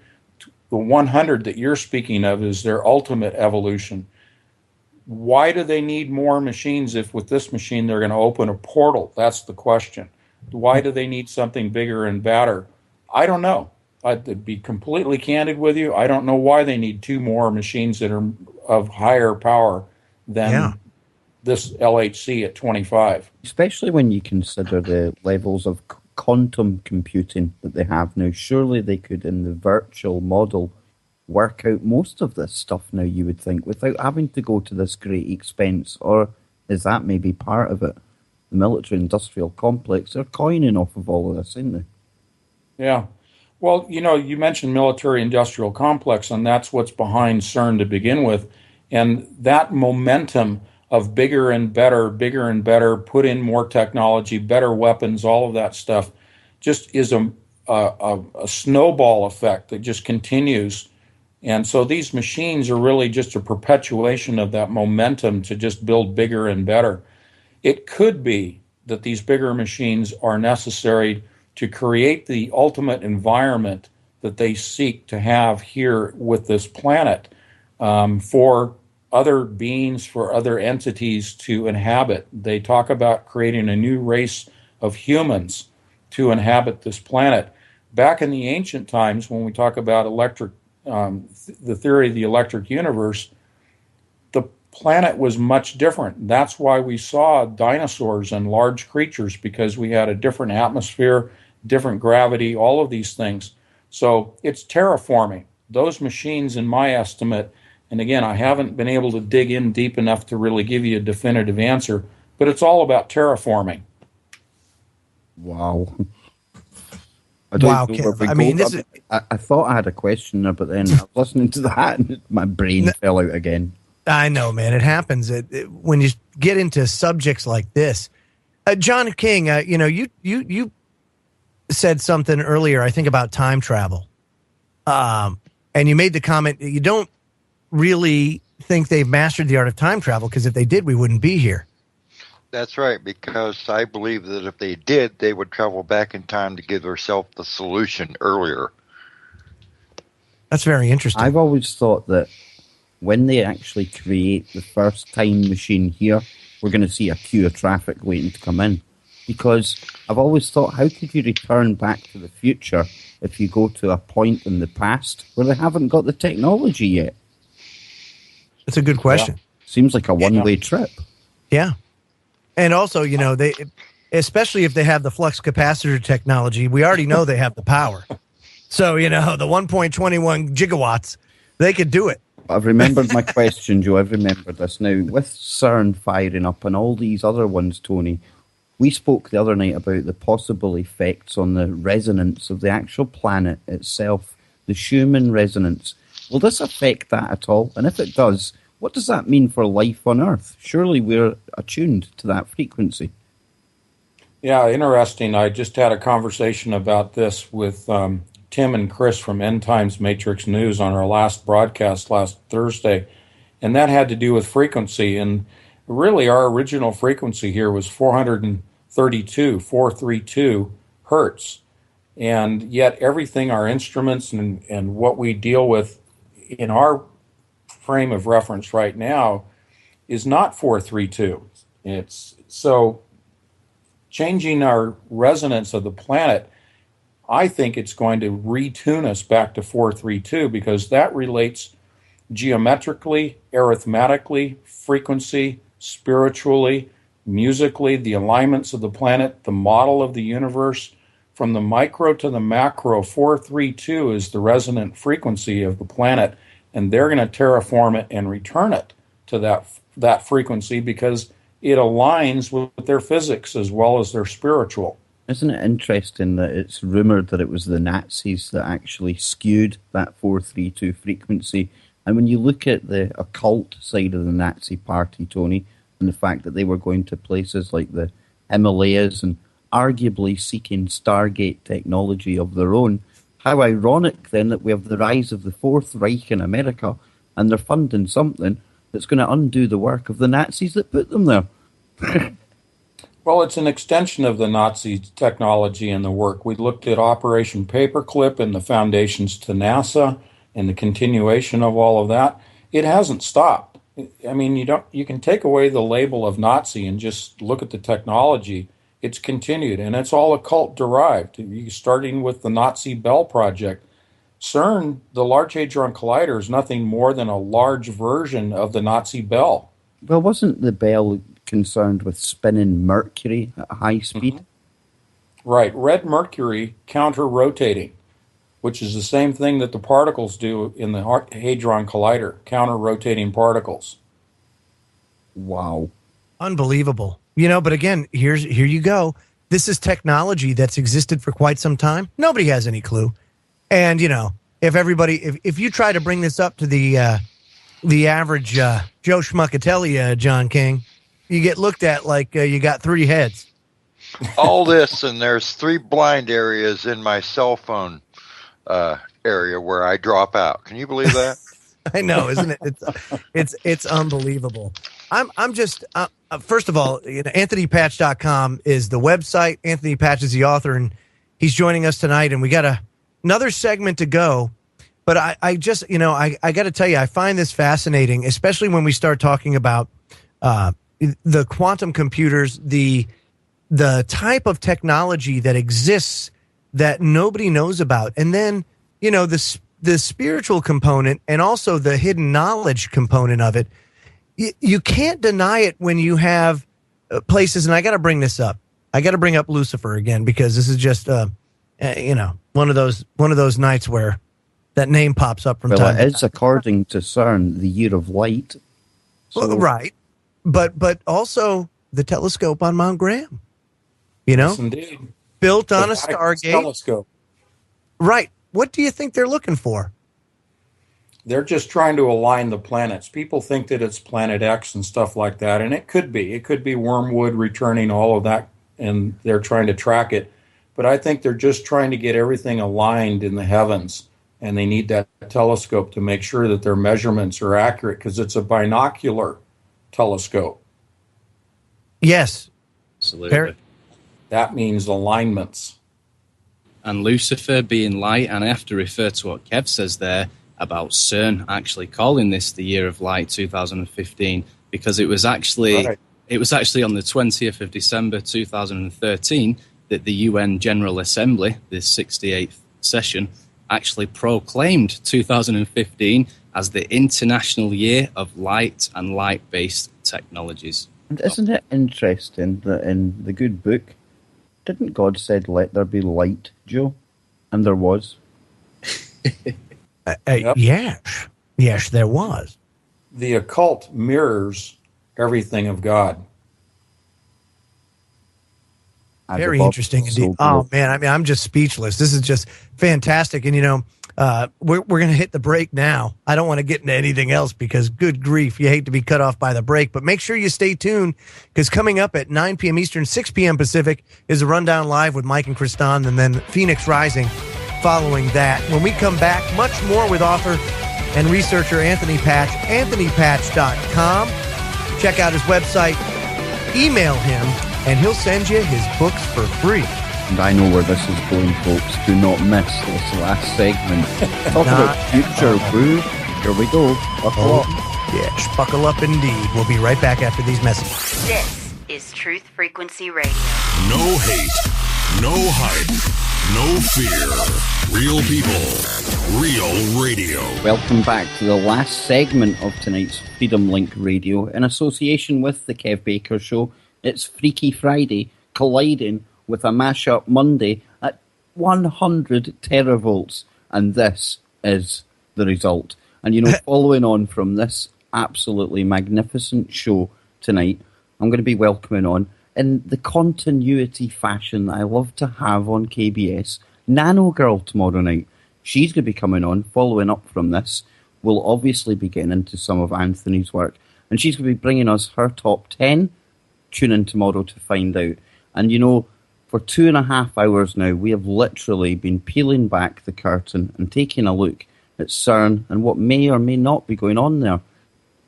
The 100 that you're speaking of is their ultimate evolution. Why do they need more machines if with this machine they're going to open a portal? That's the question. Why do they need something bigger and badder? I don't know. I'd be completely candid with you. I don't know why they need two more machines that are of higher power than this LHC at 25.
Especially when you consider the levels of quantum computing that they have now. Surely they could, in the virtual model, work out most of this stuff now, you would think, without having to go to this great expense. Or is that maybe part of it? The military-industrial complex, they're coining off of all of this, aren't they?
Yeah. Well, you mentioned military-industrial complex, and that's what's behind CERN to begin with. And that momentum of bigger and better, put in more technology, better weapons, all of that stuff, just is a snowball effect that just continues. And so these machines are really just a perpetuation of that momentum to just build bigger and better. It could be that these bigger machines are necessary to create the ultimate environment that they seek to have here with this planet for other beings, for other entities to inhabit. They talk about creating a new race of humans to inhabit this planet. Back in the ancient times, when we talk about the theory of the electric universe, the planet was much different. That's why we saw dinosaurs and large creatures, because we had a different atmosphere, different gravity, all of these things. So it's terraforming. Those machines, in my estimate, and again, I haven't been able to dig in deep enough to really give you a definitive answer, but it's all about terraforming.
Wow.
Kev. I mean,
I thought I had a question there, but then I was listening to that and my brain fell out again.
I know, man. It happens when you get into subjects like this. John King, you said something earlier, I think, about time travel. And you made the comment that you don't really think they've mastered the art of time travel, because if they did, we wouldn't be here.
That's right, because I believe that if they did, they would travel back in time to give themselves the solution earlier.
That's very interesting.
I've always thought that when they actually create the first time machine here, we're going to see a queue of traffic waiting to come in. Because I've always thought, how could you return back to the future if you go to a point in the past where they haven't got the technology yet?
That's a good question.
Yeah. Seems like a one-way trip.
Yeah. And also, they, especially if they have the flux capacitor technology, we already know they have the power. So, the 1.21 gigawatts, they could do it.
I've remembered my question, Joe. I've remembered this. Now, with CERN firing up and all these other ones, Tony, we spoke the other night about the possible effects on the resonance of the actual planet itself, the Schumann resonance. Will this affect that at all? And if it does, what does that mean for life on Earth? Surely we're attuned to that frequency.
Yeah, interesting. I just had a conversation about this with Tim and Chris from End Times Matrix News on our last broadcast last Thursday, and that had to do with frequency. And really, our original frequency here was 432 hertz. And yet everything, our instruments and what we deal with in our frame of reference right now is not 432. It's so changing our resonance of the planet, I think it's going to retune us back to 432 because that relates geometrically, arithmetically, frequency, spiritually, musically, the alignments of the planet, the model of the universe. From the micro to the macro, 432 is the resonant frequency of the planet, and they're going to terraform it and return it to that frequency because it aligns with their physics as well as their spiritual.
Isn't it interesting that it's rumoured that it was the Nazis that actually skewed that 432 frequency? And when you look at the occult side of the Nazi party, Tony, and the fact that they were going to places like the Himalayas and arguably seeking Stargate technology of their own, how ironic then that we have the rise of the Fourth Reich in America and they're funding something that's going to undo the work of the Nazis that put them there.
Well, it's an extension of the Nazi technology and the work. We looked at Operation Paperclip and the foundations to NASA and the continuation of all of that. It hasn't stopped. I mean, you can take away the label of Nazi and just look at the technology. It's continued, and it's all occult derived, starting with the Nazi Bell Project. CERN, the Large Hadron Collider, is nothing more than a large version of the Nazi Bell.
Well, wasn't the Bell concerned with spinning mercury at high speed?
Mm-hmm. Right. Red mercury counter-rotating, which is the same thing that the particles do in the Hadron Collider, counter-rotating particles.
Wow.
Unbelievable. But again, here you go. This is technology that's existed for quite some time. Nobody has any clue. And, if you try to bring this up to the average Joe Schmuckatelli, John King, you get looked at like you got three heads.
All this, and there's 3 blind areas in my cell phone area where I drop out. Can you believe that?
I know, isn't it? It's unbelievable. I'm just first of all, AnthonyPatch.com is the website. Anthony Patch is the author, and he's joining us tonight. And we got another segment to go. But I just, I got to tell you, I find this fascinating, especially when we start talking about the quantum computers, the type of technology that exists that nobody knows about, and then the spiritual component and also the hidden knowledge component of it. You can't deny it when you have places, and I got to bring this up. I got to bring up Lucifer again because this is just one of those nights where that name pops up from time to time.
It's according to CERN the year of light.
So. Well, right. But also the telescope on Mount Graham,
Yes, indeed.
Built on a Stargate.
Telescope.
Right. What do you think they're looking for?
They're just trying to align the planets. People think that it's Planet X and stuff like that, and it could be. It could be Wormwood returning all of that, and they're trying to track it. But I think they're just trying to get everything aligned in the heavens, and they need that telescope to make sure that their measurements are accurate because it's a binocular telescope.
Yes.
Absolutely.
That means alignments.
And Lucifer being light, and I have to refer to what Kev says there about CERN actually calling this the Year of Light 2015 because it was actually on the 20th of December 2013 that the UN General Assembly, the 68th session, actually proclaimed 2015 as the International Year of Light and Light-Based Technologies.
And isn't it interesting that in the good book, didn't God said, "Let there be light," Joe? And there was.
Yes. Yes, there was.
The occult mirrors everything of God.
Very interesting indeed. Oh man, I mean, I'm just speechless. This is just fantastic. And we're going to hit the break now. I don't want to get into anything else because, good grief, you hate to be cut off by the break. But make sure you stay tuned because coming up at 9 p.m. Eastern, 6 p.m. Pacific is a rundown live with Mike and Kristan, and then Phoenix Rising following that. When we come back, much more with author and researcher Anthony Patch, anthonypatch.com. Check out his website, email him, and he'll send you his books for free.
And I know where this is going, folks. Do not miss this last segment. Talk about future, boo. Here we go. Buckle up.
Yes, buckle up indeed. We'll be right back after these messages.
This is Truth Frequency Radio.
No hate, no hype, no fear. Real people, real radio.
Welcome back to the last segment of tonight's Freedom Link Radio in association with the Kev Baker Show. It's Freaky Friday colliding with a mashup Monday at 100 teravolts, and this is the result. And following on from this absolutely magnificent show tonight, I'm going to be welcoming on, in the continuity fashion that I love to have on KBS, Nano Girl tomorrow night. She's going to be coming on, following up from this. We'll obviously be getting into some of Anthony's work, and she's going to be bringing us her top 10. Tune in tomorrow to find out. And for 2.5 hours now, we have literally been peeling back the curtain and taking a look at CERN and what may or may not be going on there.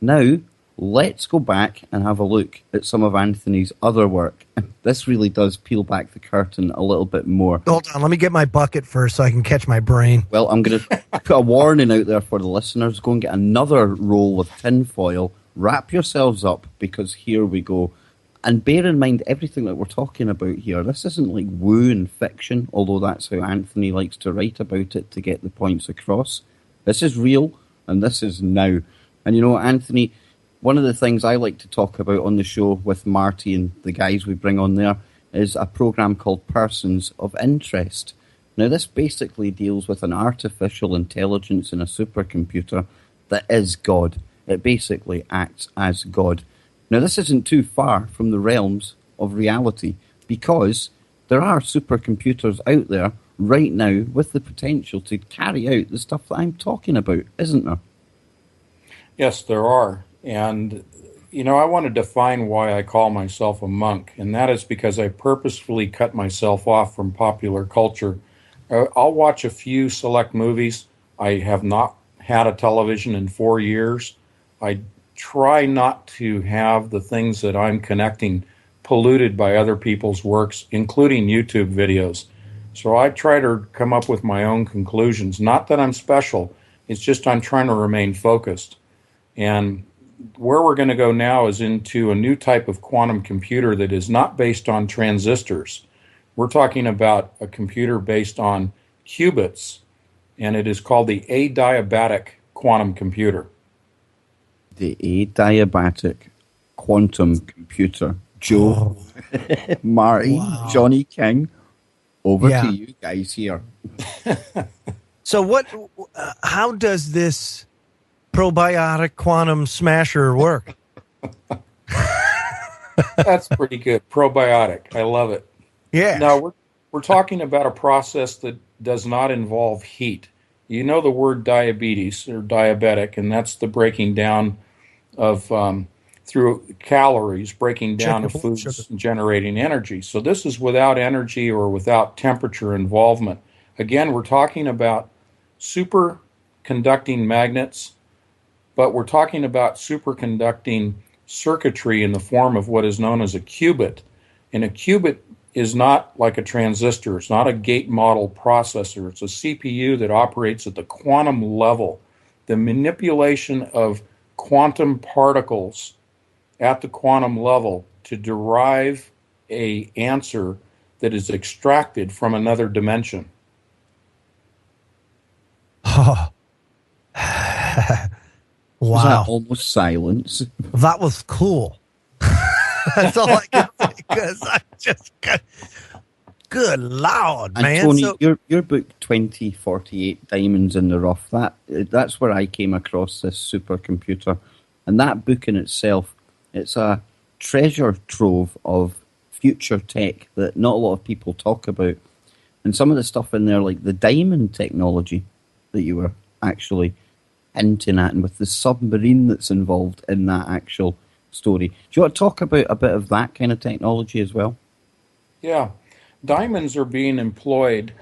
Now, let's go back and have a look at some of Anthony's other work. This really does peel back the curtain a little bit more.
Hold on, let me get my bucket first so I can catch my brain.
Well, I'm going to put a warning out there for the listeners. Go and get another roll of tin foil. Wrap yourselves up, because here we go. And bear in mind, everything that we're talking about here, this isn't like woo and fiction, although that's how Anthony likes to write about it to get the points across. This is real, and this is now. And Anthony, one of the things I like to talk about on the show with Marty and the guys we bring on there is a program called Persons of Interest. Now, this basically deals with an artificial intelligence in a supercomputer that is God. It basically acts as God. Now, this isn't too far from the realms of reality, because there are supercomputers out there right now with the potential to carry out the stuff that I'm talking about, isn't there?
Yes, there are. And, I want to define why I call myself a monk, and that is because I purposefully cut myself off from popular culture. I'll watch a few select movies. I have not had a television in 4 years. I try not to have the things that I'm connecting polluted by other people's works, including YouTube videos. So I try to come up with my own conclusions. Not that I'm special, it's just I'm trying to remain focused. And where we're going to go now is into a new type of quantum computer that is not based on transistors. We're talking about a computer based on qubits, and it is called the adiabatic quantum computer.
The adiabatic quantum computer. Joe, Marty, wow. Johnny King, over to you guys here.
So how does this probiotic quantum smasher work?
That's pretty good. Probiotic. I love it.
Yeah.
Now, we're talking about a process that does not involve heat. You know the word diabetes or diabetic, and that's the breaking down of through calories, breaking down of foods and generating energy. So this is without energy or without temperature involvement. Again, we're talking about superconducting magnets, but we're talking about superconducting circuitry in the form of what is known as a qubit. And a qubit is not like a transistor. It's not a gate model processor. It's a CPU that operates at the quantum level. The manipulation of quantum particles at the quantum level to derive an answer that is extracted from another dimension.
Oh. Wow. Was that almost silence?
That was cool. That's all I can say, because I just got... Good Lord,
And
man.
Tony,
So,
your book 2048 Diamonds in the Rough, that's where I came across this supercomputer. And that book in itself, it's a treasure trove of future tech that not a lot of people talk about. And some of the stuff in there, like the diamond technology that you were actually hinting at, and with the submarine that's involved in that actual story. Do you want to talk about a bit of that kind of technology as well?
Yeah. Diamonds are being employed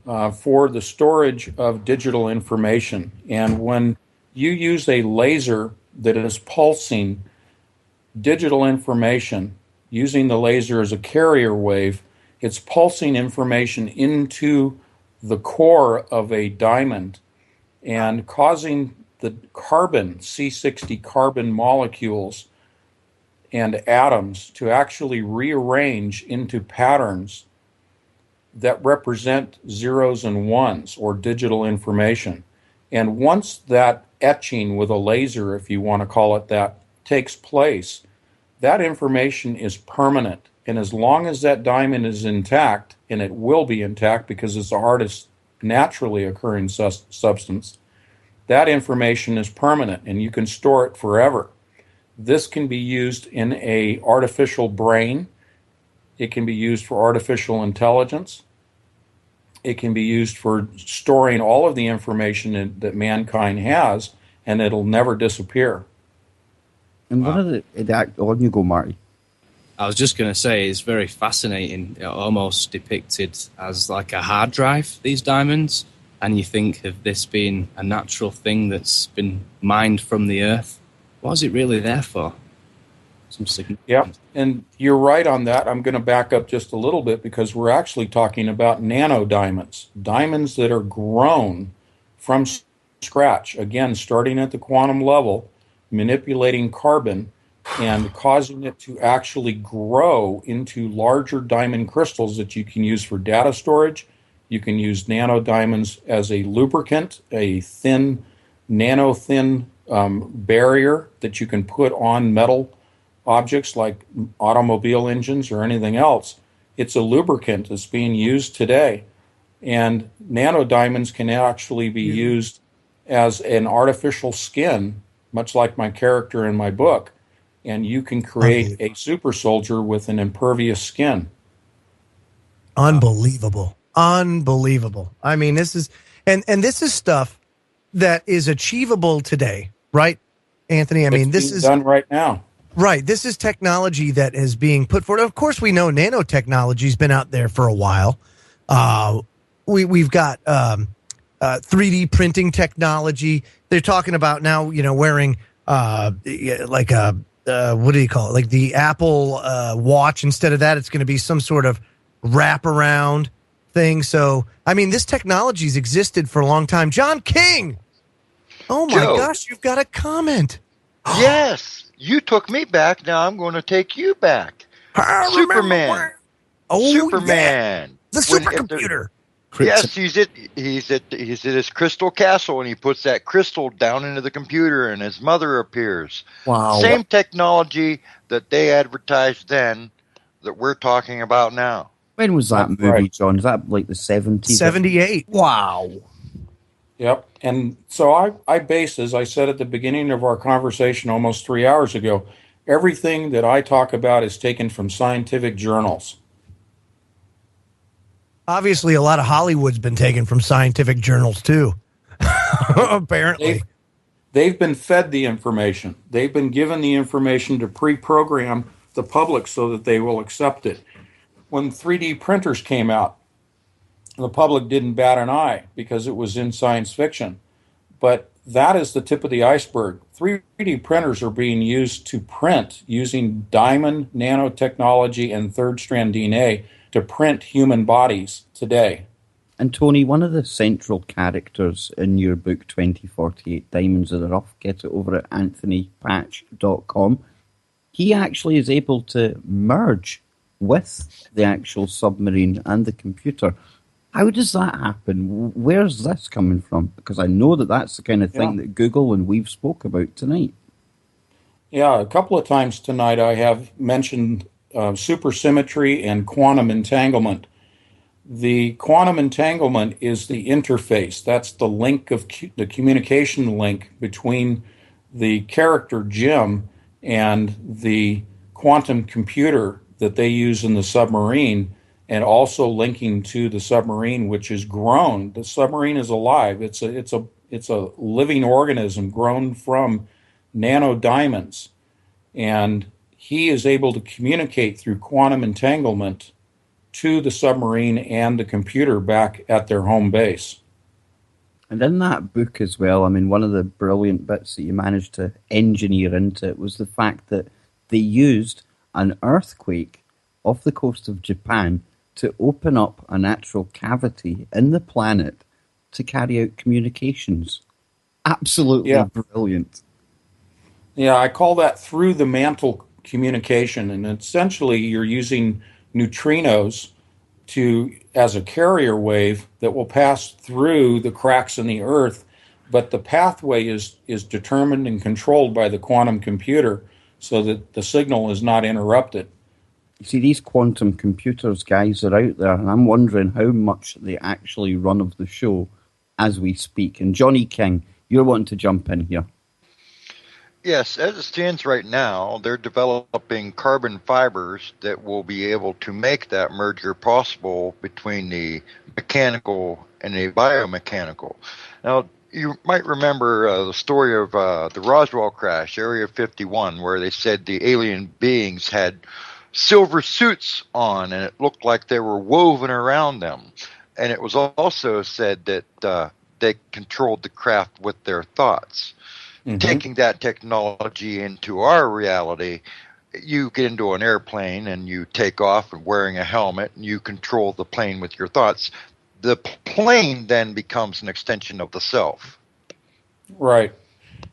for the storage of digital information. And when you use a laser that is pulsing digital information, using the laser as a carrier wave, it's pulsing information into the core of a diamond and causing the carbon, C60 carbon molecules and atoms to actually rearrange into patterns that represent zeros and ones or digital information. And once that etching with a laser, if you want to call it that, takes place, that information is permanent. And as long as that diamond is intact, and it will be intact because it's the hardest naturally occurring substance, that information is permanent and you can store it forever. This can be used in a artificial brain. It can be used for artificial intelligence. It can be used for storing all of the information that mankind has, and it'll never disappear.
And one of on you go, Marty.
I was just going to say, it's very fascinating, almost depicted as like a hard drive, these diamonds, and you think of this being a natural thing that's been mined from the earth. What is it really there for? Some significance.
Yeah, and you're right on that. I'm going to back up just a little bit because we're actually talking about nano diamonds, diamonds that are grown from scratch, again, starting at the quantum level, manipulating carbon and causing it to actually grow into larger diamond crystals that you can use for data storage. You can use nano diamonds as a lubricant, a thin, nano-thin barrier that you can put on metal objects like automobile engines or anything else. It's a lubricant that's being used today. And nano diamonds can actually be used as an artificial skin, much like my character in my book. And you can create a super soldier with an impervious skin.
unbelievable. Unbelievable. I mean, this is, and this is stuff that is achievable today, right, Anthony? I mean, this is
done right now.
Right. This is technology that is being put forward. Of course, we know nanotechnology's been out there for a while. We've got 3D printing technology. They're talking about now, wearing like a what do you call it? Like the Apple Watch. Instead of that, it's going to be some sort of wraparound thing. So, I mean, this technology's existed for a long time. John King. Oh my gosh, you've got a comment.
Yes. You took me back. Now I'm going to take you back. Superman. Superman.
Yeah. The supercomputer.
Yes, he's at his crystal castle, and he puts that crystal down into the computer, and his mother appears.
Wow.
Same technology that they advertised then that we're talking about now.
When was that movie, John? Is that like the 70s?
78.
Wow.
Yep. And so I base, as I said at the beginning of our conversation almost 3 hours ago, everything that I talk about is taken from scientific journals.
Obviously, a lot of Hollywood's been taken from scientific journals, too. Apparently.
They've been fed the information. They've been given the information to pre-program the public so that they will accept it. When 3D printers came out, the public didn't bat an eye because it was in science fiction. But that is the tip of the iceberg. 3D printers are being used to print using diamond nanotechnology and third-strand DNA to print human bodies today.
And Tony, one of the central characters in your book 2048 Diamonds in the Rough, get it over at anthonypatch.com, he actually is able to merge with the actual submarine and the computer. How does that happen? Where's this coming from? Because I know that that's the kind of thing that Google and we've spoke about tonight.
Yeah, a couple of times tonight I have mentioned supersymmetry and quantum entanglement. The quantum entanglement is the interface. That's the link of the communication link between the character Jim and the quantum computer that they use in the submarine, and also linking to the submarine, which is grown. The submarine is alive. It's a living organism grown from nanodiamonds, and he is able to communicate through quantum entanglement to the submarine and the computer back at their home base.
And in that book as well, I mean, one of the brilliant bits that you managed to engineer into it was the fact that they used an earthquake off the coast of Japan to open up a natural cavity in the planet to carry out communications. Absolutely brilliant.
Yeah, I call that through the mantle communication, and essentially you're using neutrinos as a carrier wave that will pass through the cracks in the earth, but the pathway is determined and controlled by the quantum computer so that the signal is not interrupted.
You see, these quantum computers, guys, are out there, and I'm wondering how much they actually run of the show as we speak. And Johnny King, you're wanting to jump in here.
Yes, as it stands right now, they're developing carbon fibers that will be able to make that merger possible between the mechanical and the biomechanical. Now, you might remember the story of the Roswell crash, Area 51, where they said the alien beings had silver suits on, and it looked like they were woven around them. And it was also said that they controlled the craft with their thoughts. Mm-hmm. Taking that technology into our reality, you get into an airplane and you take off and wearing a helmet, and you control the plane with your thoughts. The plane then becomes an extension of the self.
Right.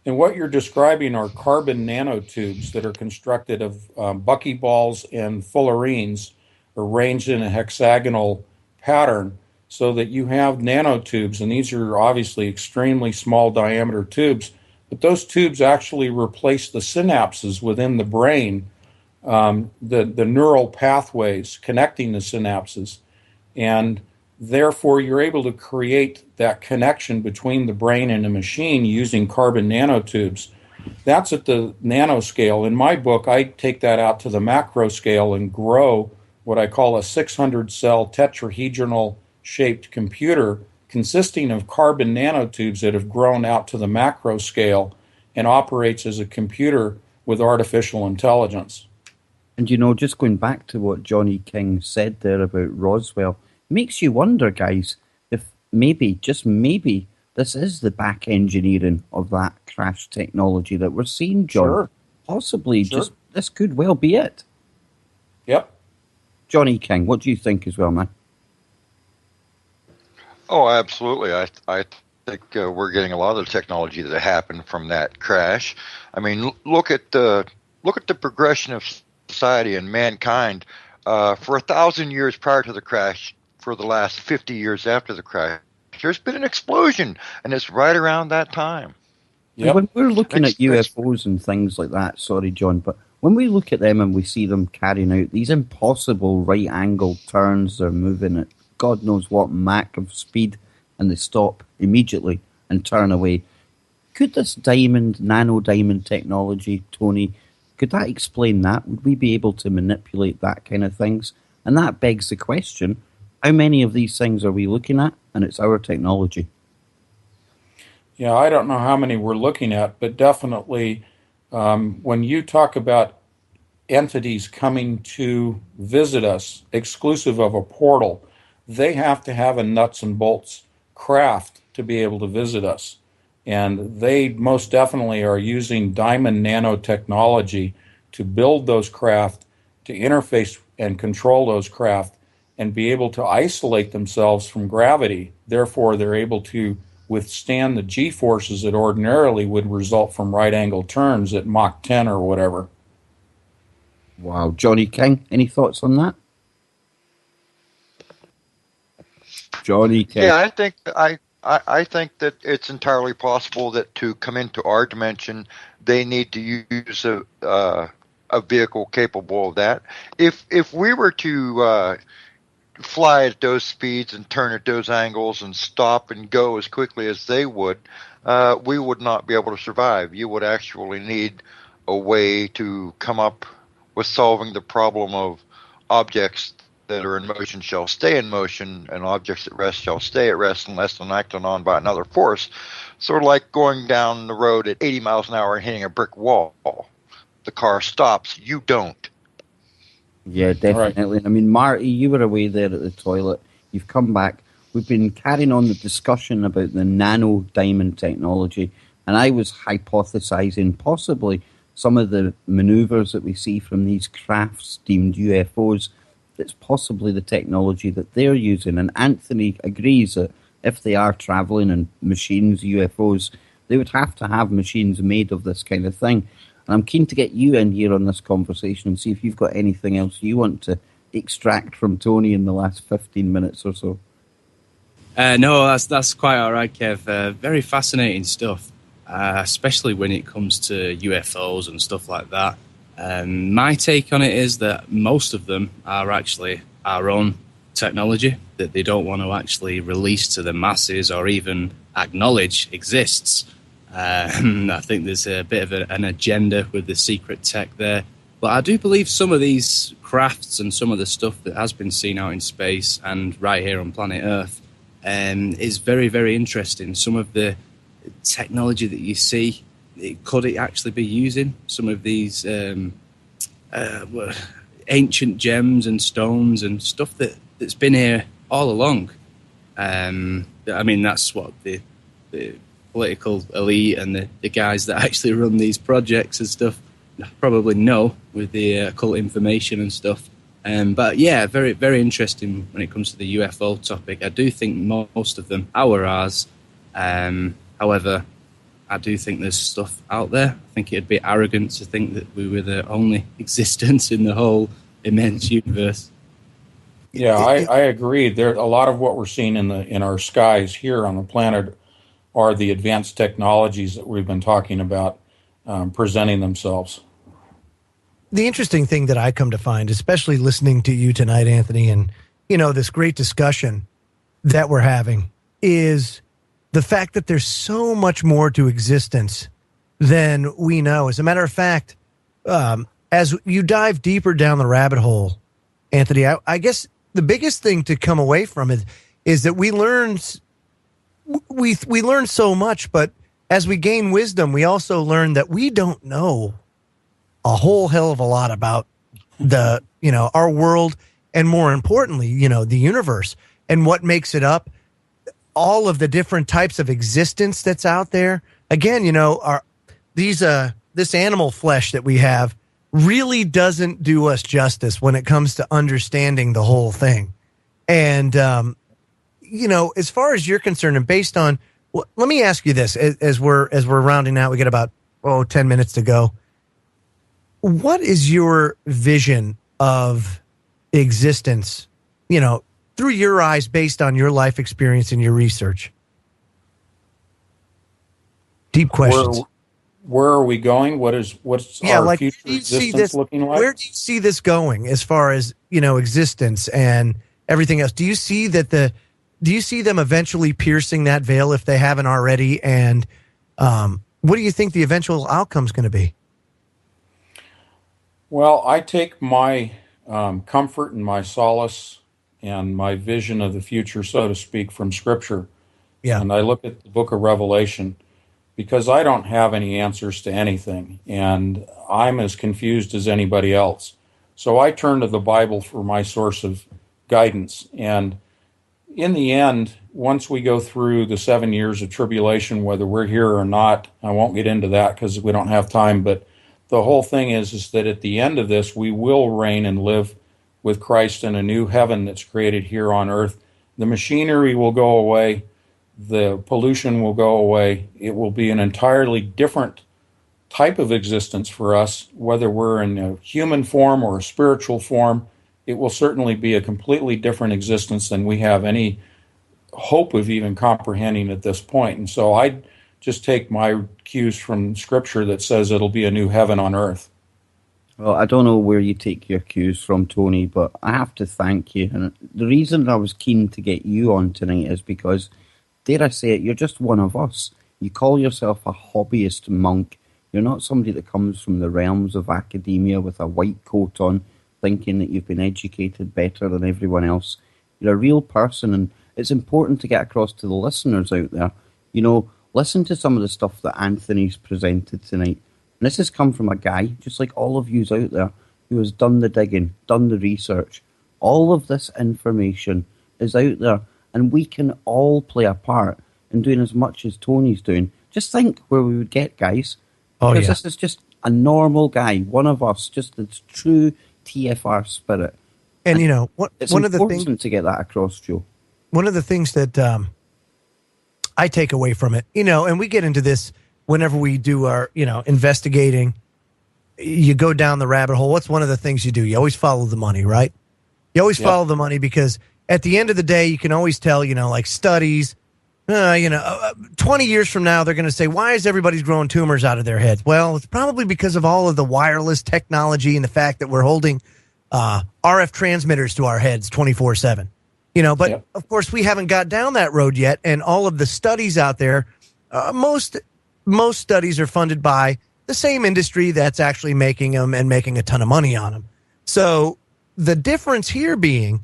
And what you're describing are carbon nanotubes that are constructed of buckyballs and fullerenes arranged in a hexagonal pattern so that you have nanotubes, and these are obviously extremely small diameter tubes, but those tubes actually replace the synapses within the brain, the neural pathways connecting the synapses, and therefore you're able to create that connection between the brain and the machine using carbon nanotubes. That's at the nanoscale. In my book, I take that out to the macro scale and grow what I call a 600-cell tetrahedral shaped computer consisting of carbon nanotubes that have grown out to the macro scale and operates as a computer with artificial intelligence.
And you know, just going back to what Johnny King said there about Roswell, makes you wonder, guys, if maybe, just maybe, this is the back engineering of that crash technology that we're seeing, John.
Sure.
Possibly, just this could well be it.
Yep.
Johnny King, what do you think as well, man?
Oh, absolutely. I think we're getting a lot of the technology that happened from that crash. I mean, look at the progression of society and mankind for 1,000 years prior to the crash. For the last 50 years after the crash, there's been an explosion, and it's right around that time.
Yep. When we're looking at UFOs and things like that, sorry, John, but when we look at them and we see them carrying out these impossible right-angle turns, they're moving at God knows what Mach of speed, and they stop immediately and turn away. Could this nano-diamond technology, Tony, could that explain that? Would we be able to manipulate that kind of things? And that begs the question, how many of these things are we looking at? And it's our technology.
Yeah, I don't know how many we're looking at, but definitely when you talk about entities coming to visit us, exclusive of a portal, they have to have a nuts and bolts craft to be able to visit us. And they most definitely are using diamond nanotechnology to build those craft, to interface and control those craft, and be able to isolate themselves from gravity. Therefore, they're able to withstand the G-forces that ordinarily would result from right-angle turns at Mach 10 or whatever.
Wow. Johnny King, any thoughts on that? Johnny King.
Yeah, I think that it's entirely possible that to come into our dimension, they need to use a vehicle capable of that. If we were to fly at those speeds and turn at those angles and stop and go as quickly as they would, we would not be able to survive. You would actually need a way to come up with solving the problem of objects that are in motion shall stay in motion, and objects at rest shall stay at rest unless they're acted on by another force. Sort of like going down the road at 80 miles an hour and hitting a brick wall. The car stops, you don't.
Yeah, definitely. Right. I mean, Marty, you were away there at the toilet. You've come back. We've been carrying on the discussion about the nano diamond technology, and I was hypothesizing possibly some of the maneuvers that we see from these crafts deemed UFOs, that's possibly the technology that they're using. And Anthony agrees that if they are traveling in machines, UFOs, they would have to have machines made of this kind of thing. And I'm keen to get you in here on this conversation and see if you've got anything else you want to extract from Tony in the last 15 minutes or so.
No, that's quite all right, Kev. Very fascinating stuff, especially when it comes to UFOs and stuff like that. My take on it is that most of them are actually our own technology that they don't want to actually release to the masses or even acknowledge exists. I think there's a bit of an agenda with the secret tech there. But I do believe some of these crafts and some of the stuff that has been seen out in space and right here on planet Earth is very, very interesting. Some of the technology that you see, could it actually be using some of these ancient gems and stones and stuff that's been here all along? I mean, that's what the political elite and the guys that actually run these projects and stuff probably know with the occult information and stuff. But yeah, very, very interesting when it comes to the UFO topic. I do think most of them are ours. However, I do think there's stuff out there. I think it'd be arrogant to think that we were the only existence in the whole immense universe.
Yeah, I agree. There, a lot of what we're seeing in our skies here on the planet are the advanced technologies that we've been talking about presenting themselves.
The interesting thing that I come to find, especially listening to you tonight, Anthony, and this great discussion that we're having, is the fact that there's so much more to existence than we know. As a matter of fact, as you dive deeper down the rabbit hole, Anthony, I guess the biggest thing to come away from it is that we learn so much, but as we gain wisdom, we also learn that we don't know a whole hell of a lot about our world, and more importantly, the universe and what makes it up, all of the different types of existence that's out there. Again, this animal flesh that we have really doesn't do us justice when it comes to understanding the whole thing. And, as far as you're concerned, and based on, let me ask you this, as we're rounding out, we got about 10 minutes to go. What is your vision of existence, through your eyes, based on your life experience and your research? Deep questions.
Where are we going? What's our future existence looking like?
Where do you see this going as far as, existence and everything else? Do you see them eventually piercing that veil if they haven't already? And what do you think the eventual outcome is going to be?
Well, I take my comfort and my solace and my vision of the future, so to speak, from Scripture. Yeah. And I look at the book of Revelation because I don't have any answers to anything, and I'm as confused as anybody else. So I turn to the Bible for my source of guidance. And in the end, once we go through the 7 years of tribulation, whether we're here or not, I won't get into that because we don't have time, but the whole thing is that at the end of this, we will reign and live with Christ in a new heaven that's created here on earth. The machinery will go away. The pollution will go away. It will be an entirely different type of existence for us, whether we're in a human form or a spiritual form. It will certainly be a completely different existence than we have any hope of even comprehending at this point. And so I just take my cues from Scripture that says it'll be a new heaven on earth.
Well, I don't know where you take your cues from, Tony, but I have to thank you. And the reason I was keen to get you on tonight is because, dare I say it, you're just one of us. You call yourself a hobbyist monk. You're not somebody that comes from the realms of academia with a white coat on, thinking that you've been educated better than everyone else. You're a real person, and it's important to get across to the listeners out there. You know, listen to some of the stuff that Anthony's presented tonight. And this has come from a guy, just like all of yous out there, who has done the digging, done the research. All of this information is out there, and we can all play a part in doing as much as Tony's doing. Just think where we would get, guys. Because this is just a normal guy, one of us, just the true TFR spirit.
And you know,
it's
one of the
important
things
to get that across, Joe.
One of the things that I take away from it, you know, and we get into this whenever we do our, you know, investigating. You go down the rabbit hole. What's one of the things you do? You always follow the money, right? You always follow the money because at the end of the day, you can always tell, you know, like studies, 20 years from now, they're going to say, why is everybody's growing tumors out of their heads? Well, it's probably because of all of the wireless technology and the fact that we're holding RF transmitters to our heads 24/7. You know, but of course, we haven't got down that road yet. And all of the studies out there, most studies are funded by the same industry that's actually making them and making a ton of money on them. So the difference here being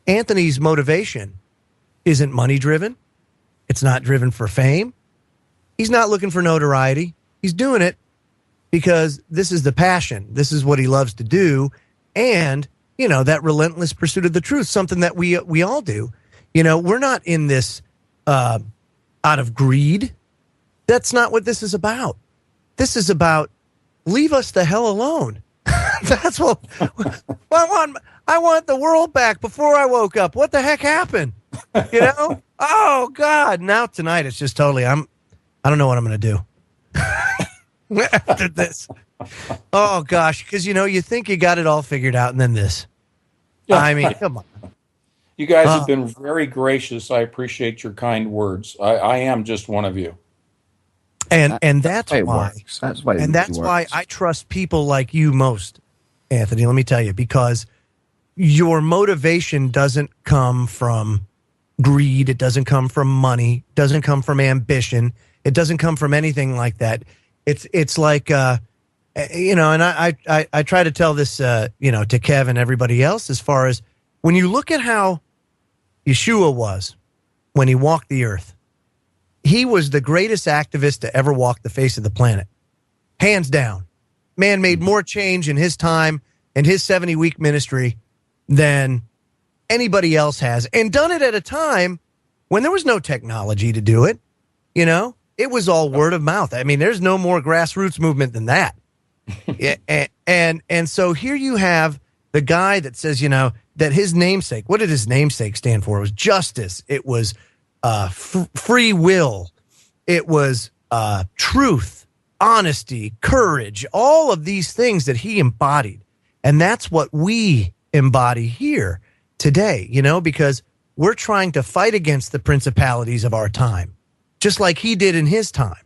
Anthony's motivation isn't money driven. It's not driven for fame. He's not looking for notoriety. He's doing it because this is the passion. This is what he loves to do. And, you know, that relentless pursuit of the truth, something that we all do. You know, we're not in this out of greed. That's not what this is about. This is about leave us the hell alone. That's what I want the world back before I woke up. What the heck happened? You know? Oh God. Now tonight it's just totally I don't know what I'm gonna do after this. Oh gosh, because you know, you think you got it all figured out and then this. I mean, come on.
You guys have been very gracious. I appreciate your kind words. I am just one of you.
And that's why.
That's why.
And that's why I trust people like you most, Anthony. Let me tell you, because your motivation doesn't come from greed. It doesn't come from money. It doesn't come from ambition. It doesn't come from anything like that. It's like, you know, and I try to tell this, you know, to Kev and everybody else, as far as when you look at how Yeshua was when he walked the earth. He was the greatest activist to ever walk the face of the planet. Hands down. Man made more change in his time and his 70-week ministry than anybody else has. And done it at a time when there was no technology to do it. You know, it was all word of mouth. I mean, there's no more grassroots movement than that. and so here you have the guy that says, you know, that his namesake, what did his namesake stand for? It was justice. It was free will. It was truth, honesty, courage, all of these things that he embodied. And that's what we embody here today, you know, because we're trying to fight against the principalities of our time, just like he did in his time.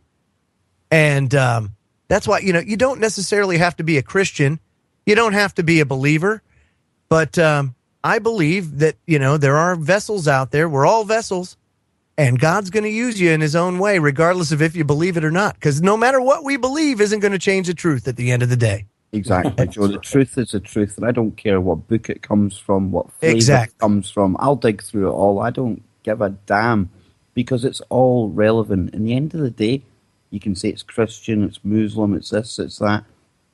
And that's why, you know, you don't necessarily have to be a Christian. You don't have to be a believer. But I believe that, you know, there are vessels out there. We're all vessels. And God's going to use you in his own way, regardless of if you believe it or not. Because no matter what we believe isn't going to change the truth at the end of the day.
Exactly, Joe. The truth is the truth. And I don't care what book it comes from, what flavor it comes from. I'll dig through it all. I don't give a damn because it's all relevant. In the end of the day, you can say it's Christian, it's Muslim, it's this, it's that.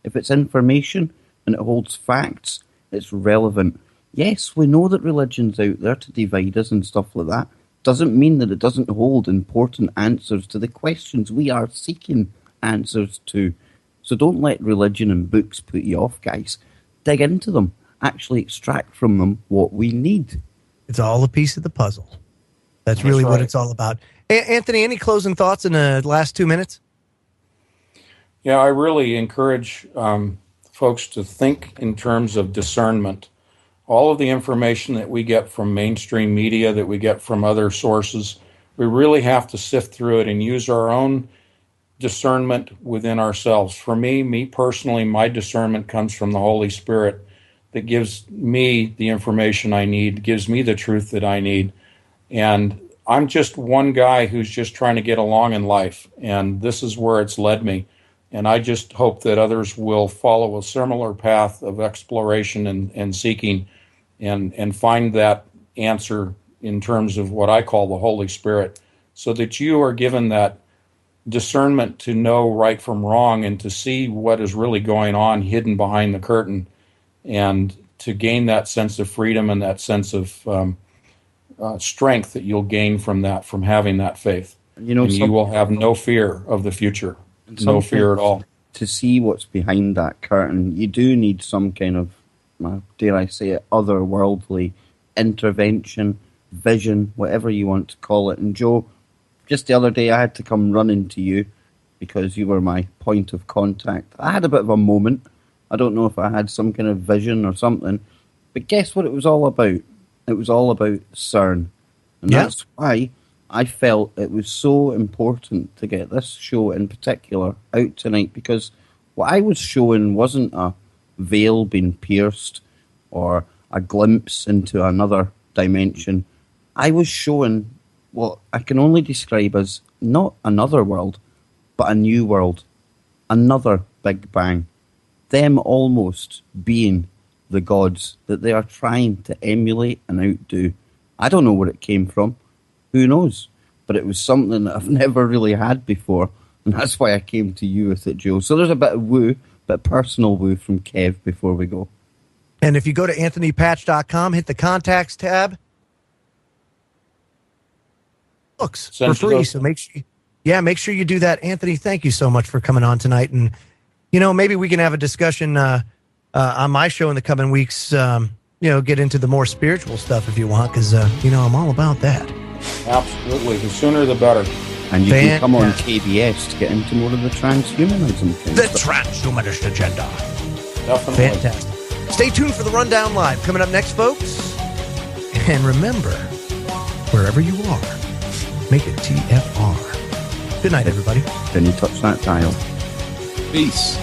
If it's information and it holds facts, it's relevant. Yes, we know that religion's out there to divide us and stuff like that. Doesn't mean that it doesn't hold important answers to the questions we are seeking answers to. So don't let religion and books put you off, guys. Dig into them. Actually extract from them what we need.
It's all a piece of the puzzle. That's really what it's all about. Anthony, any closing thoughts in the last 2 minutes?
Yeah, I really encourage folks to think in terms of discernment. All of the information that we get from mainstream media, that we get from other sources, we really have to sift through it and use our own discernment within ourselves. For me personally, my discernment comes from the Holy Spirit that gives me the information I need, gives me the truth that I need. And I'm just one guy who's just trying to get along in life, and this is where it's led me. And I just hope that others will follow a similar path of exploration and seeking and find that answer in terms of what I call the Holy Spirit, so that you are given that discernment to know right from wrong and to see what is really going on hidden behind the curtain, and to gain that sense of freedom and that sense of strength that you'll gain from that, from having that faith. And you will have no fear of the future, no fear at all.
To see what's behind that curtain, you do need some kind of, dare I say it, otherworldly intervention, vision, whatever you want to call it. And Joe, just the other day I had to come running to you because you were my point of contact. I had a bit of a moment. I don't know if I had some kind of vision or something, but guess what it was all about? It was all about CERN. And that's why I felt it was so important to get this show in particular out tonight, because what I was showing wasn't a veil being pierced or a glimpse into another dimension. I was showing what I can only describe as not another world, but a new world, another Big Bang. Them almost being the gods that they are trying to emulate and outdo. I don't know where it came from. Who knows? But it was something that I've never really had before, and that's why I came to you with it, Joe. So there's a bit of woo, bit personal woo from Kev before we go.
And if you go to anthonypatch.com, hit the contacts tab, books for free. So make sure you do that. Anthony, thank you so much for coming on tonight. And, maybe we can have a discussion on my show in the coming weeks, get into the more spiritual stuff if you want, because, I'm all about that.
Absolutely. The sooner the better.
And you can come on KBS to get into more of the transhumanism thing.
The transhumanist agenda.
Definitely.
Fantastic. Stay tuned for the Rundown Live coming up next, folks. And remember, wherever you are, make it TFR. Good night, everybody.
Then you touch that dial.
Peace.